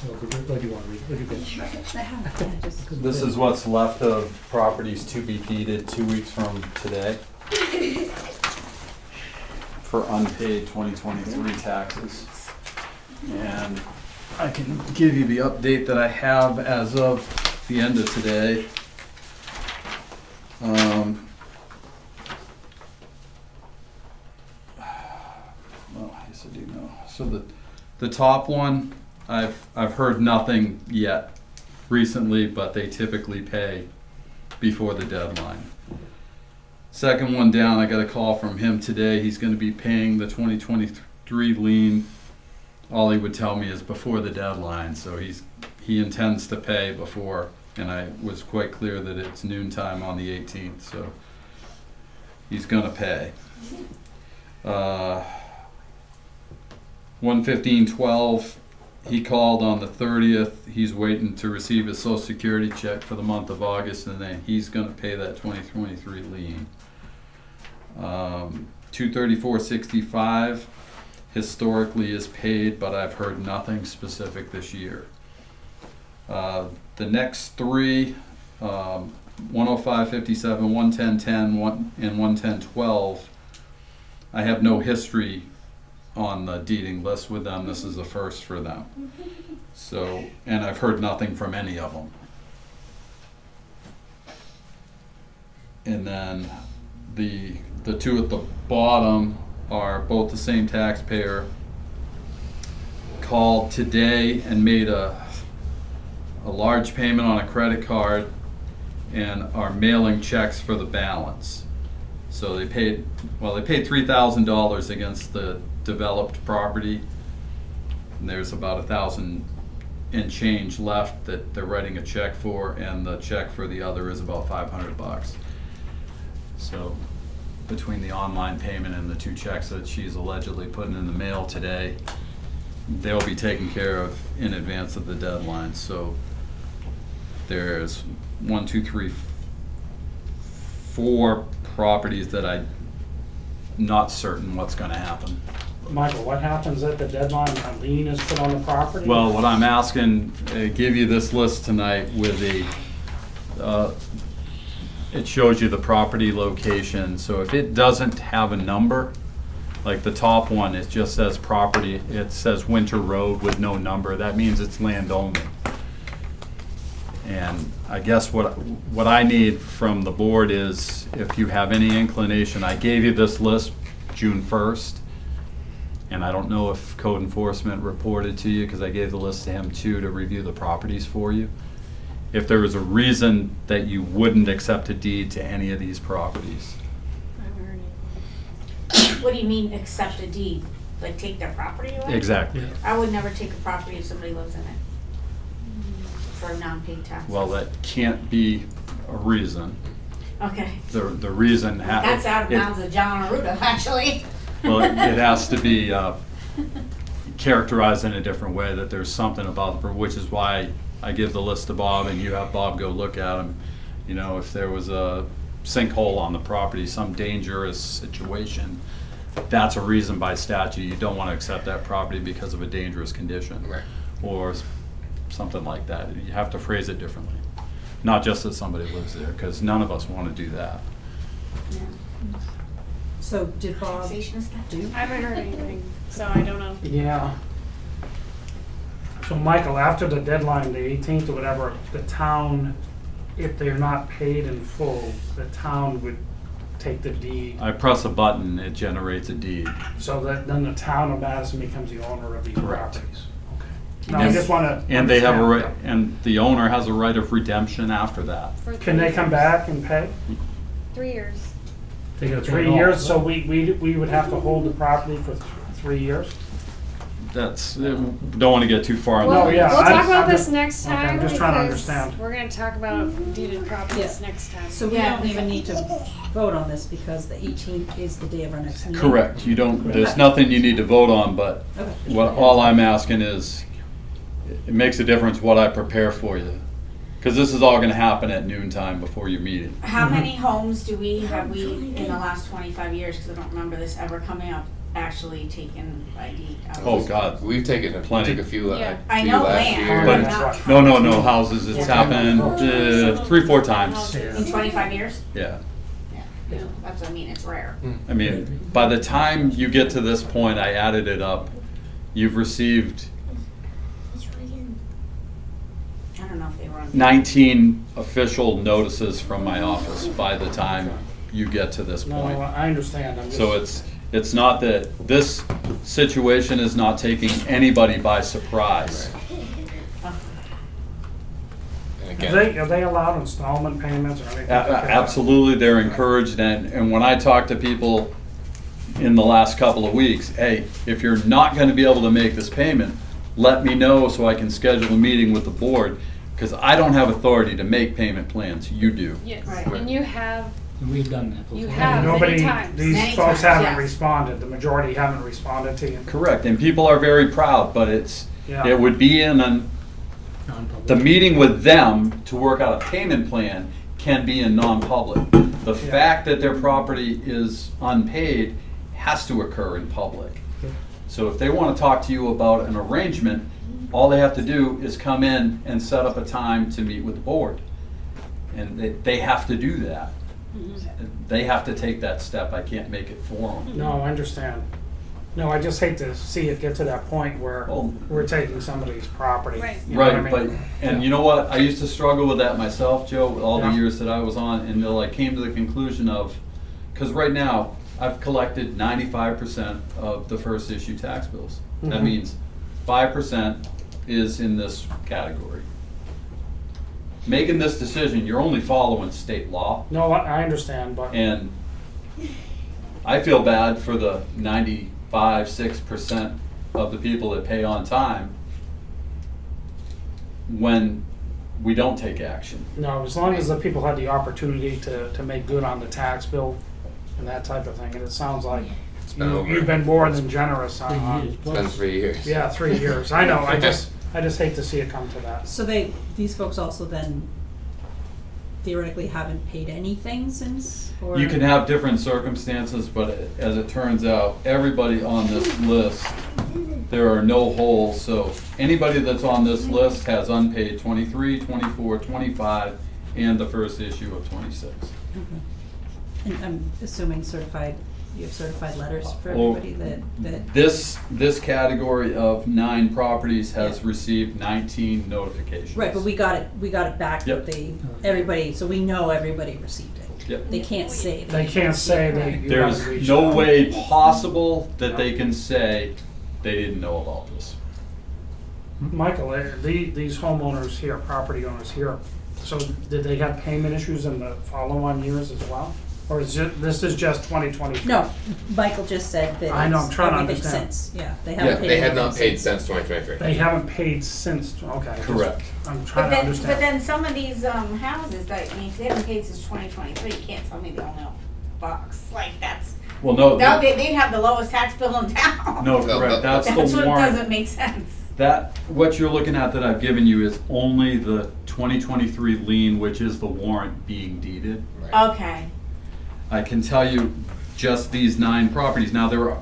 What do you want to read? What do you get? This is what's left of properties to be deeded 2 weeks from today for unpaid 2023 taxes. And I can give you the update that I have as of the end of today. Well, I guess I do know. So the top one I've heard nothing yet recently, but they typically pay before the deadline. Second one down, I got a call from him today. He's going to be paying the 2023 lien. All he would tell me is before the deadline, so he intends to pay before, and I was quite clear that it's noon time on the 18th, so he's going to pay. 11512, he called on the 30th. He's waiting to receive his Social Security check for the month of August, and then he's going to pay that 2023 lien. 23465 historically is paid, but I've heard nothing specific this year. The next three, 10557, 11010, and 11012, I have no history on the deeding list with them. This is the first for them. So, and I've heard nothing from any of them. And then the two at the bottom are both the same taxpayer. Called today and made a large payment on a credit card and are mailing checks for the balance. So they paid $3,000 against the developed property, and there's about $1,000 and change left that they're writing a check for, and the check for the other is about $500. So between the online payment and the two checks that she's allegedly putting in the mail today, they'll be taken care of in advance of the deadline. So there's 1, 2, 3, 4 properties that I'm not certain what's going to happen. Michael, what happens at the deadline? A lien is put on the property? Well, what I'm asking, give you this list tonight with it shows you the property location. So if it doesn't have a number, like the top one, it just says property, it says Winter Road with no number, that means it's land only. And I guess what I need from the board is, if you have any inclination, I gave you this list June 1st, and I don't know if code enforcement reported to you, because I gave the list to him too to review the properties for you. If there was a reason that you wouldn't accept a deed to any of these properties. What do you mean accept a deed? Like take their property away? Exactly. I would never take a property if somebody lives in it for non-paid taxes. Well, that can't be a reason. Okay. The reason. That's out of bounds of John Arruda, actually. Well, it has to be characterized in a different way, that there's something about which is why I give the list to Bob and you have Bob go look at them. You know, if there was a sinkhole on the property, some dangerous situation, that's a reason by statute you don't want to accept that property because of a dangerous condition. Right. Or something like that. You have to phrase it differently. Not just that somebody lives there, because none of us want to do that. Yeah. So did Bob Taxation is that. do? I haven't heard anything, so I don't know. Yeah. So Michael, after the deadline, the 18th or whatever, the town, if they're not paid in full, the town would take the deed. I press a button, it generates a deed. So that then the town of Madison becomes the owner of these Correct. properties. Okay. Now, I just want to. And they have a right, and the owner has a right of redemption after that. For Can they come back and pay? 3 years. They get 3 years, so we would have to hold the property for 3 years? That's, don't want to get too far. Well, on yeah, we'll I'm- talk about I'm this just- next okay, time. I'm just trying to because understand. We're gonna talk about deeded properties Yeah. next time. So we Yeah. don't even need to vote on this because the 18th is the day of our next meeting? Correct, you don't, there's nothing you need to vote on, but Okay. what, all I'm asking is, it makes a difference what I prepare for you. Because this is all going to happen at noon time before your meeting. How many homes have we in the last 25 years, because I don't remember this ever coming up, actually taken by deed? Oh, God. We've taken Plenty. took a few, Yeah. I few know last land, year. but But not no houses, it's Yeah. happened 3-4 times. in 25 years? Yeah. Yeah, that's what I mean, it's rare. I mean, by the time you get to this point, I added it up, you've received I don't know if they were on. 19 official notices from my office by the time you get to this No, point. I understand. I'm just. So It's not that, this situation is not taking anybody by surprise. And Are they allowed installment payments or anything? Absolutely, they're encouraged, and when I talk to people in the last couple of weeks, hey, if you're not gonna be able to make this payment, let me know so I can schedule a meeting with the board, because I don't have authority to make payment plans, you do. Yes, Right. and you have, We've done that. You before. have. Nobody, Many times. these Many folks times, haven't yes. responded, the majority haven't responded to you. Correct, and people are very proud, but Yeah. it would be in Non-public. the meeting with them to work out a payment plan can be in non-public. The fact that their property is unpaid has to occur in public. So if they want to talk to you about an arrangement, all they have to do is come in and set up a time to meet with the board. And they have to do that. They have to take that step. I can't make it for them. No, I understand. No, I just hate to see it get to that point where Well- we're taking somebody's property. Right. You know what I Right, but, mean? and you know what, I used to struggle with that myself, Joe, with all the Yeah. years that I was on, until I came to the conclusion of, because right now, I've collected 95% of the first issue tax bills. That Mhm. means 5% is in this category. Making this decision, you're only following state law, No, I understand, but, and I feel bad for the 95-6% of the people that pay on time when we don't take action. no, as long as the people had the opportunity to make good on the tax bill and that type of thing, and it sounds like been over. you've been more than generous on, years It's been 3 years. yeah, 3 years. I know, I just hate to see it come to that. So these folks also then theoretically haven't paid anything since, or? You can have different circumstances, but as it turns out, everybody on this list, there are no holes. So anybody that's on this list has unpaid 23, 24, 25, and the first issue of 26. Okay. And I'm assuming you have certified letters for Well, everybody that, This category of 9 properties has received 19 notifications. right, but we got it back Yep. that everybody, so we know everybody received it. Yep. They can't say. They can't say that you There's haven't reached no out. way possible that they can say they didn't know about this. Michael, these homeowners here, property owners here, so did they have payment issues in the follow-on years as well? Or this is just 2023? No, Michael just said that I know, I'm it's trying to everything understand. since, yeah, they Yeah, haven't paid they have not anything paid since 2023. They haven't paid since, okay. just- Correct. I'm But trying to then, understand. but then some of these, houses that, I mean, if they haven't paid since 2023, you can't tell me they don't know bucks, like, that's, Well, no, they'd have the lowest tax bill in town. no, No, correct, that's That's the what warrant. doesn't make sense. That, what you're looking at that I've given you is only the 2023 lien, which is the warrant being deeded. Right. Okay, I can tell you just these 9 properties. Now, there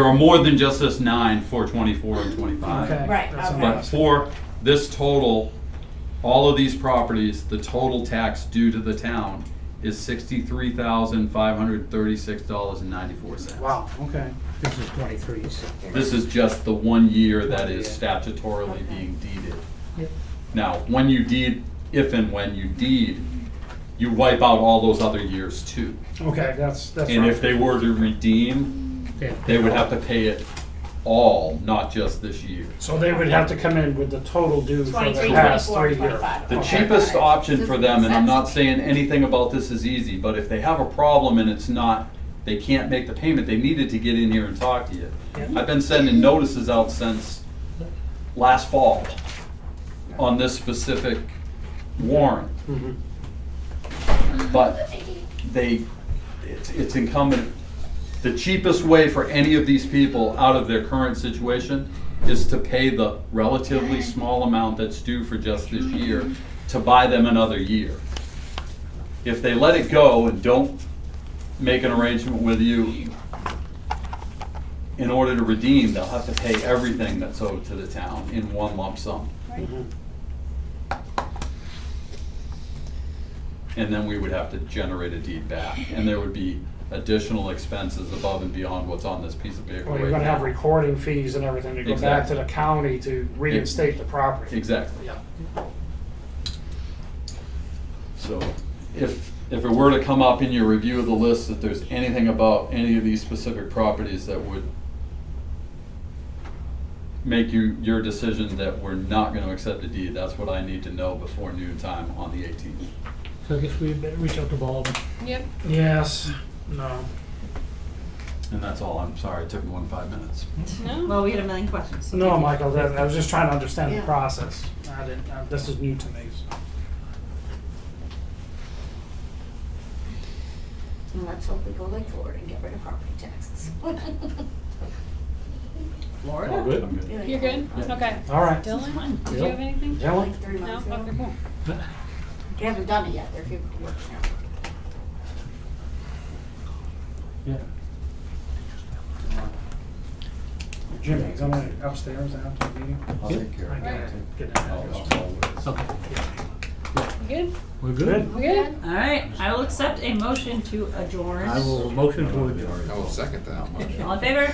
are more than just this 9 for 24 and 25. Okay. Right, that's okay. what I But was- for this total, all of these properties, the total tax due to the town is $63,536.94. Wow, okay. This is 23's. This is just the 1 year that is statutorily being deeded. Yep. Now, when you deed, if and when you deed, you wipe out all those other years too. Okay, that's right. And if they were to redeem, they would have to pay it all, not just this year. So they would have to come in with the total due for the 23, past 24, 3 years. 25. The Okay. cheapest option for them, and I'm not Sense. saying anything about this is easy, but if they have a problem and it's not, they can't make the payment, they needed to get in here and talk to you. Yeah. I've been sending notices out since last fall on this specific warrant. Mhm. But it's incumbent, the cheapest way for any of these people out of their current situation is to pay the relatively small amount that's due for just this year to buy them another year. If they let it go and don't make an arrangement with you in order to redeem, they'll have to pay everything that's owed to the town in one lump sum. Mhm. And then we would have to generate a deed back, and there would be additional expenses above and beyond what's on this piece of paper Well, right you're gonna have now. recording fees and everything to go back to the county to reinstate the property. Exactly. Yeah. So if if it were to come up in your review of the list that there's anything about any of these specific properties that would make your decision that we're not gonna accept a deed, that's what I need to know before noon time on the 18th. So I guess we better reach out to Bob. Yep. Yes, no. And that's all, I'm sorry, it took more than 5 minutes. No? Well, we had a million questions. so No, thank you. Michael, I was just trying to understand the Yeah. process. I didn't, this is new to me, so. And let's hope we go like Florida and get rid of property taxes. Florida? All good? I'm good. Yeah, You're good? Yeah. Okay. All right. Dylan, did you Yep. have anything? Dylan? Like 3 No? months ago. Okay, cool. They haven't done it yet, they're working on it. Yeah. Jimmy, is that upstairs after the meeting? I'll take care I of gotta it. get an I'll- address. I'll- Okay. You good? We're good? We good? All right, I will accept a motion to adjourn. I will motion to adjourn. I will second that. All in favor?